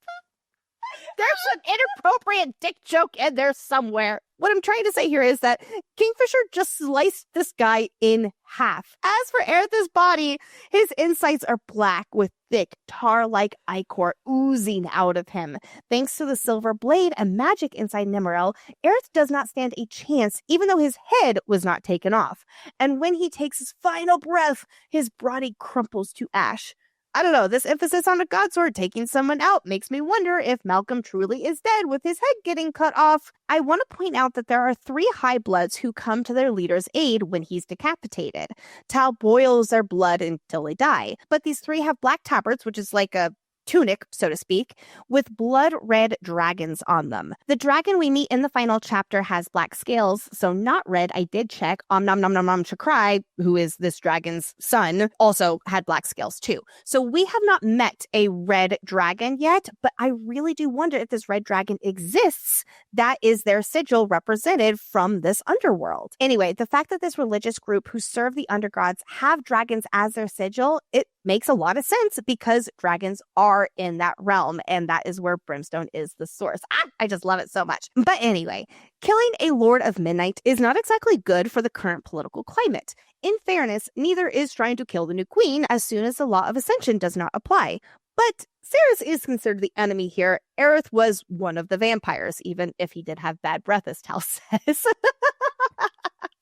There's an inappropriate dick joke in there somewhere. What I'm trying to say here is that Kingfisher just sliced this guy in half. As for Aerith's body, his insides are black with thick, tar-like ichor oozing out of him. Thanks to the silver blade and magic inside Nemeril, Aerith does not stand a chance, even though his head was not taken off. And when he takes his final breath, his body crumples to ash. I don't know, this emphasis on a godsword taking someone out makes me wonder if Malcolm truly is dead with his head getting cut off. I want to point out that there are 3 high bloods who come to their leader's aid when he's decapitated. Tal boils their blood until they die, but these 3 have black tabards, which is like a tunic, so to speak, with blood-red dragons on them. The dragon we meet in the final chapter has black scales, so not red. I did check. Nom nom nom nom Chakrai, who is this dragon's son, also had black scales too. So we have not met a red dragon yet, but I really do wonder if this red dragon exists. That is their sigil represented from this underworld. Anyway, the fact that this religious group who serve the undergods have dragons as their sigil, it makes a lot of sense because dragons are in that realm, and that is where Brimstone is the source. I just love it so much. But anyway, killing a Lord of Midnight is not exactly good for the current political climate. In fairness, neither is trying to kill the new queen as soon as the Law of Ascension does not apply. But Saeris is considered the enemy here. Aerith was one of the vampires, even if he did have bad breath, as Tal says.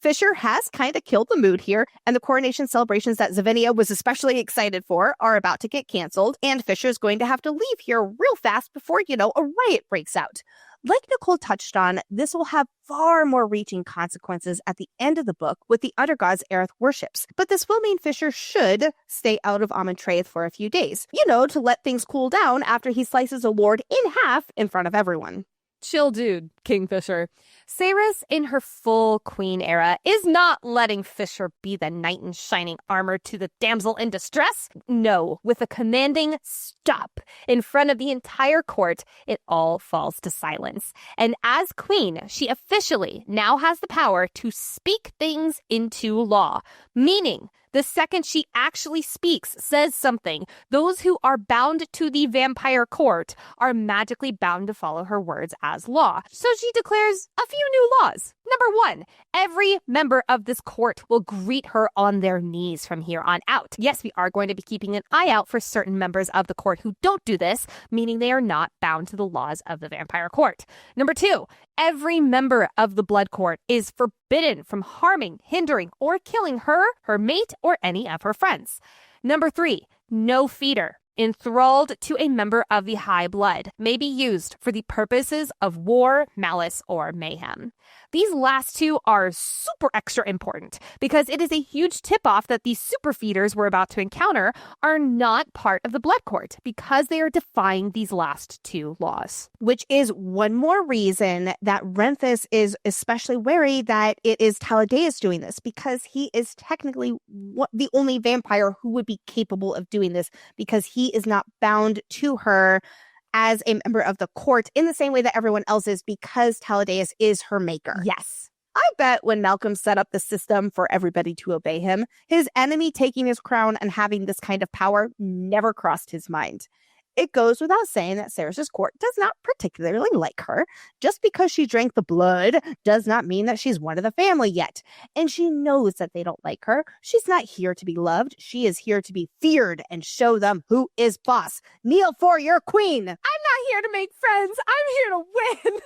Fisher has kind of killed the mood here, and the coronation celebrations that Zavinia was especially excited for are about to get canceled, and Fisher's going to have to leave here real fast before, a riot breaks out. Like Nicole touched on, this will have far more reaching consequences at the end of the book with the undergods Aerith worships. But this will mean Fisher should stay out of Amontreath for a few days, to let things cool down after he slices a lord in half in front of everyone. Chill dude, Kingfisher. Saeris, in her full queen era, is not letting Fisher be the knight in shining armor to the damsel in distress. No, with a commanding stop in front of the entire court, it all falls to silence. And as queen, she officially now has the power to speak things into law, meaning the second she actually speaks, says something, those who are bound to the vampire court are magically bound to follow her words as law. So she declares a few new laws. Number 1, every member of this court will greet her on their knees from here on out. Yes, we are going to be keeping an eye out for certain members of the court who don't do this, meaning they are not bound to the laws of the vampire court. Number 2, every member of the blood court is forbidden from harming, hindering, or killing her, her mate, or any of her friends. Number 3, no feeder enthralled to a member of the high blood may be used for the purposes of war, malice, or mayhem. These last 2 are super extra important because it is a huge tip-off that these super feeders we're about to encounter are not part of the blood court because they are defying these last 2 laws. Which is one more reason that Renthis is especially wary that it is Taladeus doing this, because he is technically the only vampire who would be capable of doing this, because he is not bound to her as a member of the court in the same way that everyone else is, because Taladeus is her maker. Yes. I bet when Malcolm set up the system for everybody to obey him, his enemy taking his crown and having this kind of power never crossed his mind. It goes without saying that Saeris' court does not particularly like her. Just because she drank the blood does not mean that she's one of the family yet. And she knows that they don't like her. She's not here to be loved. She is here to be feared and show them who is boss. Kneel for your queen. I'm not here to make friends. I'm here to win.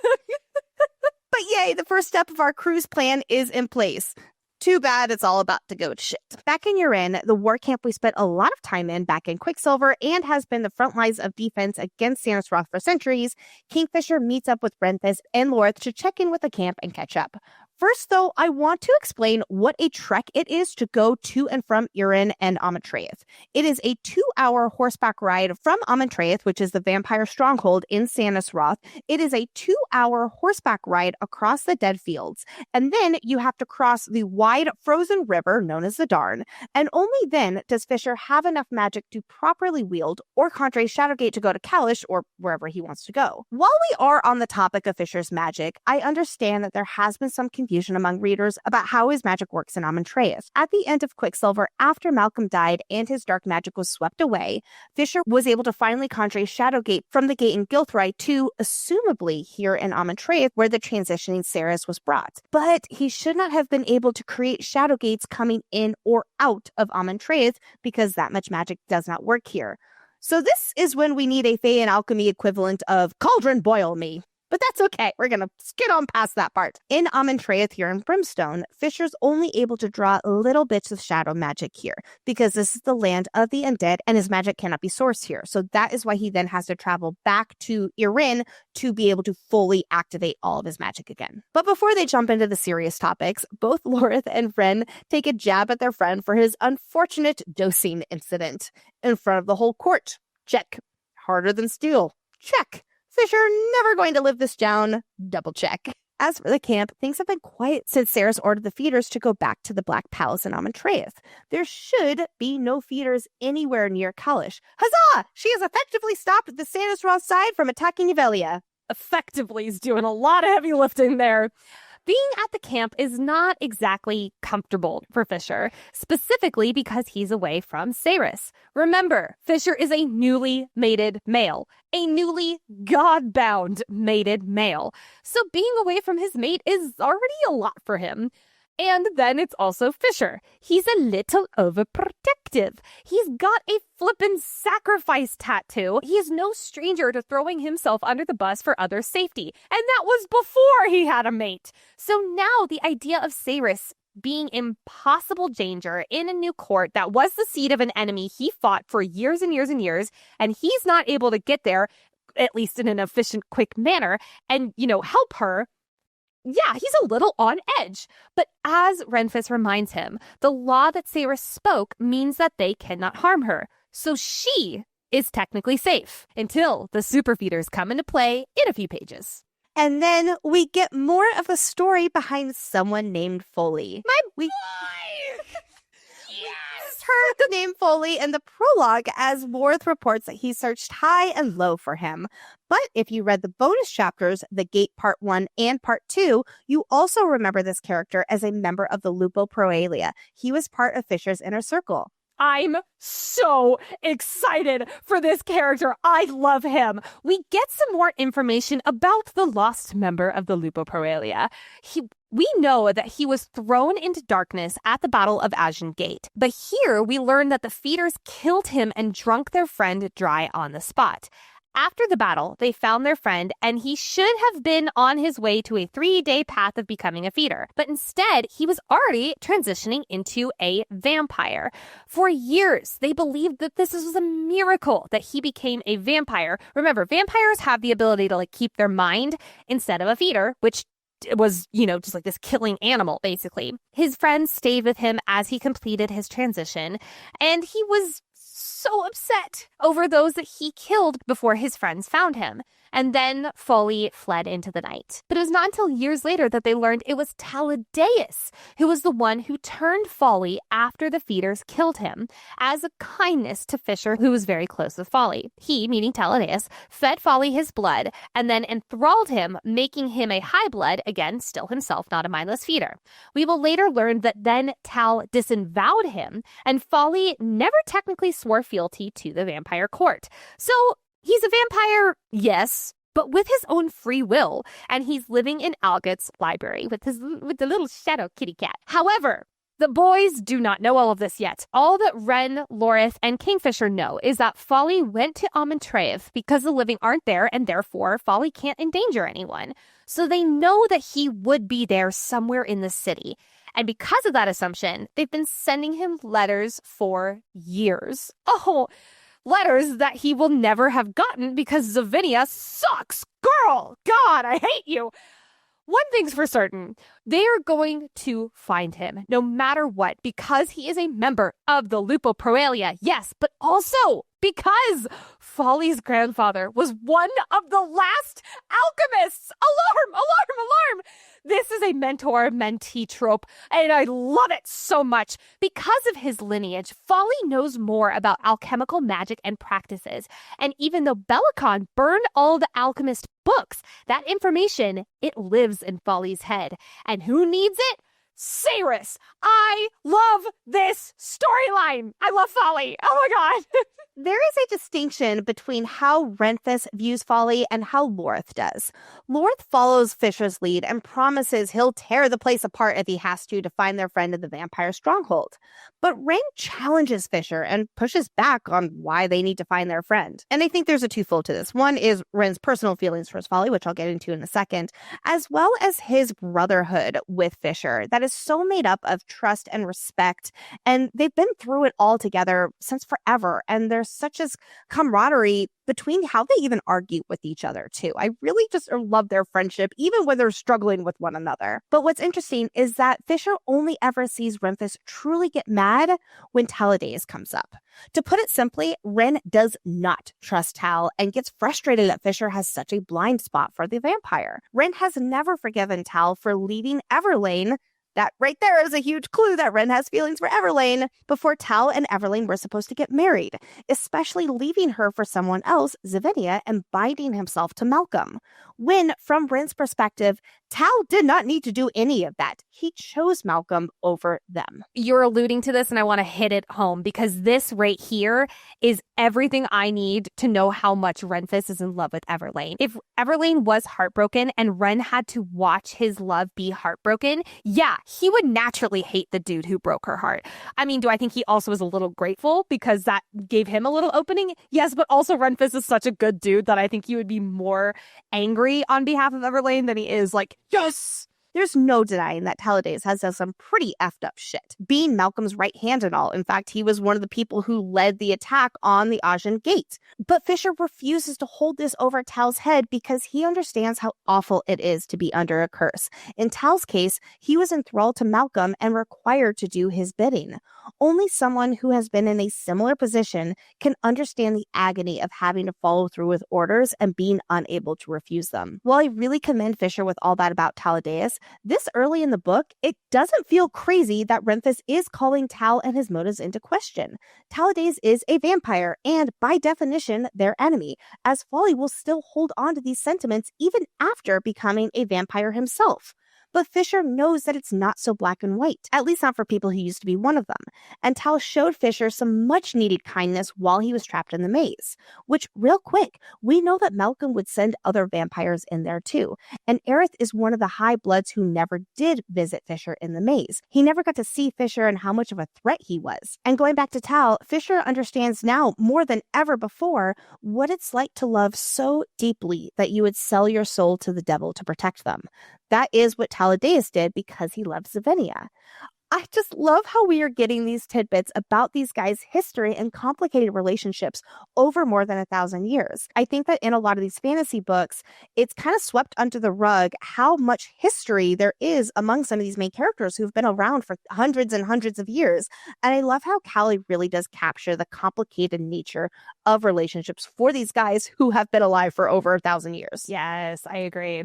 But yay, the first step of our cruise plan is in place. Too bad it's all about to go to shit. Back in Urin, the war camp we spent a lot of time in back in Quicksilver and has been the front lines of defense against Saeris Roth for centuries, Kingfisher meets up with Renthis and Lorth to check in with the camp and catch up. First, though, I want to explain what a trek it is to go to and from Urin and Amontreath. It is a 2-hour horseback ride from Amontreath, which is the vampire stronghold in Saeris Roth. It is a 2-hour horseback ride across the dead fields. And then you have to cross the wide frozen river known as the Darn. And only then does Fisher have enough magic to properly wield or conjure Shadowgate to go to Kalish or wherever he wants to go. While we are on the topic of Fisher's magic, I understand that there has been some confusion confusion among readers about how his magic works in Amontreus. At the end of Quicksilver, after Malcolm died and his dark magic was swept away, Fisher was able to finally conjure Shadowgate from the gate in Gilthry to, assumably, here in Amontreus, where the transitioning Saeris was brought. But he should not have been able to create Shadowgates coming in or out of Amontreus because that much magic does not work here. So this is when we need a Fae and alchemy equivalent of cauldron boil me. But that's okay. We're going to skid on past that part. In Amontreus here in Brimstone, Fisher's only able to draw little bits of shadow magic here because this is the land of the undead and his magic cannot be sourced here. So that is why he then has to travel back to Erin to be able to fully activate all of his magic again. But before they jump into the serious topics, both Lorith and Ren take a jab at their friend for his unfortunate dosing incident in front of the whole court. Check. Harder than steel. Check. Fisher never going to live this down. Double check. As for the camp, things have been quiet since Saeris ordered the feeders to go back to the Black Palace in Amontreus. There should be no feeders anywhere near Kalish. Huzzah! She has effectively stopped the Saeris side from attacking Yvelia. Effectively is doing a lot of heavy lifting there. Being at the camp is not exactly comfortable for Fisher, specifically because he's away from Saeris. Remember, Fisher is a newly mated male, a newly God-bound mated male. So being away from his mate is already a lot for him. And then it's also Fisher. He's a little overprotective. He's got a flippin' sacrifice tattoo. He is no stranger to throwing himself under the bus for others' safety. And that was before he had a mate. So now the idea of Saeris being in possible danger in a new court that was the seat of an enemy he fought for years and years and years, and he's not able to get there, at least in an efficient, quick manner, and, help her. Yeah, he's a little on edge. But as Renfis reminds him, the law that Saeris spoke means that they cannot harm her. So she is technically safe until the superfeeders come into play in a few pages. And then we get more of a story behind someone named Foley. Boy! Yes! Heard the name Foley in the prologue as Lorith reports that he searched high and low for him. But if you read the bonus chapters, The Gate Part 1 and Part 2, you also remember this character as a member of the Lupo Proalia. He was part of Fisher's inner circle. I'm so excited for this character. I love him. We get some more information about the lost member of the Lupo Proalia. We know that he was thrown into darkness at the Battle of Ashen Gate. But here we learn that the feeders killed him and drunk their friend dry on the spot. After the battle, they found their friend, and he should have been on his way to a 3-day path of becoming a feeder. But instead, he was already transitioning into a vampire. For years, they believed that this was a miracle that he became a vampire. Remember, vampires have the ability to keep their mind instead of a feeder, which was, just like this killing animal, basically. His friends stayed with him as he completed his transition, and he was so upset over those that he killed before his friends found him. And then Foley fled into the night. But it was not until years later that they learned it was Taladeus who was the one who turned Foley after the feeders killed him as a kindness to Fisher, who was very close with Foley. He, meaning Taladeus, fed Foley his blood and then enthralled him, making him a high blood, again, still himself not a mindless feeder. We will later learn that then Tal disavowed him, and Foley never technically swore fealty to the vampire court. So he's a vampire, yes, but with his own free will, and he's living in Alget's library with the little shadow kitty cat. However, the boys do not know all of this yet. All that Ren, Lorith, and Kingfisher know is that Foley went to Amontreus because the living aren't there, and therefore Foley can't endanger anyone. So they know that he would be there somewhere in the city. And because of that assumption, they've been sending him letters for years. Oh, letters that he will never have gotten because Xavinia sucks. Girl, God, I hate you. One thing's for certain, they are going to find him no matter what because he is a member of the Lupo Proalia, yes, but also because Foley's grandfather was one of the last alchemists. Alarm, alarm, alarm. This is a mentor-mentee trope, and I love it so much. Because of his lineage, Folly knows more about alchemical magic and practices. And even though Bellicon burned all the alchemist books, that information, it lives in Folly's head. And who needs it? Saeris. I love this storyline. I love Folly. Oh my god. There is a distinction between how Renthis views Folly and how Lorth does. Lorth follows Fisher's lead and promises he'll tear the place apart if he has to find their friend in the vampire stronghold. But Ren challenges Fisher and pushes back on why they need to find their friend. And I think there's a twofold to this. One is Ren's personal feelings for Folly, which I'll get into in a second, as well as his brotherhood with Fisher that is so made up of trust and respect. And they've been through it all together since forever. And there's such as camaraderie between how they even argue with each other, too. I really just love their friendship, even when they're struggling with one another. But what's interesting is that Fisher only ever sees Renthis truly get mad when Taladaeus comes up. To put it simply, Ren does not trust Tal and gets frustrated that Fisher has such a blind spot for the vampire. Ren has never forgiven Tal for leaving Everlane. That right there is a huge clue that Ren has feelings for Everlane before Tal and Everlane were supposed to get married, especially leaving her for someone else, Xavinia, and binding himself to Malcolm. When, from Ren's perspective, Tal did not need to do any of that. He chose Malcolm over them. You're alluding to this, and I want to hit it home because this right here is everything I need to know how much Renthis is in love with Everlane. If Everlane was heartbroken and Ren had to watch his love be heartbroken, yeah, he would naturally hate the dude who broke her heart. I mean, do I think he also was a little grateful because that gave him a little opening? Yes, but also Renthis is such a good dude that I think he would be more angry on behalf of Everlane than he is like, yes! There's no denying that Taladaeus has done some pretty effed up shit, being Malcolm's right hand and all. In fact, he was one of the people who led the attack on the Ajan Gate. But Fisher refuses to hold this over Tal's head because he understands how awful it is to be under a curse. In Tal's case, he was enthralled to Malcolm and required to do his bidding. Only someone who has been in a similar position can understand the agony of having to follow through with orders and being unable to refuse them. While I really commend Fisher with all that about Taladaeus, this early in the book, it doesn't feel crazy that Renthis is calling Tal and his motives into question. Taladaeus is a vampire and, by definition, their enemy, as Folly will still hold on to these sentiments even after becoming a vampire himself. But Fisher knows that it's not so black and white, at least not for people who used to be one of them. And Tal showed Fisher some much-needed kindness while he was trapped in the maze. Which, real quick, we know that Malcolm would send other vampires in there too. And Aerith is one of the High Bloods who never did visit Fisher in the maze. He never got to see Fisher and how much of a threat he was. And going back to Tal, Fisher understands now more than ever before what it's like to love so deeply that you would sell your soul to the devil to protect them. That is what Taladaeus did because he loved Xavinia. I just love how we are getting these tidbits about these guys' history and complicated relationships over more than 1,000 years. I think that in a lot of these fantasy books, it's kind of swept under the rug how much history there is among some of these main characters who've been around for hundreds and hundreds of years. And I love how Callie really does capture the complicated nature of relationships for these guys who have been alive for over 1,000 years. Yes, I agree.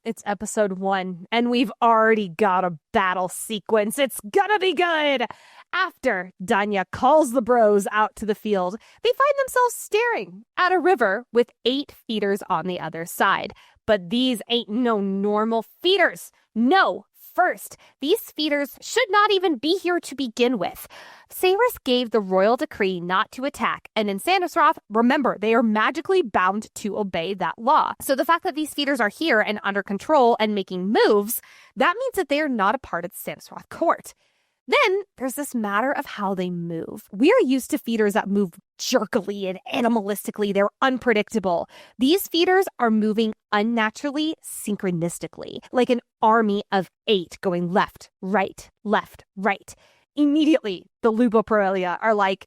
It's episode 1, and we've already got a battle sequence. It's gonna be good! After Danya calls the bros out to the field, they find themselves staring at a river with 8 feeders on the other side. But these ain't no normal feeders. No! First, these feeders should not even be here to begin with. Saeris gave the royal decree not to attack, and in Sandusroth, remember, they are magically bound to obey that law. So the fact that these feeders are here and under control and making moves, that means that they are not a part of the Sandusroth court. Then there's this matter of how they move. We are used to feeders that move jerkily and animalistically. They're unpredictable. These feeders are moving unnaturally, synchronistically, like an army of 8 going left, right, left, right. Immediately, the Luboproelia are like,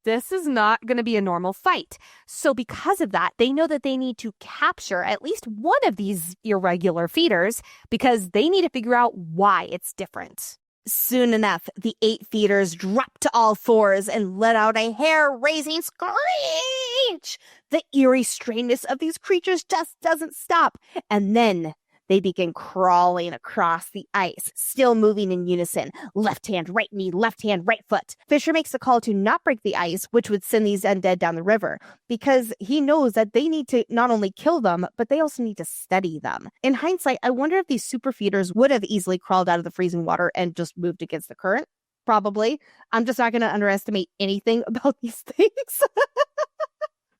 this is not going to be a normal fight. So because of that, they know that they need to capture at least one of these irregular feeders because they need to figure out why it's different. Soon enough, the 8 feeders dropped to all fours and let out a hair-raising screech. The eerie strangeness of these creatures just doesn't stop. And then They begin crawling across the ice, still moving in unison. Left hand, right knee, left hand, right foot. Fisher makes a call to not break the ice, which would send these undead down the river, because he knows that they need to not only kill them, but they also need to study them. In hindsight, I wonder if these super feeders would have easily crawled out of the freezing water and just moved against the current. Probably. I'm just not going to underestimate anything about these things.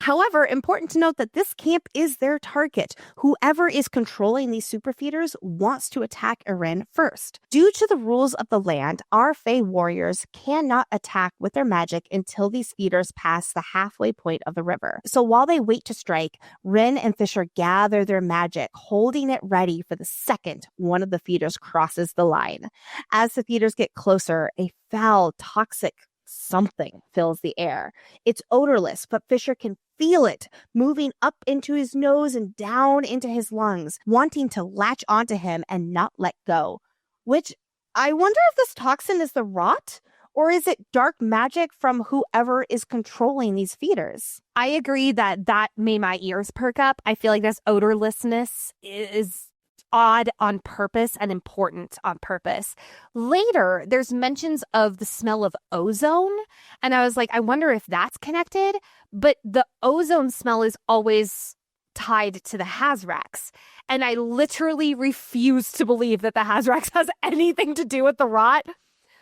However, important to note that this camp is their target. Whoever is controlling these super feeders wants to attack Erin first. Due to the rules of the land, our Fae warriors cannot attack with their magic until these feeders pass the halfway point of the river. So while they wait to strike, Ren and Fisher gather their magic, holding it ready for the second one of the feeders crosses the line. As the feeders get closer, a foul, toxic something fills the air. It's odorless, but Fisher can feel it moving up into his nose and down into his lungs, wanting to latch onto him and not let go. Which, I wonder if this toxin is the rot, or is it dark magic from whoever is controlling these feeders? I agree that made my ears perk up. I feel like this odorlessness is odd on purpose and important on purpose. Later, there's mentions of the smell of ozone, and I was like, I wonder if that's connected, but the ozone smell is always tied to the Hazrax, and I literally refuse to believe that the Hazrax has anything to do with the rot.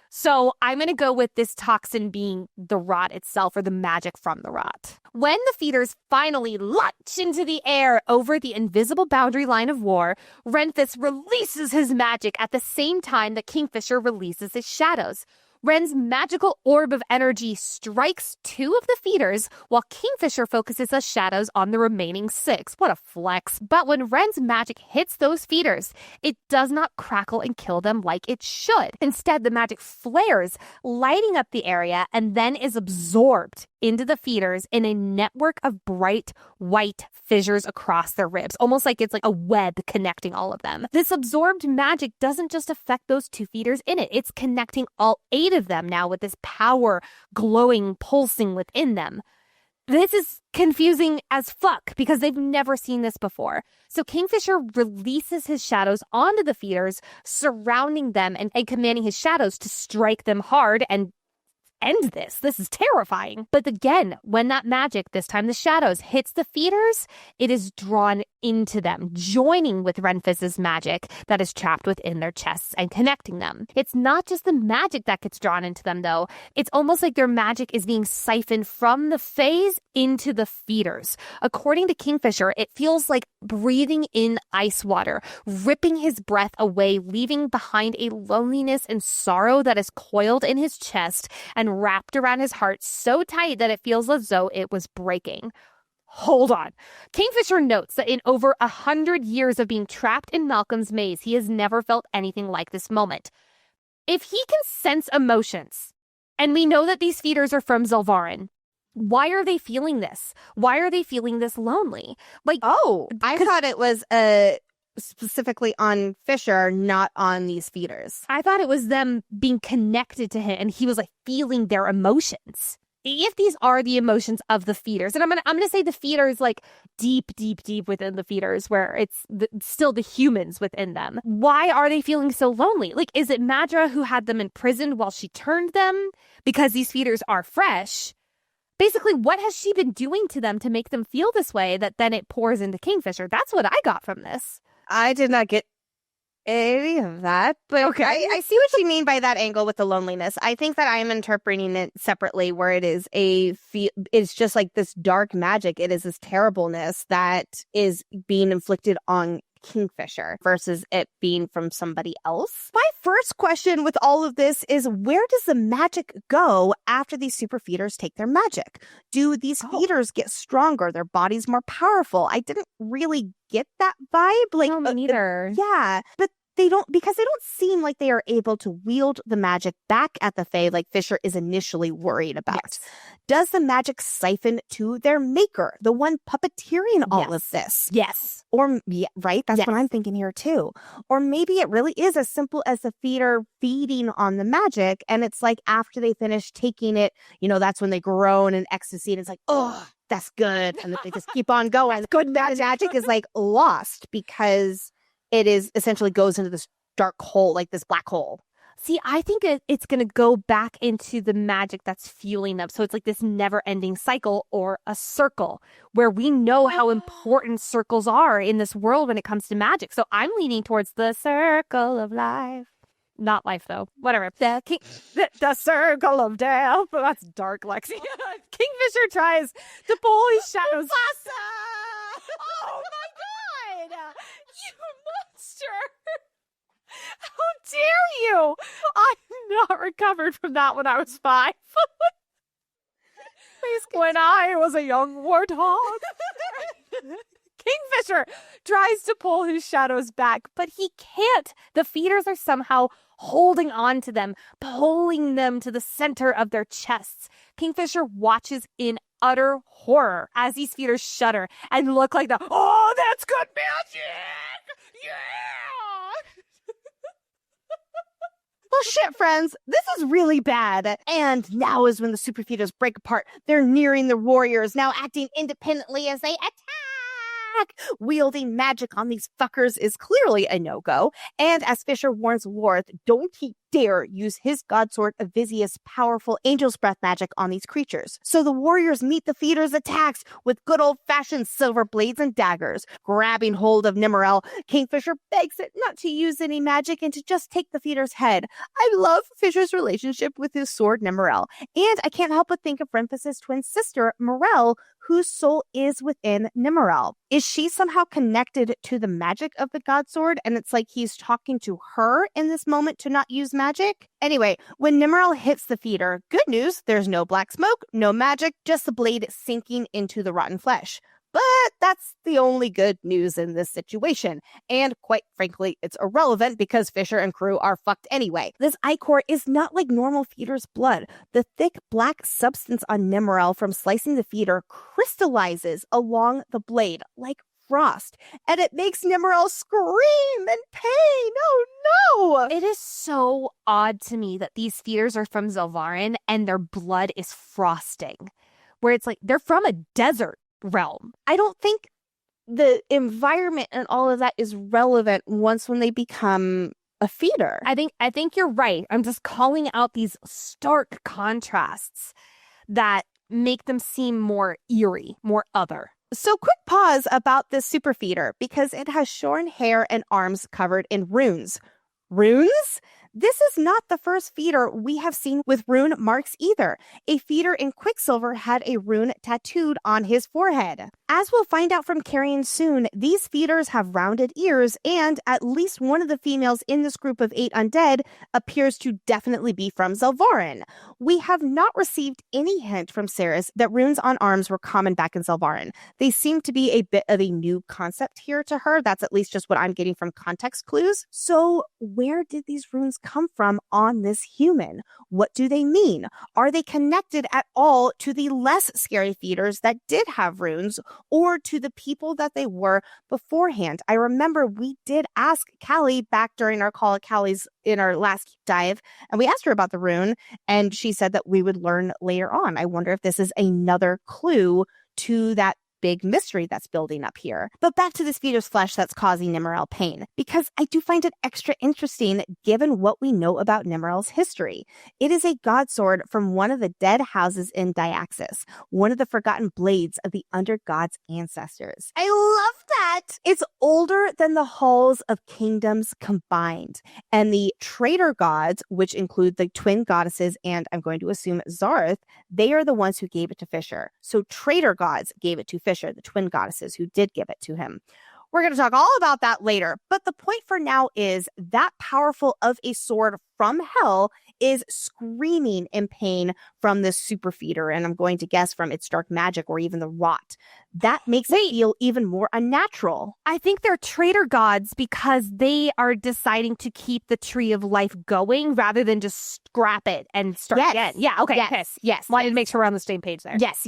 So I'm going to go with this toxin being the rot itself, or the magic from the rot. When the feeders finally launch into the air over the invisible boundary line of war, Renthis releases his magic at the same time that Kingfisher releases his shadows. Ren's magical orb of energy strikes 2 of the feeders, while Kingfisher focuses his shadows on the remaining 6. What a flex. But when Ren's magic hits those feeders, it does not crackle and kill them like it should. Instead, the magic flares, lighting up the area, and then is absorbed into the feeders in a network of bright white fissures across their ribs, almost like it's like a web connecting all of them. This absorbed magic doesn't just affect those 2 feeders in it, it's connecting all 8 of them now with this power glowing, pulsing within them. This is confusing as fuck because they've never seen this before. So Kingfisher releases his shadows onto the feeders, surrounding them and commanding his shadows to strike them hard and end this. This is terrifying. But again, when that magic, this time the shadows, hits the feeders, it is drawn into them, joining with Renfiz's magic that is trapped within their chests and connecting them. It's not just the magic that gets drawn into them, though. It's almost like their magic is being siphoned from the Faes into the feeders. According to Kingfisher, it feels like breathing in ice water, ripping his breath away, leaving behind a loneliness and sorrow that is coiled in his chest and wrapped around his heart so tight that it feels as though it was breaking. Hold on. Kingfisher notes that in over 100 years of being trapped in Malcolm's maze, he has never felt anything like this moment. If he can sense emotions, and we know that these feeders are from Zilvarin, why are they feeling this? Why are they feeling this lonely? Like, I thought it was specifically on Fisher, not on these feeders. I thought it was them being connected to him, and he was like feeling their emotions. If these are the emotions of the feeders, and I'm gonna say the feeders like deep within the feeders, where it's still the humans within them. Why are they feeling so lonely? Like, is it Madra who had them imprisoned while she turned them? Because these feeders are fresh. Basically, what has she been doing to them to make them feel this way that then it pours into Kingfisher? That's what I got from this. I did not get any of that, but okay. I see what you mean by that angle with the loneliness. I think that I am interpreting it separately, where it is it's just like this dark magic. It is this terribleness that is being inflicted on Kingfisher versus it being from somebody else. My first question with all of this is, where does the magic go after these super feeders take their magic? Do these feeders get stronger? Their bodies more powerful? I didn't really get that vibe. Like, no, me neither. Yeah, but they don't seem like they are able to wield the magic back at the Fae like Fisher is initially worried about. Yes. Does the magic siphon to their maker, the one puppeteering all of this? Yes. Or, yeah, right? That's what I'm thinking here too. Or maybe it really is as simple as the feeder feeding on the magic, and it's like after they finish taking it, that's when they groan in ecstasy, and it's like, oh, that's good. And then they just keep on going. Good magic is like lost because it is essentially goes into this dark hole, like this black hole. See, I think it's going to go back into the magic that's fueling them. So it's like this never-ending cycle or a circle where we know how important circles are in this world when it comes to magic. So I'm leaning towards the circle of life. Not life, though. Whatever. The circle of death. That's dark, Lexi. Kingfisher tries to pull his shadows. Oh, my God! You monster! How dare you! I'm not recovered from that when I was 5. When I was a young warthog. Kingfisher tries to pull his shadows back, but he can't. The feeders are somehow holding on to them, pulling them to the center of their chests. Kingfisher watches in utter horror as these feeders shudder and look like oh, that's good magic! Yeah! Well, shit, friends, this is really bad. And now is when the super feeders break apart. They're nearing the warriors, now acting independently as they attack. Wielding magic on these fuckers is clearly a no-go. And as Fisher warns Worth, don't he dare use his godsword Avisius' powerful angel's breath magic on these creatures. So the warriors meet the feeders' attacks with good old-fashioned silver blades and daggers. Grabbing hold of Nimmerel, Kingfisher begs it not to use any magic and to just take the feeder's head. I love Fisher's relationship with his sword Nimmerel, and I can't help but think of Remphis's twin sister, Morel, whose soul is within Nimmerel. Is she somehow connected to the magic of the godsword, and it's like he's talking to her in this moment to not use magic? Anyway, when Nimmerel hits the feeder, good news, there's no black smoke, no magic, just the blade sinking into the rotten flesh. But that's the only good news in this situation. And quite frankly, it's irrelevant because Fisher and crew are fucked anyway. This ichor is not like normal feeder's blood. The thick black substance on Nimmerel from slicing the feeder crystallizes along the blade like frost, and it makes Nimmerel scream in pain. Oh no! It is so odd to me that these feeders are from Zelvarin and their blood is frosting, where it's like they're from a desert realm. I don't think the environment and all of that is relevant once when they become a feeder. I think you're right. I'm just calling out these stark contrasts that make them seem more eerie, more other. So quick pause about this super feeder because it has shorn hair and arms covered in runes. Runes? This is not the first feeder we have seen with rune marks either. A feeder in Quicksilver had a rune tattooed on his forehead. As we'll find out from Carrion soon, these feeders have rounded ears, and at least one of the females in this group of 8 undead appears to definitely be from Zelvarin. We have not received any hint from Saeris that runes on arms were common back in Zelvarin. They seem to be a bit of a new concept here to her. That's at least just what I'm getting from context clues. So where did these runes come from on this human? What do they mean? Are they connected at all to the less scary feeders that did have runes, or to the people that they were beforehand? I remember we did ask Callie back during our call at Callie's in our last dive, and we asked her about the rune, and she said that we would learn later on. I wonder if this is another clue to that big mystery that's building up here. But back to this feeder's flesh that's causing Nimmerel pain, because I do find it extra interesting given what we know about Nimmerel's history. It is a godsword from one of the dead houses in Diaxis, one of the forgotten blades of the Undergod's ancestors. I love that! It's older than the halls of kingdoms combined, and the traitor gods, which include the twin goddesses and I'm going to assume Zarth, they are the ones who gave it to Fisher. So traitor gods gave it to Fisher, the twin goddesses who did give it to him. We're going to talk all about that later, but the point for now is that powerful of a sword from hell is screaming in pain from this super feeder, and I'm going to guess from its dark magic or even the rot. That makes it feel even more unnatural. I think they're traitor gods because they are deciding to keep the tree of life going rather than just scrap it and start again. Yeah, okay. Yes. Wanted to make sure we're on the same page there. Yes.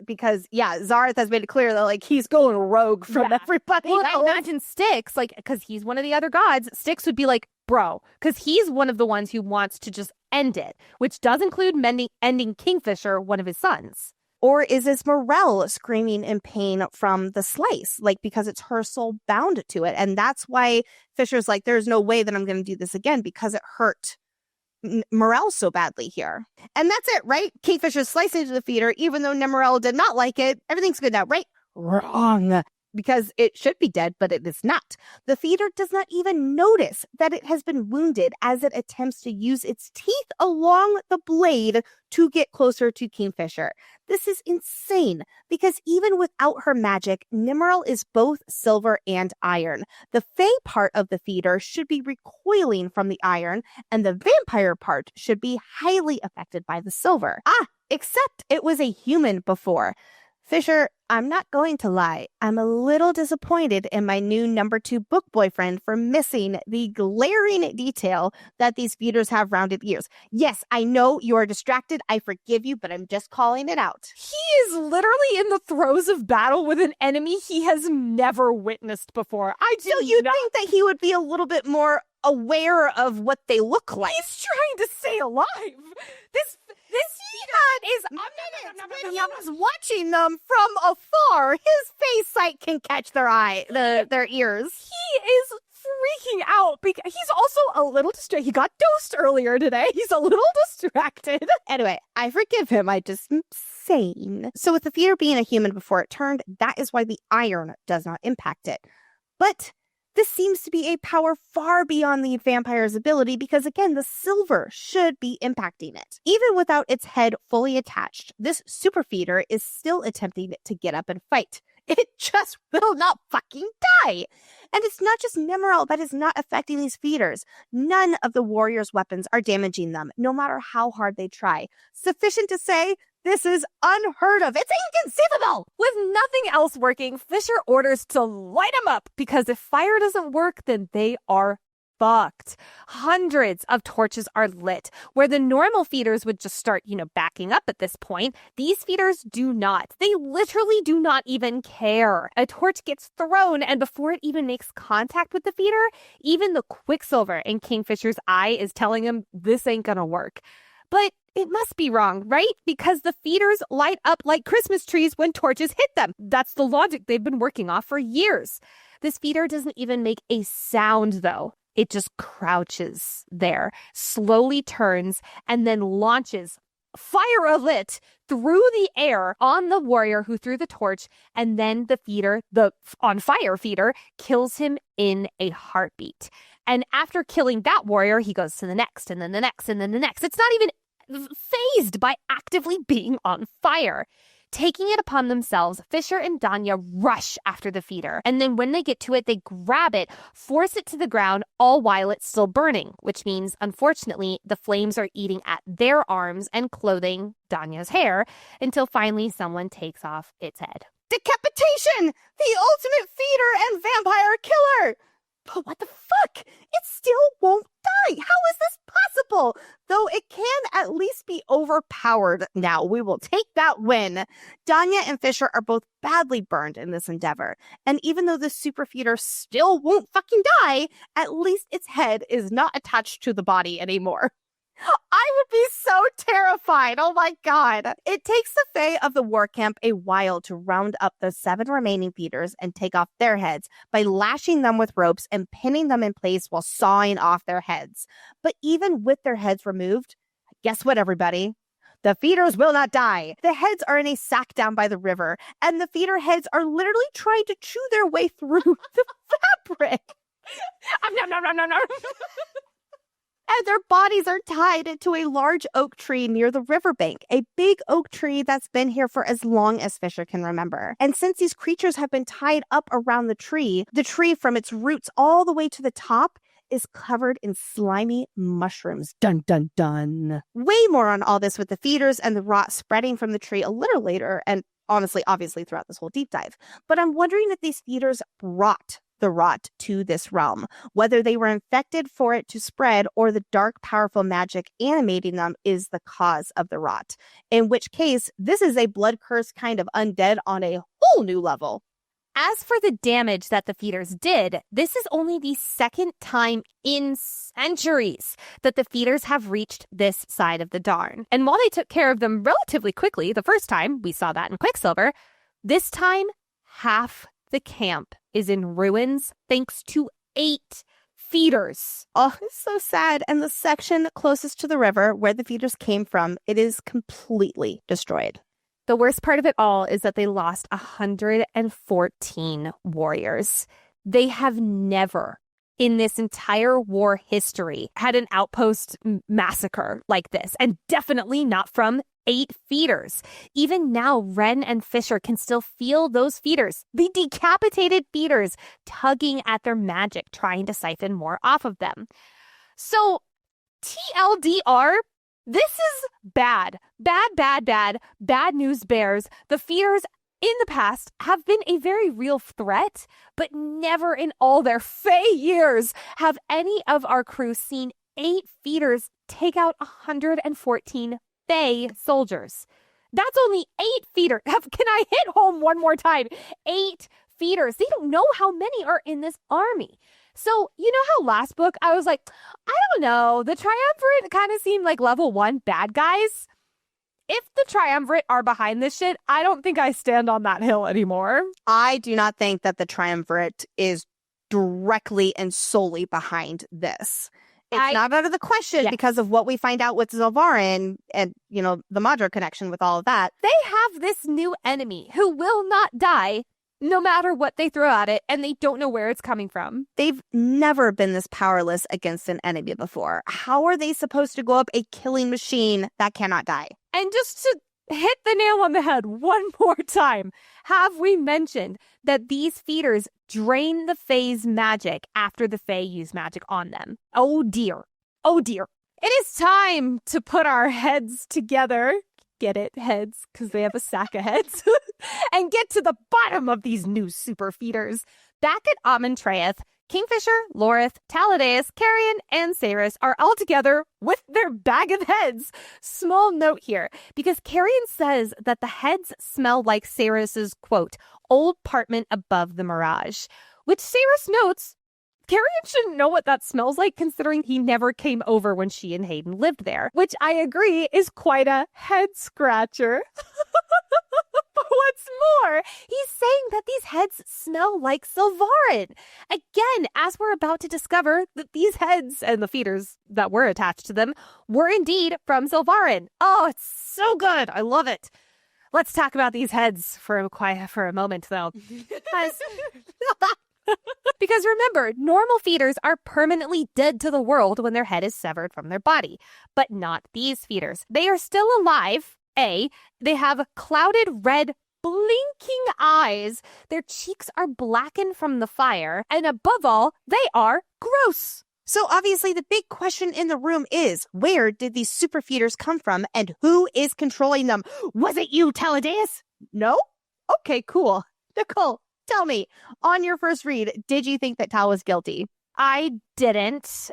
Because, Zarth has made it clear that, like, he's going rogue from everybody Well, else. I imagine Styx, like, because he's one of the other gods, Styx would be like, bro, because he's one of the ones who wants to just end it, which does include ending Kingfisher, one of his sons. Or is this Morel screaming in pain from the slice, like because it's her soul bound to it? And that's why Fisher's like, there's no way that I'm going to do this again because it hurt Morel so badly here. And that's it, right? Kingfisher sliced into the feeder, even though Morel did not like it. Everything's good now, right? Wrong. Because it should be dead, but it is not. The feeder does not even notice that it has been wounded as it attempts to use its teeth along the blade to get closer to Kingfisher. This is insane because even without her magic, Nimrel is both silver and iron. The Fae part of the feeder should be recoiling from the iron, and the vampire part should be highly affected by the silver. Except it was a human before. Fisher, I'm not going to lie. I'm a little disappointed in my new number 2 book boyfriend for missing the glaring detail that these feeders have rounded ears. Yes, I know you are distracted. I forgive you, but I'm just calling it out. He is literally in the throes of battle with an enemy he has never witnessed before. You'd think that he would be a little bit more aware of what they look like. He's trying to stay alive. This feeder is when he was watching them from afar. His face sight can catch their ears. He is freaking out because he's also a little distracted. He got dosed earlier today. He's a little distracted. Anyway, I forgive him. I just sane. So with the feeder being a human before it turned, that is why the iron does not impact it. But this seems to be a power far beyond the vampire's ability because, again, the silver should be impacting it. Even without its head fully attached, this super feeder is still attempting to get up and fight. It just will not fucking die. And it's not just Nimrel that is not affecting these feeders. None of the warriors' weapons are damaging them, no matter how hard they try. Sufficient to say, this is unheard of. It's inconceivable. With nothing else working, Fisher orders to light them up because if fire doesn't work, then they are fucked. Hundreds of torches are lit. Where the normal feeders would just start, backing up at this point, these feeders do not. They literally do not even care. A torch gets thrown, and before it even makes contact with the feeder, even the quicksilver in Kingfisher's eye is telling him this ain't gonna work. But it must be wrong, right? Because the feeders light up like Christmas trees when torches hit them. That's the logic they've been working off for years. This feeder doesn't even make a sound, though. It just crouches there, slowly turns, and then launches fire alit through the air on the warrior who threw the torch, and then the feeder, the on fire feeder, kills him in a heartbeat. And after killing that warrior, he goes to the next, and then the next, and then the next. It's not even phased by actively being on fire. Taking it upon themselves, Fisher and Danya rush after the feeder. And then when they get to it, they grab it, force it to the ground, all while it's still burning, which means, unfortunately, the flames are eating at their arms and clothing, Danya's hair, until finally someone takes off its head. Decapitation! The ultimate feeder and vampire killer! But what the fuck? It still won't die. How is this possible? Though it can at least be overpowered now. We will take that win. Danya and Fisher are both badly burned in this endeavor. And even though the super feeder still won't fucking die, at least its head is not attached to the body anymore. I would be so terrified. Oh my god. It takes the Fae of the war camp a while to round up the 7 remaining feeders and take off their heads by lashing them with ropes and pinning them in place while sawing off their heads. But even with their heads removed, guess what, everybody? The feeders will not die. The heads are in a sack down by the river, and the feeder heads are literally trying to chew their way through the fabric. And their bodies are tied to a large oak tree near the riverbank, a big oak tree that's been here for as long as Fisher can remember. And since these creatures have been tied up around the tree from its roots all the way to the top is covered in slimy mushrooms. Dun, dun, dun. Way more on all this with the feeders and the rot spreading from the tree a little later, and honestly, obviously throughout this whole deep dive. But I'm wondering if these feeders brought the rot to this realm, whether they were infected for it to spread or the dark, powerful magic animating them is the cause of the rot. In which case, this is a blood curse kind of undead on a whole new level. As for the damage that the feeders did, this is only the second time in centuries that the feeders have reached this side of the Darn. And while they took care of them relatively quickly the first time, we saw that in Quicksilver, this time half the camp is in ruins thanks to 8 feeders. Oh, it's so sad. And the section closest to the river where the feeders came from, it is completely destroyed. The worst part of it all is that they lost 114 warriors. They have never, in this entire war history, had an outpost massacre like this, and definitely not from 8 feeders. Even now, Ren and Fisher can still feel those feeders, the decapitated feeders, tugging at their magic, trying to siphon more off of them. So, TLDR, this is bad. Bad news bears. The feeders in the past have been a very real threat, but never in all their Fae years have any of our crew seen 8 feeders take out 114 Fae soldiers. That's only 8 feeders. Can I hit home one more time? 8 feeders. They don't know how many are in this army. So, you know how last book I was like, I don't know, the Triumvirate kind of seemed like level 1 bad guys. If the Triumvirate are behind this shit, I don't think I stand on that hill anymore. I do not think that the Triumvirate is directly and solely behind this. It's not out of the question because of what we find out with Zilvarin and, you know, the Madra connection with all of that. They have this new enemy who will not die no matter what they throw at it, and they don't know where it's coming from. They've never been this powerless against an enemy before. How are they supposed to go up a killing machine that cannot die? And just to hit the nail on the head one more time, have we mentioned that these feeders drain the Fae's magic after the Fae use magic on them? Oh dear. Oh dear. It is time to put our heads together. Get it, heads, because they have a sack of heads. And get to the bottom of these new super feeders. Back at Amontraeth, Kingfisher, Lorith, Taladeus, Carrion, and Saeris are all together with their bag of heads. Small note here, because Carrion says that the heads smell like Saeris's, quote, old apartment above the Mirage, which Saeris notes Carrion shouldn't know what that smells like, considering he never came over when she and Hayden lived there, which I agree is quite a head scratcher. But what's more, he's saying that these heads smell like Zilvarin. Again, as we're about to discover that these heads and the feeders that were attached to them were indeed from Zilvarin. Oh, it's so good. I love it. Let's talk about these heads for a moment, though. Because remember, normal feeders are permanently dead to the world when their head is severed from their body. But not these feeders. They are still alive. They have clouded red, blinking eyes. Their cheeks are blackened from the fire. And above all, they are gross. So obviously the big question in the room is, where did these super feeders come from and who is controlling them? Was it you, Taladeus? No? Okay, cool. Nicole, tell me, on your first read, did you think that Tal was guilty? I didn't.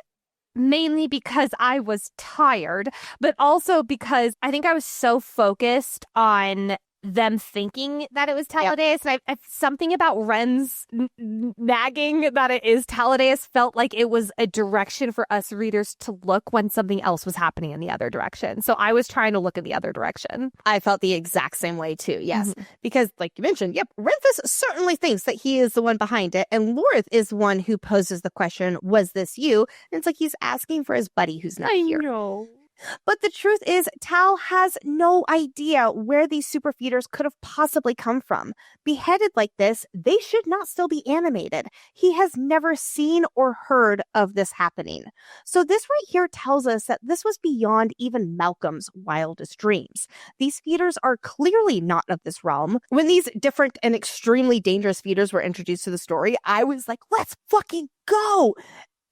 Mainly because I was tired, but also because I think I was so focused on them thinking that it was Taladeus. And I something about Ren's nagging that it is Taladeus felt like it was a direction for us readers to look when something else was happening in the other direction. So I was trying to look in the other direction. I felt the exact same way too, yes. Because like you mentioned, Renthus certainly thinks that he is the one behind it. And Lorith is one who poses the question, was this you? And it's like he's asking for his buddy who's not here. I know. But the truth is, Tal has no idea where these super feeders could have possibly come from. Beheaded like this, they should not still be animated. He has never seen or heard of this happening. So this right here tells us that this was beyond even Malcolm's wildest dreams. These feeders are clearly not of this realm. When these different and extremely dangerous feeders were introduced to the story, I was like, let's fucking go!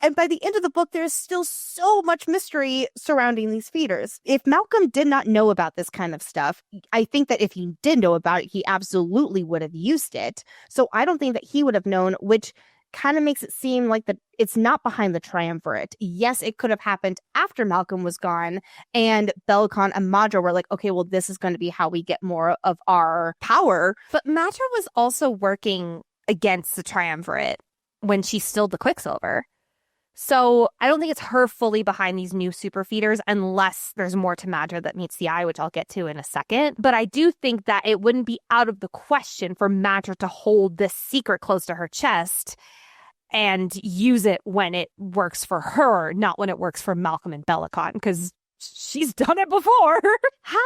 And by the end of the book, there's still so much mystery surrounding these feeders. If Malcolm did not know about this kind of stuff, I think that if he did know about it, he absolutely would have used it. So I don't think that he would have known, which kind of makes it seem like that it's not behind the Triumvirate. Yes, it could have happened after Malcolm was gone, and Bellicon and Madra were like, okay, well, this is going to be how we get more of our power. But Madra was also working against the triumvirate when she's still the Quicksilver. So I don't think it's her fully behind these new super feeders unless there's more to Madra that meets the eye, which I'll get to in a second. But I do think that it wouldn't be out of the question for Madra to hold this secret close to her chest and use it when it works for her, not when it works for Malcolm and Bellicon, because she's done it before. How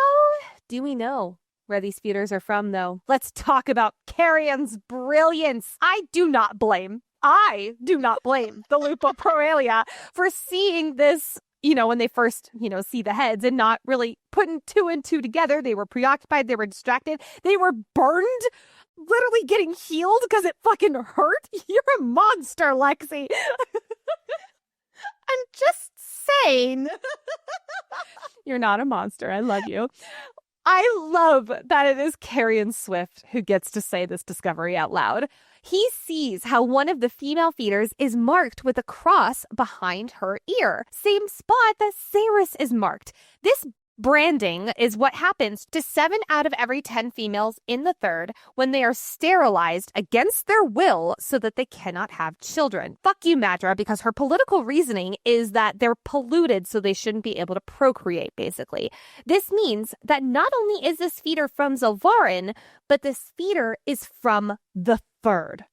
do we know where these feeders are from, though? Let's talk about Carrion's brilliance. I do not blame the Lupo Proelia for seeing this, when they first, see the heads and not really putting two and two together. They were preoccupied. They were distracted. They were burned, literally getting healed because it fucking hurt. You're a monster, Lexi. I'm just saying. You're not a monster. I love you. I love that it is Carrion Swift who gets to say this discovery out loud. He sees how one of the female feeders is marked with a cross behind her ear. Same spot that Saeris is marked. This branding is what happens to 7 out of every 10 females in the third when they are sterilized against their will so that they cannot have children. Fuck you, Madra, because her political reasoning is that they're polluted so they shouldn't be able to procreate, basically. This means that not only is this feeder from Zelvarin, but this feeder is from the third.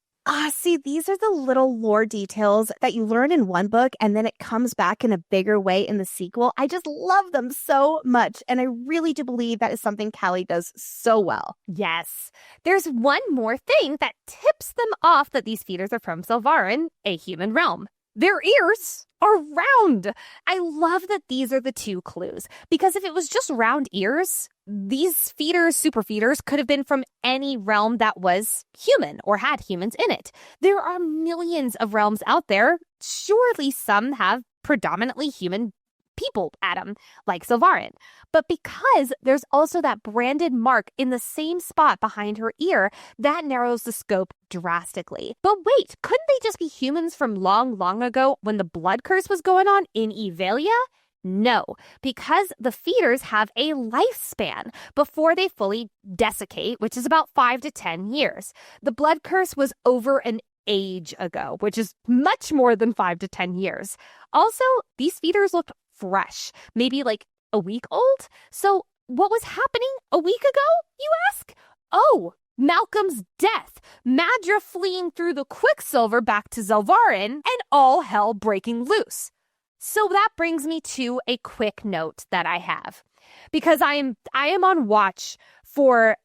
See, these are the little lore details that you learn in one book and then it comes back in a bigger way in the sequel. I just love them so much. And I really do believe that is something Callie does so well. Yes. There's one more thing that tips them off that these feeders are from Zelvarin, a human realm. Their ears are round. I love that these are the two clues, because if it was just round ears, these feeders, super feeders, could have been from any realm that was human or had humans in it. There are millions of realms out there. Surely some have predominantly human people at them, like Zelvarin. But because there's also that branded mark in the same spot behind her ear, that narrows the scope drastically. But wait, couldn't they just be humans from long, long ago when the blood curse was going on in Evalia? No, because the feeders have a lifespan before they fully desiccate, which is about 5 to 10 years. The blood curse was over an age ago, which is much more than 5 to 10 years. Also, these feeders looked fresh, maybe like a week old. So what was happening a week ago, you ask? Oh, Malcolm's death, Madra fleeing through the Quicksilver back to Zelvarin, and all hell breaking loose. So that brings me to a quick note that I have, because I am on watch for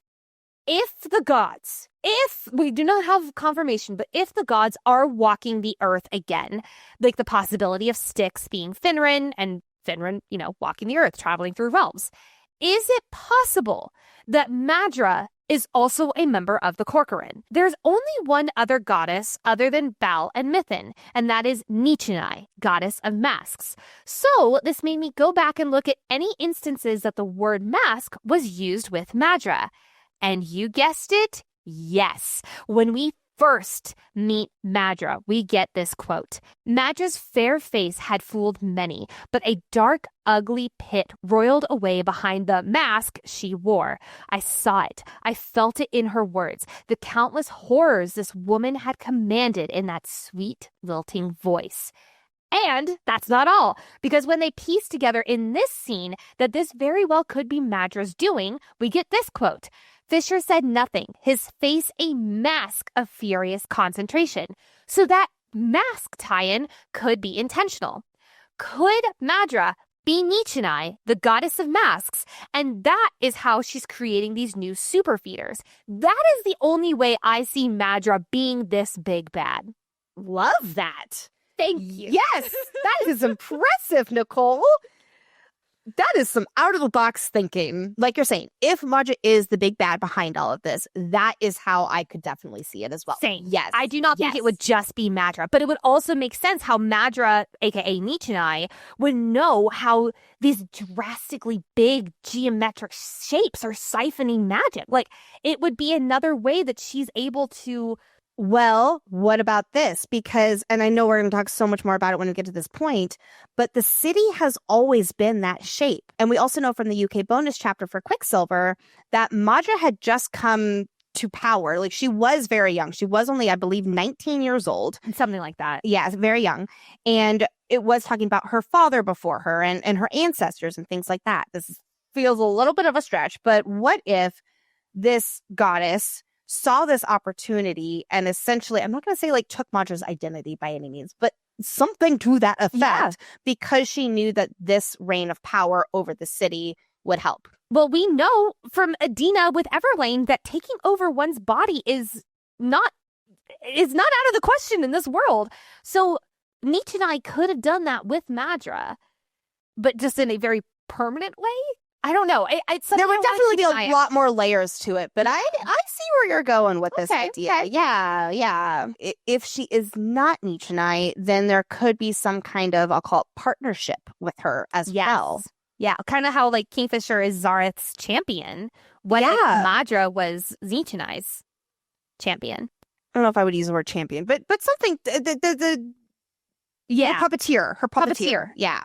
if we do not have confirmation, but if the gods are walking the earth again, like the possibility of Styx being Finran and Finran, walking the earth, traveling through realms, is it possible that Madra is also a member of the Corcoran? There's only one other goddess other than Bal and Mithrin, and that is Nichenai, goddess of masks. So this made me go back and look at any instances that the word mask was used with Madra. And you guessed it, yes. When we first meet Madra, we get this quote. Madra's fair face had fooled many, but a dark, ugly pit roiled away behind the mask she wore. I saw it. I felt it in her words, the countless horrors this woman had commanded in that sweet, lilting voice. And that's not all, because when they piece together in this scene that this very well could be Madra's doing, we get this quote. Fisher said nothing, his face a mask of furious concentration. So that mask tie-in could be intentional. Could Madra be Nichenai, the goddess of masks? And that is how she's creating these new super feeders. That is the only way I see Madra being this big bad. Love that. Thank you. Yes, that is impressive, Nicole. That is some out-of-the-box thinking. Like you're saying, if Madra is the big bad behind all of this, that is how I could definitely see it as well. Same. Yes. I do not think it would just be Madra, but it would also make sense how Madra, aka Nichenai, would know how these drastically big geometric shapes are siphoning magic. Like, it would be another way that she's able to... Well, what about this? Because, and I know we're going to talk so much more about it when we get to this point, but the city has always been that shape. And we also know from the UK bonus chapter for Quicksilver that Madra had just come to power. Like, she was very young. She was only, I believe, 19 years old. Something like that. Yeah, very young. And it was talking about her father before her and her ancestors and things like that. This feels a little bit of a stretch, but what if this goddess saw this opportunity and essentially, I'm not going to say like took Madra's identity by any means, but something to that effect because she knew that this reign of power over the city would help. Well, we know from Adina with Everlane that taking over one's body is not out of the question in this world. So Nietzsche and I could have done that with Madra, but just in a very permanent way. I don't know. There would definitely be a lot more layers to it, but I see where you're going with this idea. Okay. Yeah. If she is not Nietzsche, then there could be some kind of, I'll call it, partnership with her as well. Yeah, kind of how like Kingfisher is Zareth's champion. What if Madra was Zeechani's champion? I don't know if I would use the word champion, but something her puppeteer. Yeah.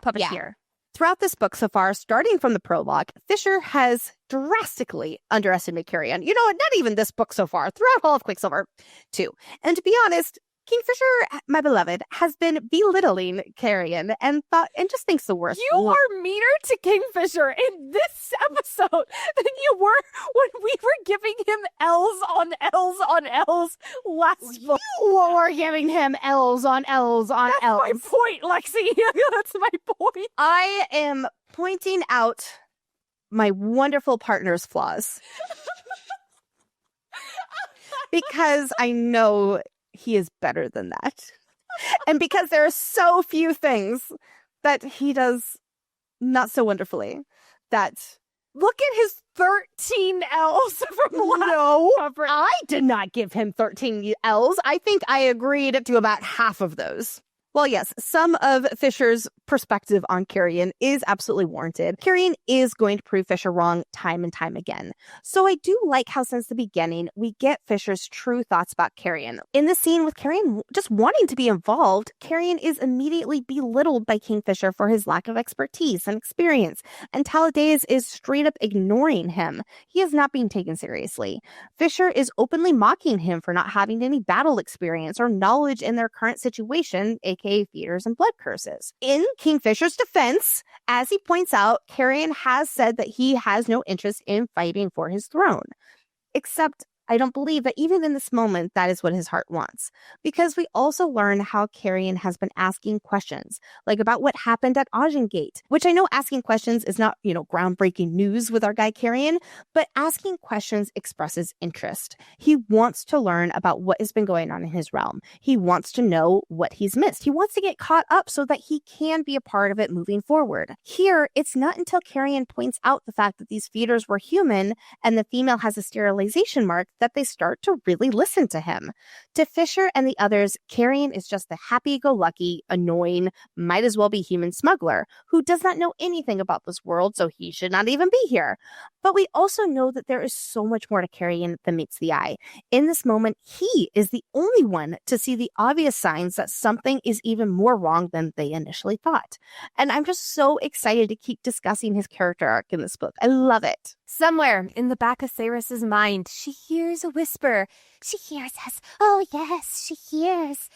Throughout this book so far, starting from the prologue, Fisher has drastically underestimated Carrion. You know, not even this book so far, throughout all of Quicksilver, too. And to be honest, Kingfisher, my beloved, has been belittling Carrion and just thinks the worst. You are meaner to Kingfisher in this episode than you were when we were giving him L's on L's on L's last book. You were giving him L's on L's on L's. That's my point, Lexi. That's my point. I am pointing out my wonderful partner's flaws. Because I know he is better than that. And because there are so few things that he does not so wonderfully, that look at his 13 L's from last cover. I did not give him 13 L's. I think I agreed to about half of those. Well, yes, some of Fisher's perspective on Carrion is absolutely warranted. Carrion is going to prove Fisher wrong time and time again. So I do like how since the beginning, we get Fisher's true thoughts about Carrion. In the scene with Carrion just wanting to be involved, Carrion is immediately belittled by Kingfisher for his lack of expertise and experience, and Taladeus is straight up ignoring him. He is not being taken seriously. Fisher is openly mocking him for not having any battle experience or knowledge in their current situation, aka feeders and blood curses. In Kingfisher's defense, as he points out, Carrion has said that he has no interest in fighting for his throne. Except I don't believe that even in this moment, that is what his heart wants. Because we also learn how Carrion has been asking questions, like about what happened at Aujengate, which I know asking questions is not, groundbreaking news with our guy Carrion, but asking questions expresses interest. He wants to learn about what has been going on in his realm. He wants to know what he's missed. He wants to get caught up so that he can be a part of it moving forward. Here, it's not until Carrion points out the fact that these feeders were human and the female has a sterilization mark that they start to really listen to him. To Fisher and the others, Carrion is just the happy-go-lucky, annoying, might-as-well-be human smuggler who does not know anything about this world, so he should not even be here. But we also know that there is so much more to Carrion than meets the eye. In this moment, he is the only one to see the obvious signs that something is even more wrong than they initially thought. And I'm just so excited to keep discussing his character arc in this book. I love it. Somewhere in the back of Saeris' mind, she hears a whisper. She hears us. Oh, yes, she hears.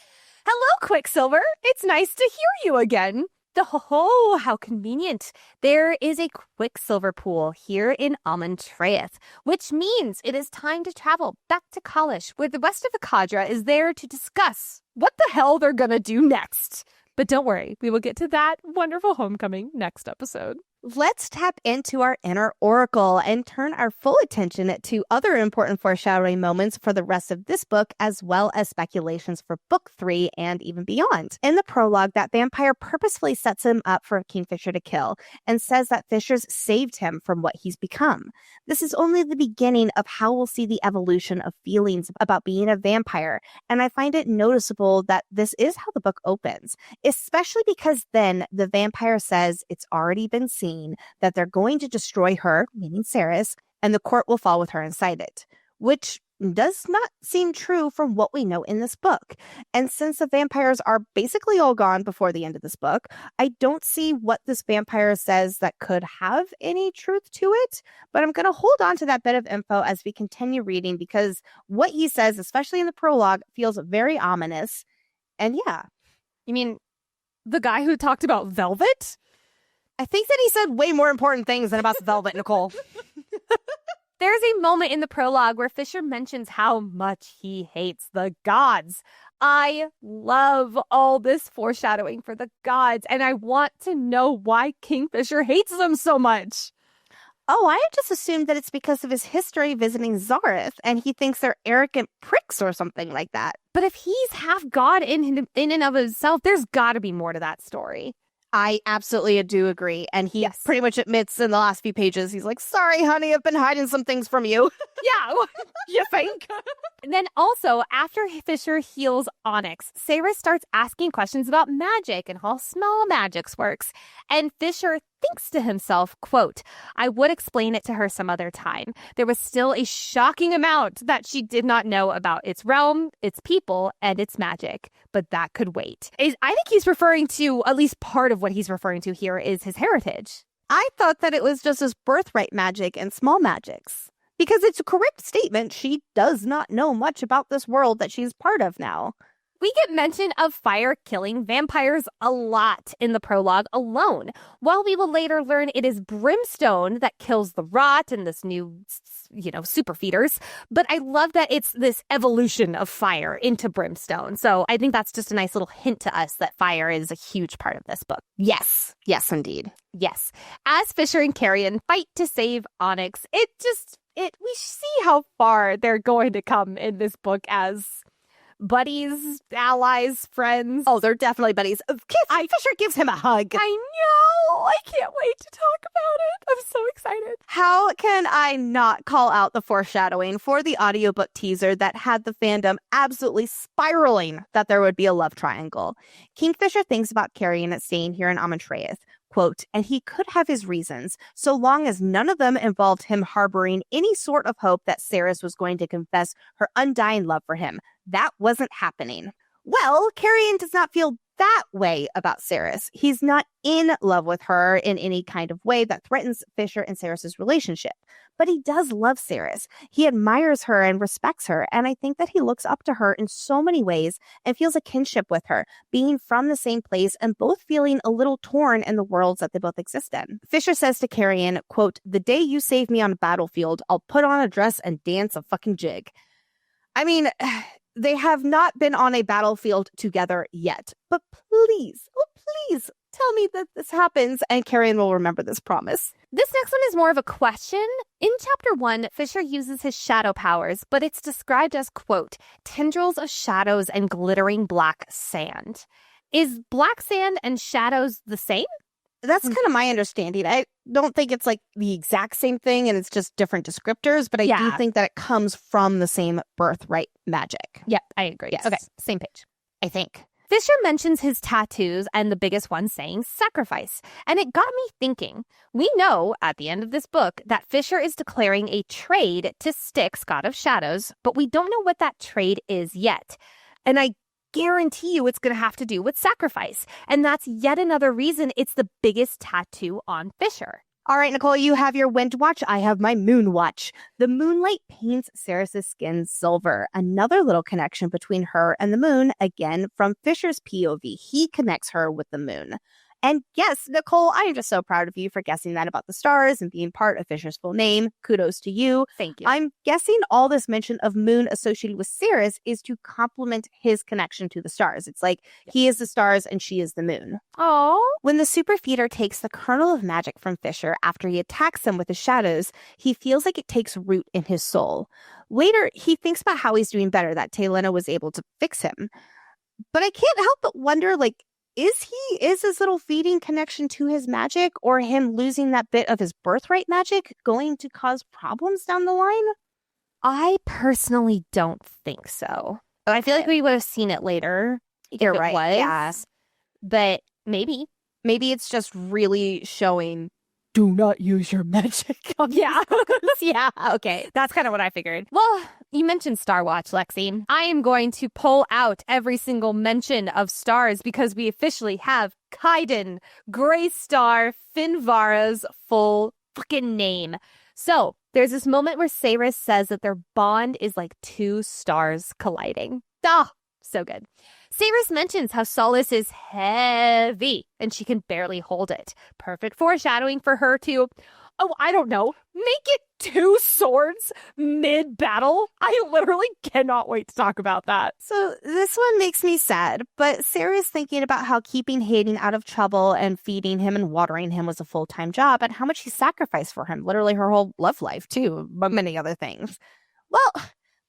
Hello, Quicksilver. It's nice to hear you again. Oh, how convenient. There is a Quicksilver pool here in Amontreath, which means it is time to travel back to Kalish, where the rest of the cadre is there to discuss what the hell they're gonna do next. But don't worry, we will get to that wonderful homecoming next episode. Let's tap into our inner oracle and turn our full attention to other important foreshadowing moments for the rest of this book, as well as speculations for book 3 and even beyond. In the prologue, that vampire purposefully sets him up for Kingfisher to kill and says that Fisher's saved him from what he's become. This is only the beginning of how we'll see the evolution of feelings about being a vampire, and I find it noticeable that this is how the book opens, especially because then the vampire says it's already been seen that they're going to destroy her, meaning Saeris, and the court will fall with her inside it. Which does not seem true from what we know in this book. And since the vampires are basically all gone before the end of this book, I don't see what this vampire says that could have any truth to it. But I'm going to hold on to that bit of info as we continue reading, because what he says, especially in the prologue, feels very ominous. And yeah. You mean the guy who talked about velvet? I think that he said way more important things than about the velvet, Nicole. There's a moment in the prologue where Fisher mentions how much he hates the gods. I love all this foreshadowing for the gods, and I want to know why Kingfisher hates them so much. Oh, I just assumed that it's because of his history visiting Zareth, and he thinks they're arrogant pricks or something like that. But if he's half god in and of himself, there's got to be more to that story. I absolutely do agree. And he pretty much admits in the last few pages, he's like, sorry, honey, I've been hiding some things from you. Yeah, you think? And then also, after Fisher heals Onyx, Saeris starts asking questions about magic and how small magics works. And Fisher thinks to himself, quote, I would explain it to her some other time. There was still a shocking amount that she did not know about its realm, its people, and its magic. But that could wait. I think he's referring to, at least part of what he's referring to here is his heritage. I thought that it was just his birthright magic and small magics. Because it's a correct statement. She does not know much about this world that she's part of now. We get mention of fire killing vampires a lot in the prologue alone, while we will later learn it is Brimstone that kills the rot and this new, super feeders. But I love that it's this evolution of fire into Brimstone. So I think that's just a nice little hint to us that fire is a huge part of this book. Yes. Yes, indeed. Yes. As Fisher and Carrion fight to save Onyx, we see how far they're going to come in this book as buddies, allies, friends. Oh, they're definitely buddies. Fisher gives him a hug. I know. I can't wait to talk about it. I'm so excited. How can I not call out the foreshadowing for the audiobook teaser that had the fandom absolutely spiraling that there would be a love triangle? Kingfisher thinks about Carrion staying here in Amontreath. Quote, and he could have his reasons, so long as none of them involved him harboring any sort of hope that Saeris was going to confess her undying love for him. That wasn't happening. Well, Carrion does not feel that way about Saeris. He's not in love with her in any kind of way that threatens Fisher and Saeris' relationship. But he does love Saeris. He admires her and respects her, and I think that he looks up to her in so many ways and feels a kinship with her, being from the same place and both feeling a little torn in the worlds that they both exist in. Fisher says to Carrion, quote, the day you save me on a battlefield, I'll put on a dress and dance a fucking jig. I mean, they have not been on a battlefield together yet, but please, tell me that this happens and Carrion will remember this promise. This next one is more of a question. In chapter 1, Fisher uses his shadow powers, but it's described as, quote, tendrils of shadows and glittering black sand. Is black sand and shadows the same? That's kind of my understanding. I don't think it's like the exact same thing and it's just different descriptors, but I do think that it comes from the same birthright magic. Yep, I agree. Yes. Okay, same page. I think. Fisher mentions his tattoos and the biggest one saying sacrifice. And it got me thinking. We know at the end of this book that Fisher is declaring a trade to Styx, God of Shadows, but we don't know what that trade is yet. And I guarantee you it's going to have to do with sacrifice. And that's yet another reason it's the biggest tattoo on Fisher. All right, Nicole, you have your wind watch. I have my moon watch. The moonlight paints Saeris' skin silver. Another little connection between her and the moon, again, from Fisher's POV. He connects her with the moon. And yes, Nicole, I am just so proud of you for guessing that about the stars and being part of Fisher's full name. Kudos to you. Thank you. I'm guessing all this mention of moon associated with Saeris is to complement his connection to the stars. It's like he is the stars and she is the moon. Oh. When the super feeder takes the kernel of magic from Fisher after he attacks him with the shadows, he feels like it takes root in his soul. Later, he thinks about how he's doing better, that Telena was able to fix him. But I can't help but wonder, is his little feeding connection to his magic or him losing that bit of his birthright magic going to cause problems down the line? I personally don't think so. I feel like we would have seen it later. You're right. Yeah. But maybe. Maybe it's just really showing, do not use your magic. Yeah. Yeah. Okay. That's kind of what I figured. Well, You mentioned Star Watch, Lexi. I am going to pull out every single mention of stars because we officially have Kaiden, Grey Star, Finvara's full fucking name. So there's this moment where Saeris says that their bond is like two stars colliding. Ah, so good. Saeris mentions how Solstice is heavy and she can barely hold it. Perfect foreshadowing for her to, I don't know, make it two swords mid-battle. I literally cannot wait to talk about that. So this one makes me sad, but Sarah's thinking about how keeping Hayden out of trouble and feeding him and watering him was a full-time job and how much he sacrificed for him, literally her whole love life too, but many other things. Well,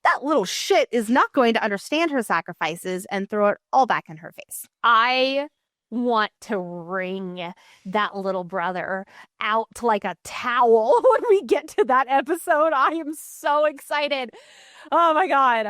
that little shit is not going to understand her sacrifices and throw it all back in her face. I want to wring that little brother out like a towel when we get to that episode. I am so excited. Oh my God.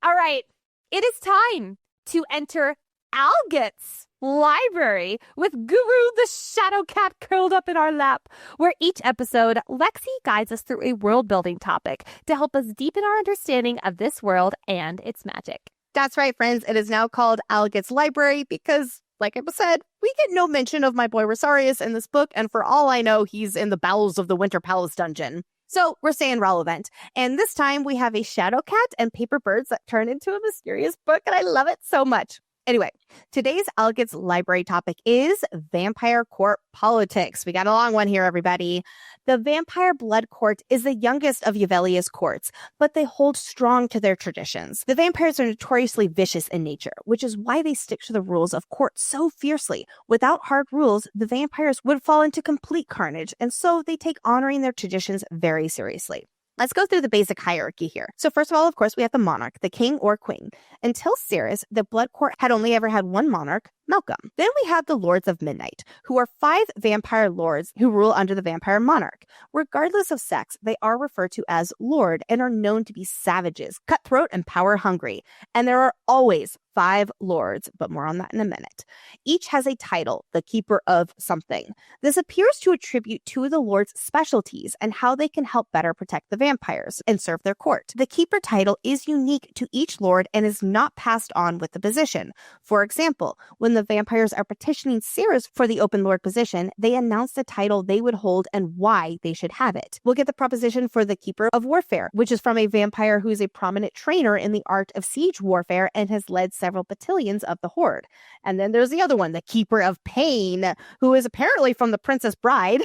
All right. It is time to enter Alget's library with Guru the Shadow Cat curled up in our lap, where each episode, Lexi guides us through a world-building topic to help us deepen our understanding of this world and its magic. That's right, friends. It is now called Alget's Library because, like I said, we get no mention of my boy Rosarius in this book, and for all I know, he's in the bowels of the Winter Palace dungeon. So we're staying relevant. And this time we have a shadow cat and paper birds that turn into a mysterious book, and I love it so much. Anyway, today's Alget's library topic is vampire court politics. We got a long one here, everybody. The vampire blood court is the youngest of Yevelia's courts, but they hold strong to their traditions. The vampires are notoriously vicious in nature, which is why they stick to the rules of court so fiercely. Without hard rules, the vampires would fall into complete carnage, and so they take honoring their traditions very seriously. Let's go through the basic hierarchy here. So first of all, of course, we have the monarch, the king or queen. Until Saeris, the blood court had only ever had one monarch, Malcolm. Then we have the Lords of Midnight, who are 5 vampire lords who rule under the vampire monarch. Regardless of sex, they are referred to as lord and are known to be savages, cutthroat, and power hungry. And there are always 5 lords, but more on that in a minute. Each has a title, the keeper of something. This appears to attribute to the lord's specialties and how they can help better protect the vampires and serve their court. The keeper title is unique to each lord and is not passed on with the position. For example, when the vampires are petitioning Saeris for the open lord position, they announce the title they would hold and why they should have it. We'll get the proposition for the keeper of warfare, which is from a vampire who is a prominent trainer in the art of siege warfare and has led several battalions of the horde. And then there's the other one, the keeper of pain, who is apparently from the Princess Bride.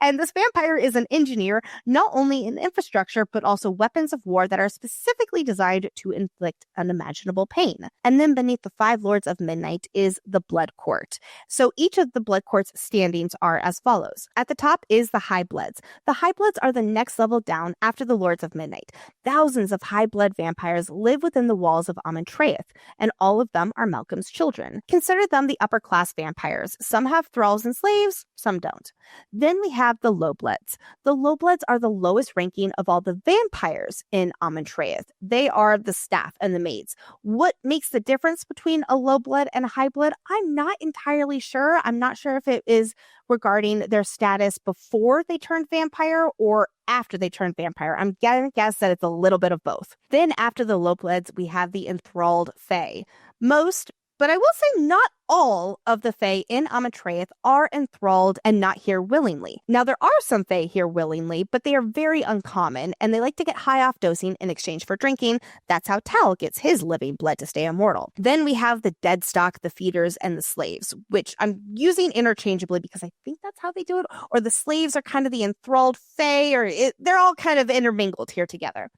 And this vampire is an engineer, not only in infrastructure, but also weapons of war that are specifically designed to inflict unimaginable pain. And then beneath the 5 Lords of Midnight is the Blood Court. So each of the Blood Court's standings are as follows. At the top is the High Bloods. The High Bloods are the next level down after the Lords of Midnight. Thousands of high blood vampires live within the walls of Amontreath, and all of them are Malcolm's children. Consider them the upper class vampires. Some have thralls and slaves, some don't. Then we have the Low Bloods. The Low Bloods are the lowest ranking of all the vampires in Amontreath. They are the staff and the maids. What makes the difference between a Low Blood and a High Blood? I'm not entirely sure. I'm not sure if it is regarding their status before they turned vampire or after they turned vampire. I'm gonna guess that it's a little bit of both. Then after the Low Bloods, we have the Enthralled Fae. Most, but I will say not all of the Fae in Amontreath are enthralled and not here willingly. Now, there are some Fae here willingly, but they are very uncommon, and they like to get high off dosing in exchange for drinking. That's how Tal gets his living blood to stay immortal. Then we have the Deadstock, the Feeders, and the Slaves, which I'm using interchangeably because I think that's how they do it, or the Slaves are kind of the enthralled Fae, or they're all kind of intermingled here together.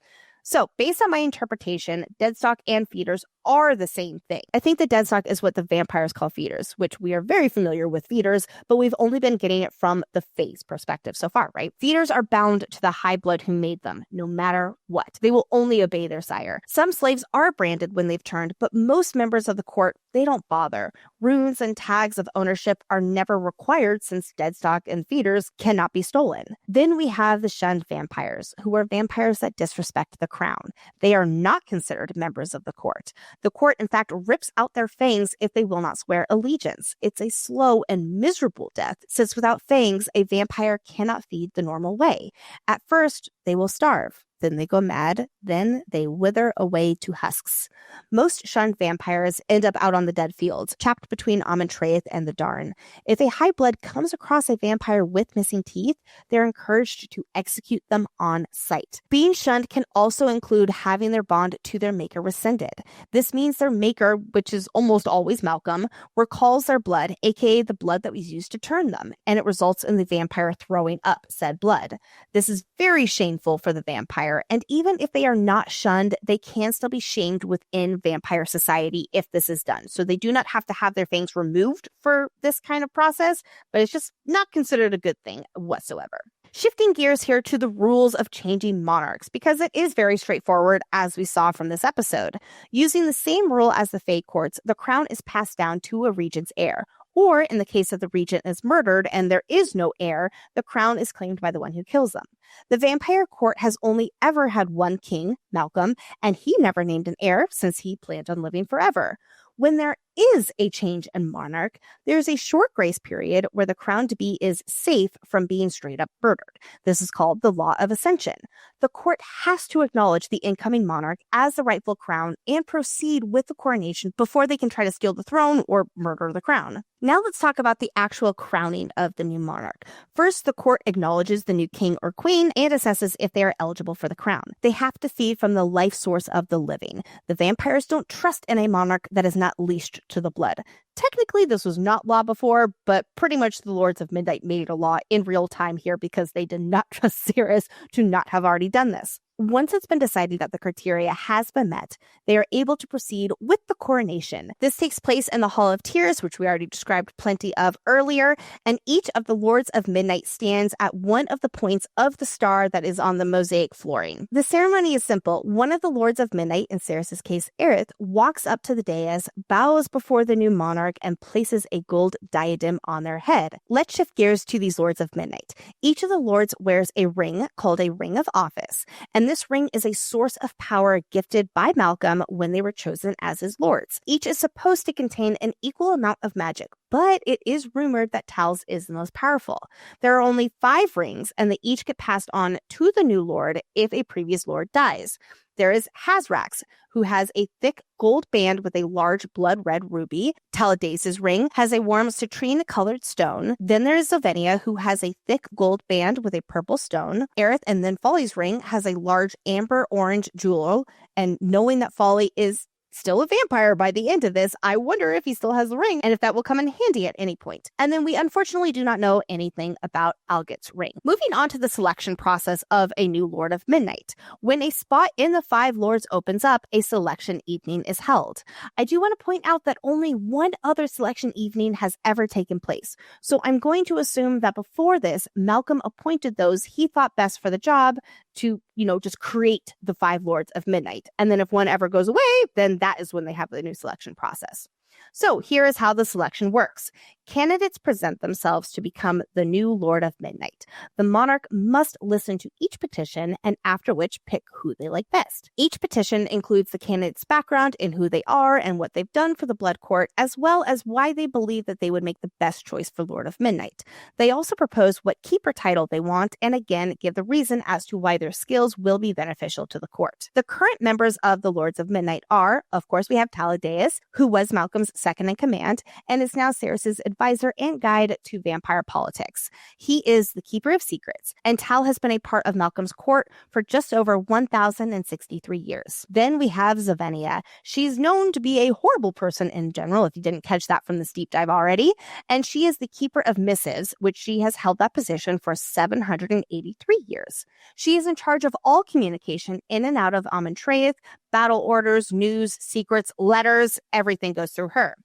So, based on my interpretation, Deadstock and Feeders are the same thing. I think the Deadstock is what the vampires call Feeders, which we are very familiar with Feeders, but we've only been getting it from the Fae's perspective so far, right? Feeders are bound to the High Blood who made them, no matter what. They will only obey their sire. Some slaves are branded when they've turned, but most members of the court, they don't bother. Runes and tags of ownership are never required since Deadstock and Feeders cannot be stolen. Then we have the Shunned Vampires, who are vampires that disrespect the crown. They are not considered members of the court. The court, in fact, rips out their fangs if they will not swear allegiance. It's a slow and miserable death, since without fangs, a vampire cannot feed the normal way. At first, they will starve. then they go mad, then they wither away to husks. Most shunned vampires end up out on the dead field, trapped between Amentraeth and the Darn. If a high blood comes across a vampire with missing teeth, they're encouraged to execute them on sight. Being shunned can also include having their bond to their maker rescinded. This means their maker, which is almost always Malcolm, recalls their blood, aka the blood that was used to turn them, and it results in the vampire throwing up said blood. This is very shameful for the vampire, and even if they are not shunned, they can still be shamed within vampire society if this is done. So they do not have to have their fangs removed for this kind of process, but it's just not considered a good thing whatsoever. Shifting gears here to the rules of changing monarchs, because it is very straightforward as we saw from this episode. Using the same rule as the Fae courts, the crown is passed down to a regent's heir. Or, in the case of the regent is murdered and there is no heir, the crown is claimed by the one who kills them. The vampire court has only ever had one king, Malcolm, and he never named an heir since he planned on living forever. When there is a change in monarch, there's a short grace period where the crown-to-be is safe from being straight up murdered. This is called the Law of Ascension. The court has to acknowledge the incoming monarch as the rightful crown and proceed with the coronation before they can try to steal the throne or murder the crown. Now let's talk about the actual crowning of the new monarch. First, the court acknowledges the new king or queen and assesses if they are eligible for the crown. They have to feed from the life source of the living. The vampires don't trust in a monarch that is not leashed to the blood. Technically, this was not law before, but pretty much the Lords of Midnight made a law in real time here because they did not trust Saeris to not have already done this. Once it's been decided that the criteria has been met, they are able to proceed with the coronation. This takes place in the Hall of Tears, which we already described plenty of earlier, and each of the Lords of Midnight stands at one of the points of the star that is on the mosaic flooring. The ceremony is simple. One of the Lords of Midnight, in Saeris' case Aerith, walks up to the dais, bows before the new monarch, and places a gold diadem on their head. Let's shift gears to these Lords of Midnight. Each of the Lords wears a ring called a Ring of Office, and this ring is a source of power gifted by Malcolm when they were chosen as his lords. Each is supposed to contain an equal amount of magic, but it is rumored that Tal's is the most powerful. There are only 5 rings, and they each get passed on to the new lord if a previous lord dies. There is Hazrax, who has a thick gold band with a large blood red ruby. Taladace's ring has a warm citrine-colored stone. Then there is Zovenia, who has a thick gold band with a purple stone. Aerith and then Folly's ring has a large amber-orange jewel. And knowing that Folly is still a vampire by the end of this, I wonder if he still has the ring and if that will come in handy at any point. And then we unfortunately do not know anything about Alget's ring. Moving on to the selection process of a new Lord of Midnight. When a spot in the 5 Lords opens up, a selection evening is held. I do want to point out that only one other selection evening has ever taken place. So I'm going to assume that before this, Malcolm appointed those he thought best for the job to, just create the 5 Lords of Midnight. And then if one ever goes away, then that is when they have the new selection process. So here is how the selection works. Candidates present themselves to become the new Lord of Midnight. The monarch must listen to each petition and after which pick who they like best. Each petition includes the candidate's background in who they are and what they've done for the Blood Court, as well as why they believe that they would make the best choice for Lord of Midnight. They also propose what keeper title they want and again give the reason as to why their skills will be beneficial to the court. The current members of the Lords of Midnight are, of course, we have Taladaeus, who was Malcolm's second in command and is now Saeris' advisor and guide to vampire politics. He is the keeper of secrets, and Tal has been a part of Malcolm's court for just over 1,063 years. Then we have Zovenia. She's known to be a horrible person in general, if you didn't catch that from this deep dive already, and she is the keeper of missives, which she has held that position for 783 years. She is in charge of all communication in and out of Amentraeth, battle orders, news, secrets, letters, everything goes through her.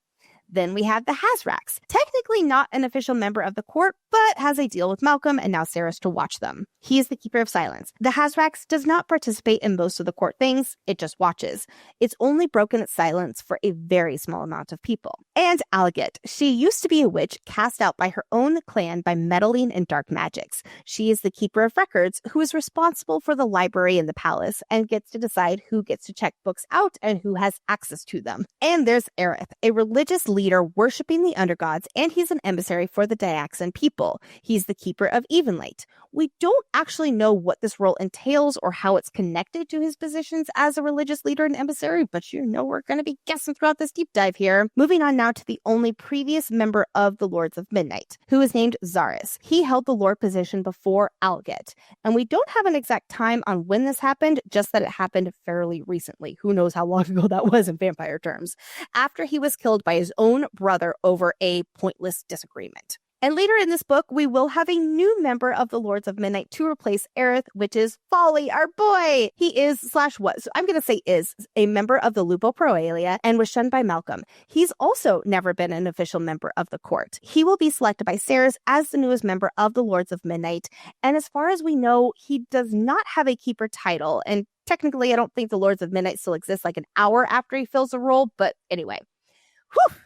Then we have the Hazrax, technically not an official member of the court, but has a deal with Malcolm and now Saeris to watch them. He is the keeper of silence. The Hazrax does not participate in most of the court things, it just watches. It's only broken its silence for a very small amount of people. And Alget, she used to be a witch cast out by her own clan by meddling in dark magics. She is the keeper of records who is responsible for the library in the palace and gets to decide who gets to check books out and who has access to them. And there's Aerith, a religious leader worshipping the undergods, and he's an emissary for the Diaxan people. He's the keeper of Evenlight. We don't actually know what this role entails or how it's connected to his positions as a religious leader and emissary, but you know we're going to be guessing throughout this deep dive here. Moving on now to the only previous member of the Lords of Midnight, who is named Saeris. He held the Lord position before Alget, and we don't have an exact time on when this happened, just that it happened fairly recently. Who knows how long ago that was in vampire terms, after he was killed by his own brother over a pointless disagreement. And later in this book, we will have a new member of the Lords of Midnight to replace Aerith, which is Folly, our boy. He is / was, so I'm going to say is, a member of the Lupo Proalia and was shunned by Malcolm. He's also never been an official member of the court. He will be selected by Saeris as the newest member of the Lords of Midnight. And as far as we know, he does not have a keeper title. And technically, I don't think the Lords of Midnight still exists like an hour after he fills the role. But anyway, whew,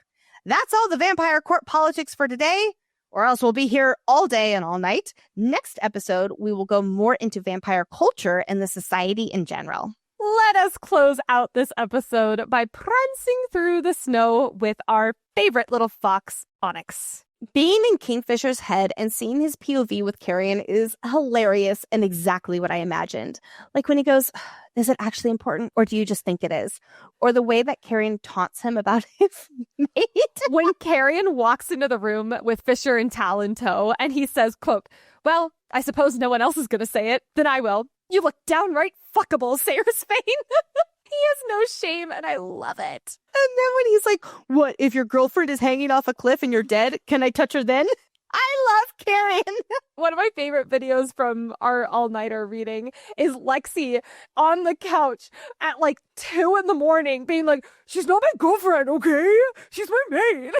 that's all the vampire court politics for today. Or else we'll be here all day and all night. Next episode, we will go more into vampire culture and the society in general. Let us close out this episode by prancing through the snow with our favorite little fox, Onyx. Being in Kingfisher's head and seeing his POV with Carrion is hilarious and exactly what I imagined. Like when he goes, is it actually important or do you just think it is? Or the way that Carrion taunts him about his mate. When Carrion walks into the room with Fisher and Tal in tow and he says, quote, well, I suppose no one else is going to say it, then I will. You look downright fuckable, Saeris Fane. He has no shame, and I love it. And then when he's like, what, if your girlfriend is hanging off a cliff and you're dead, can I touch her then? I love Carrion. One of my favorite videos from our all-nighter reading is Lexi on the couch at like 2 a.m. being like, she's not my girlfriend, okay? She's my maid.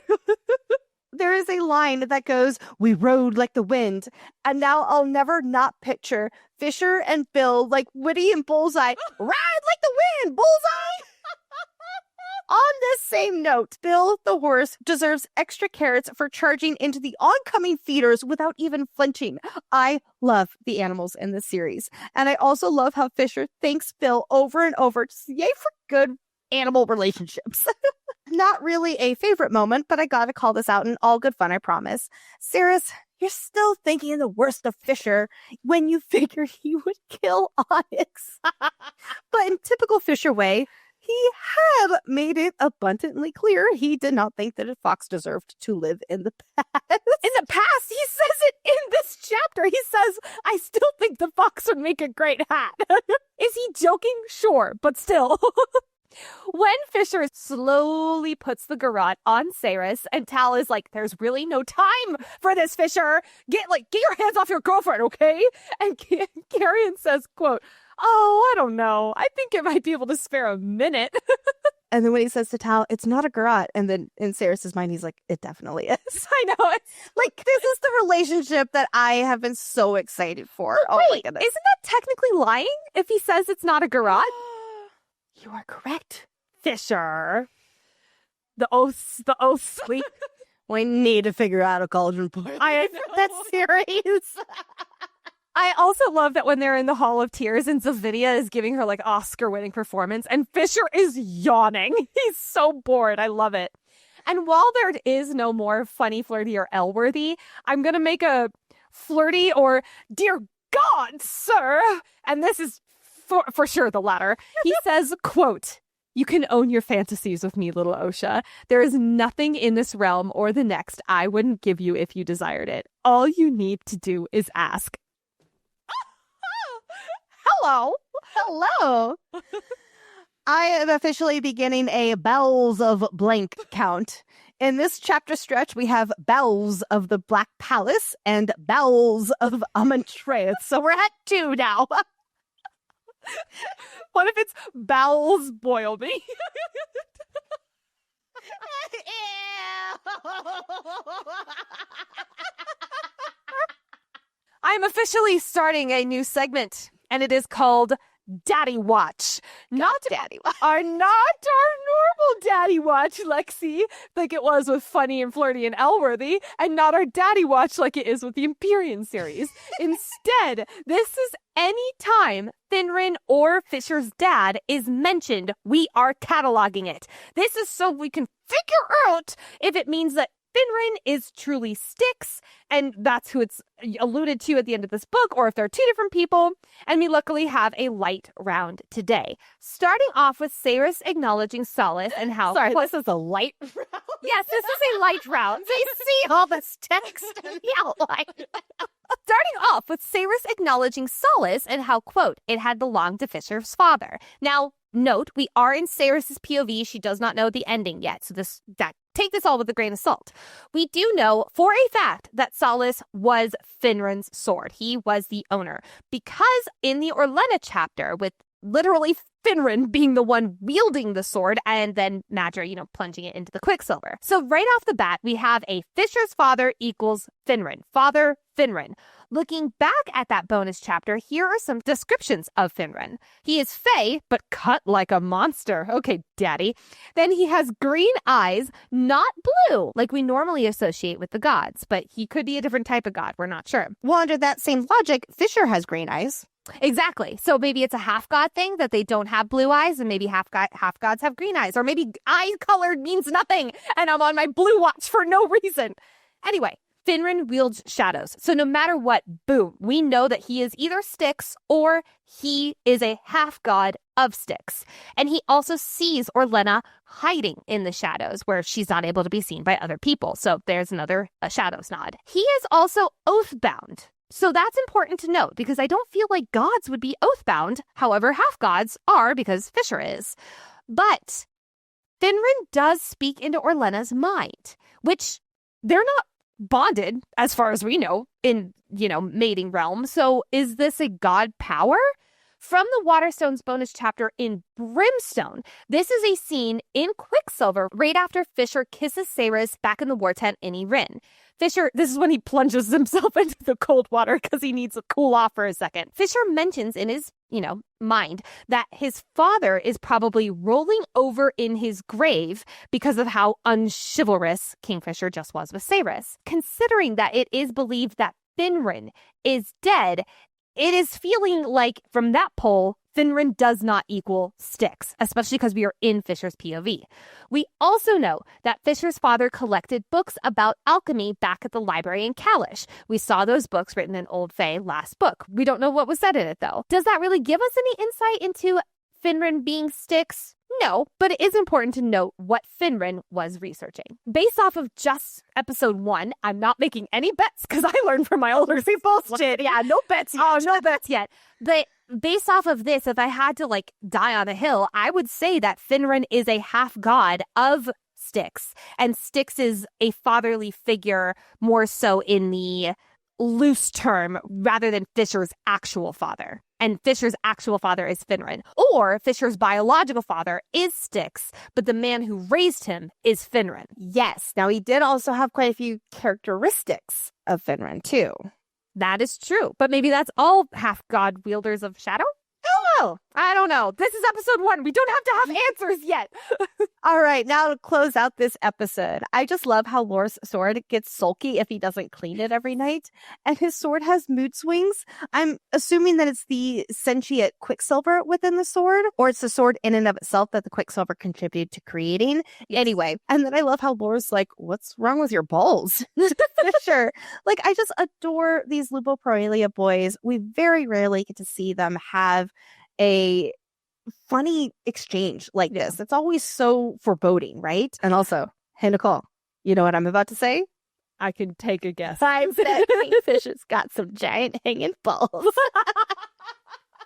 There is a line that goes, we rode like the wind. And now I'll never not picture Fisher and Bill like Woody and Bullseye. Ride like the wind, Bullseye! On this same note, Bill, the horse, deserves extra carrots for charging into the oncoming feeders without even flinching. I love the animals in this series. And I also love how Fisher thanks Bill over and over. Yay for good animal relationships. Not really a favorite moment, but I gotta call this out in all good fun, I promise. Saeris, you're still thinking the worst of Fisher when you figured he would kill Onyx. But in typical Fisher way, he had made it abundantly clear he did not think that a fox deserved to live in the past. In the past? He says it in this chapter. He says, I still think the fox would make a great hat. Is he joking? Sure, but still. When Fisher slowly puts the garrote on Saeris and Tal is like, there's really no time for this, Fisher. Get your hands off your girlfriend, okay? And Carrion says, quote, oh, I don't know. I think it might be able to spare a minute. And then when he says to Tal, it's not a garrote. And then in Saeris' mind, he's like, it definitely is. I know. Like, this is the relationship that I have been so excited for. But oh, wait, my goodness. isn't that technically lying if he says it's not a garrote? You are correct. Fisher. The oaths. We need to figure out a cauldron boil. That series. I also love that when they're in the Hall of Tears and Zavidia is giving her like Oscar-winning performance and Fisher is yawning. He's so bored. I love it. And while there is no more funny, flirty, or L-worthy, I'm going to make a flirty or dear God, sir. And this is for sure the latter. He says, quote, you can own your fantasies with me, little Osha. There is nothing in this realm or the next I wouldn't give you if you desired it. All you need to do is ask. Hello. I am officially beginning a bells of blank count. In this chapter stretch, we have bells of the Black Palace and bells of Amontreus. So we're at 2 now. What if it's bowels boil me? I'm officially starting a new segment, and it is called Daddy Watch. Not Daddy Watch. Not our normal Daddy Watch, Lexi, like it was with Funny and Flirty and Elworthy, and not our Daddy Watch like it is with the Empyrean series. Instead, this is any time Finrin or Fisher's dad is mentioned, we are cataloging it. This is so we can figure out if it means that Finran is truly Styx, and that's who it's alluded to at the end of this book, or if they're two different people. And we luckily have a light round today. Starting off with Saeris acknowledging solace and how... Sorry, this is a light round. Yes, this is a light round. They see all this text in the outline. Starting off with Saeris acknowledging solace and how, quote, it had belonged to Fisher's father. Now, note, we are in Saeris' POV. She does not know the ending yet, so take this all with a grain of salt. We do know for a fact that Solace was Finran's sword. He was the owner. Because in the Orlena chapter, with literally Finran being the one wielding the sword and then Madra, plunging it into the Quicksilver. So right off the bat, we have a Fisher's father equals Finran. Father Finran. Looking back at that bonus chapter, here are some descriptions of Finran. He is fey, but cut like a monster. Okay, daddy. Then he has green eyes, not blue, like we normally associate with the gods, but he could be a different type of god. We're not sure. Well, under that same logic, Fisher has green eyes. Exactly. So maybe it's a half god thing that they don't have blue eyes, and maybe half gods have green eyes, or maybe eye colored means nothing and I'm on my blue watch for no reason. Anyway, Finran wields shadows. So no matter what, boom, we know that he is either Styx or he is a half god of Styx. And he also sees Orlena hiding in the shadows where she's not able to be seen by other people. So there's another shadows nod. He is also oath-bound. So that's important to note because I don't feel like gods would be oath-bound. However, half-gods are because Fisher is. But Finran does speak into Orlena's mind, which they're not bonded, as far as we know, in, mating realm. So is this a god power? From the Waterstones bonus chapter in Brimstone, this is a scene in Quicksilver right after Fisher kisses Saeris back in the war tent in Erin. Fisher, this is when he plunges himself into the cold water because he needs to cool off for a second. Fisher mentions in his, mind that his father is probably rolling over in his grave because of how unchivalrous Kingfisher just was with Saeris. Considering that it is believed that Finran is dead, it is feeling like from that poll, Finran does not equal Styx, especially because we are in Fisher's POV. We also know that Fisher's father collected books about alchemy back at the library in Calais. We saw those books written in Old Fae last book. We don't know what was said in it, though. Does that really give us any insight into Finran being Styx? No, but it is important to note what Finran was researching. Based off of just episode 1, I'm not making any bets because I learned from my older bullshit. Yeah, no bets yet. Oh, no bets yet. But based off of this, if I had to die on a hill, I would say that Finran is a half god of Styx, and Styx is a fatherly figure more so in the loose term rather than Fisher's actual father. And Fisher's actual father is Finran. Or Fisher's biological father is Styx, but the man who raised him is Finran. Yes. Now, he did also have quite a few characteristics of Finran, too. That is true. But maybe that's all half-god wielders of shadow? I don't know. This is episode 1. We don't have to have answers yet. All right, now to close out this episode, I just love how Lor's sword gets sulky if he doesn't clean it every night. And his sword has mood swings. I'm assuming that it's the sentient Quicksilver within the sword, or it's the sword in and of itself that the Quicksilver contributed to creating. Anyway, and then I love how Lor's like, what's wrong with your balls? Sure. I just adore these Lupo Proelia boys. We very rarely get to see them have a funny exchange like this. It's always so foreboding, right? And also, hey, Nicole, you know what I'm about to say? I can take a guess. I'm that Kingfisher's got some giant hanging balls.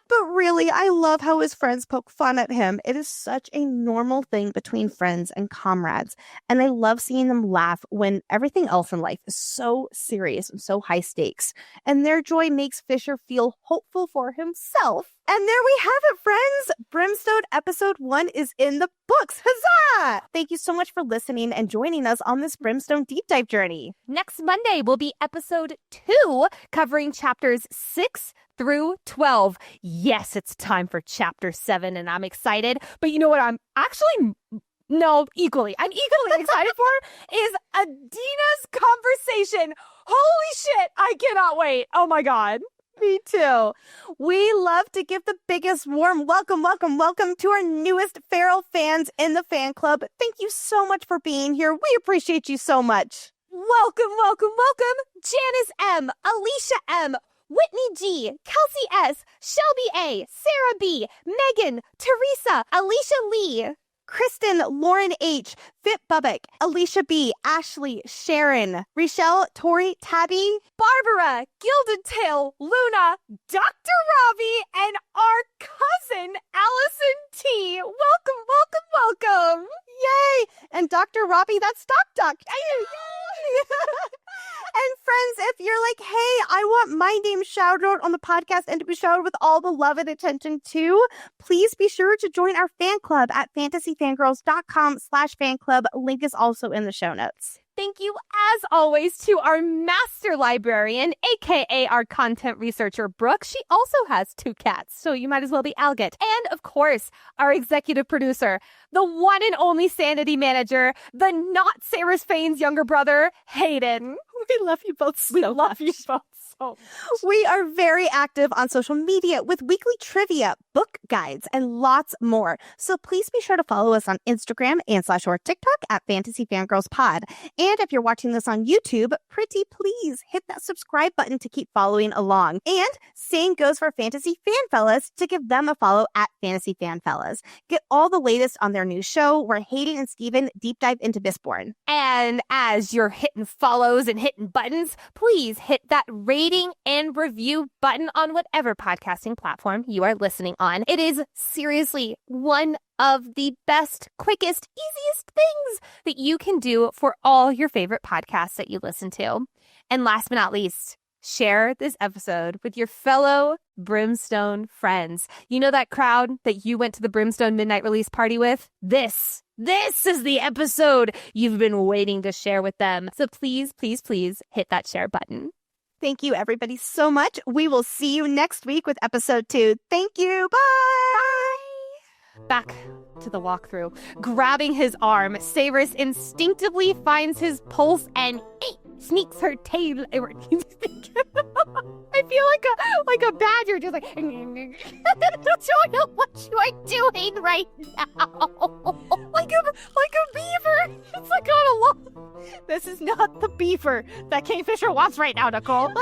But really, I love how his friends poke fun at him. It is such a normal thing between friends and comrades. And I love seeing them laugh when everything else in life is so serious and so high stakes. And their joy makes Fisher feel hopeful for himself. And there we have it, friends. Brimstone episode 1 is in the books. Huzzah! Thank you so much for listening and joining us on this Brimstone deep dive journey. Next Monday will be episode 2, covering chapters 6 through 12. Yes, it's time for chapter 7, and I'm excited. But you know what I'm actually... I'm equally excited for is Adina's conversation. Holy shit, I cannot wait. Oh my God. Me too. We love to give the biggest warm welcome to our newest feral fans in the fan club. Thank you so much for being here. We appreciate you so much. Welcome, welcome, welcome, Janice M, Alicia M, Whitney G, Kelsey S, Shelby A, Sarah B, Megan, Teresa, Alicia Lee, Kristen, Lauren H, Fit Bubbock, Alicia B, Ashley, Sharon, Rochelle, Tori, Tabby, Barbara, Gilded Tail, Luna, Dr. Robbie, and our cousin, Allison T. Welcome, welcome, welcome. Yay! And Dr. Robbie, that's Doc. Yay! And friends, if you're like, hey, I want my name shouted out on the podcast and to be shouted with all the love and attention too, please be sure to join our fan club at fantasyfangirls.com/fan club. Link is also in the show notes. Thank you, as always, to our master librarian, a.k.a. our content researcher, Brooke. She also has 2 cats, so you might as well be Algot. And, of course, our executive producer, the one and only sanity manager, the not Saeris Fane's younger brother, Hayden. We love you both so We love you both so much. We are very active on social media with weekly trivia, book guides, and lots more. So please be sure to follow us on Instagram and/or TikTok at Fantasy Fangirls Pod. And if you're watching this on YouTube, pretty please hit that subscribe button to keep following along. And same goes for Fantasy Fanfellas to give them a follow at Fantasy Fanfellas. Get all the latest on their new show where Hayden and Steven deep dive into Mistborn. And as you're hitting follows and hitting buttons, please hit that rating and review button on whatever podcasting platform you are listening on. It is seriously one of the best, quickest, easiest things that you can do for all your favorite podcasts that you listen to. And last but not least, share this episode with your fellow Brimstone friends. You know that crowd that you went to the Brimstone midnight release party with? This is the episode you've been waiting to share with them. So please, please, please hit that share button. Thank you, everybody, so much. We will see you next week with episode 2. Thank you. Bye. Back to the walkthrough. Grabbing his arm, Saeris instinctively finds his pulse and sneaks her tail. I feel like a badger, just like I don't know what you are doing right now. like a beaver. It's like on a log. This is not the beaver that Kingfisher wants right now, Nicole.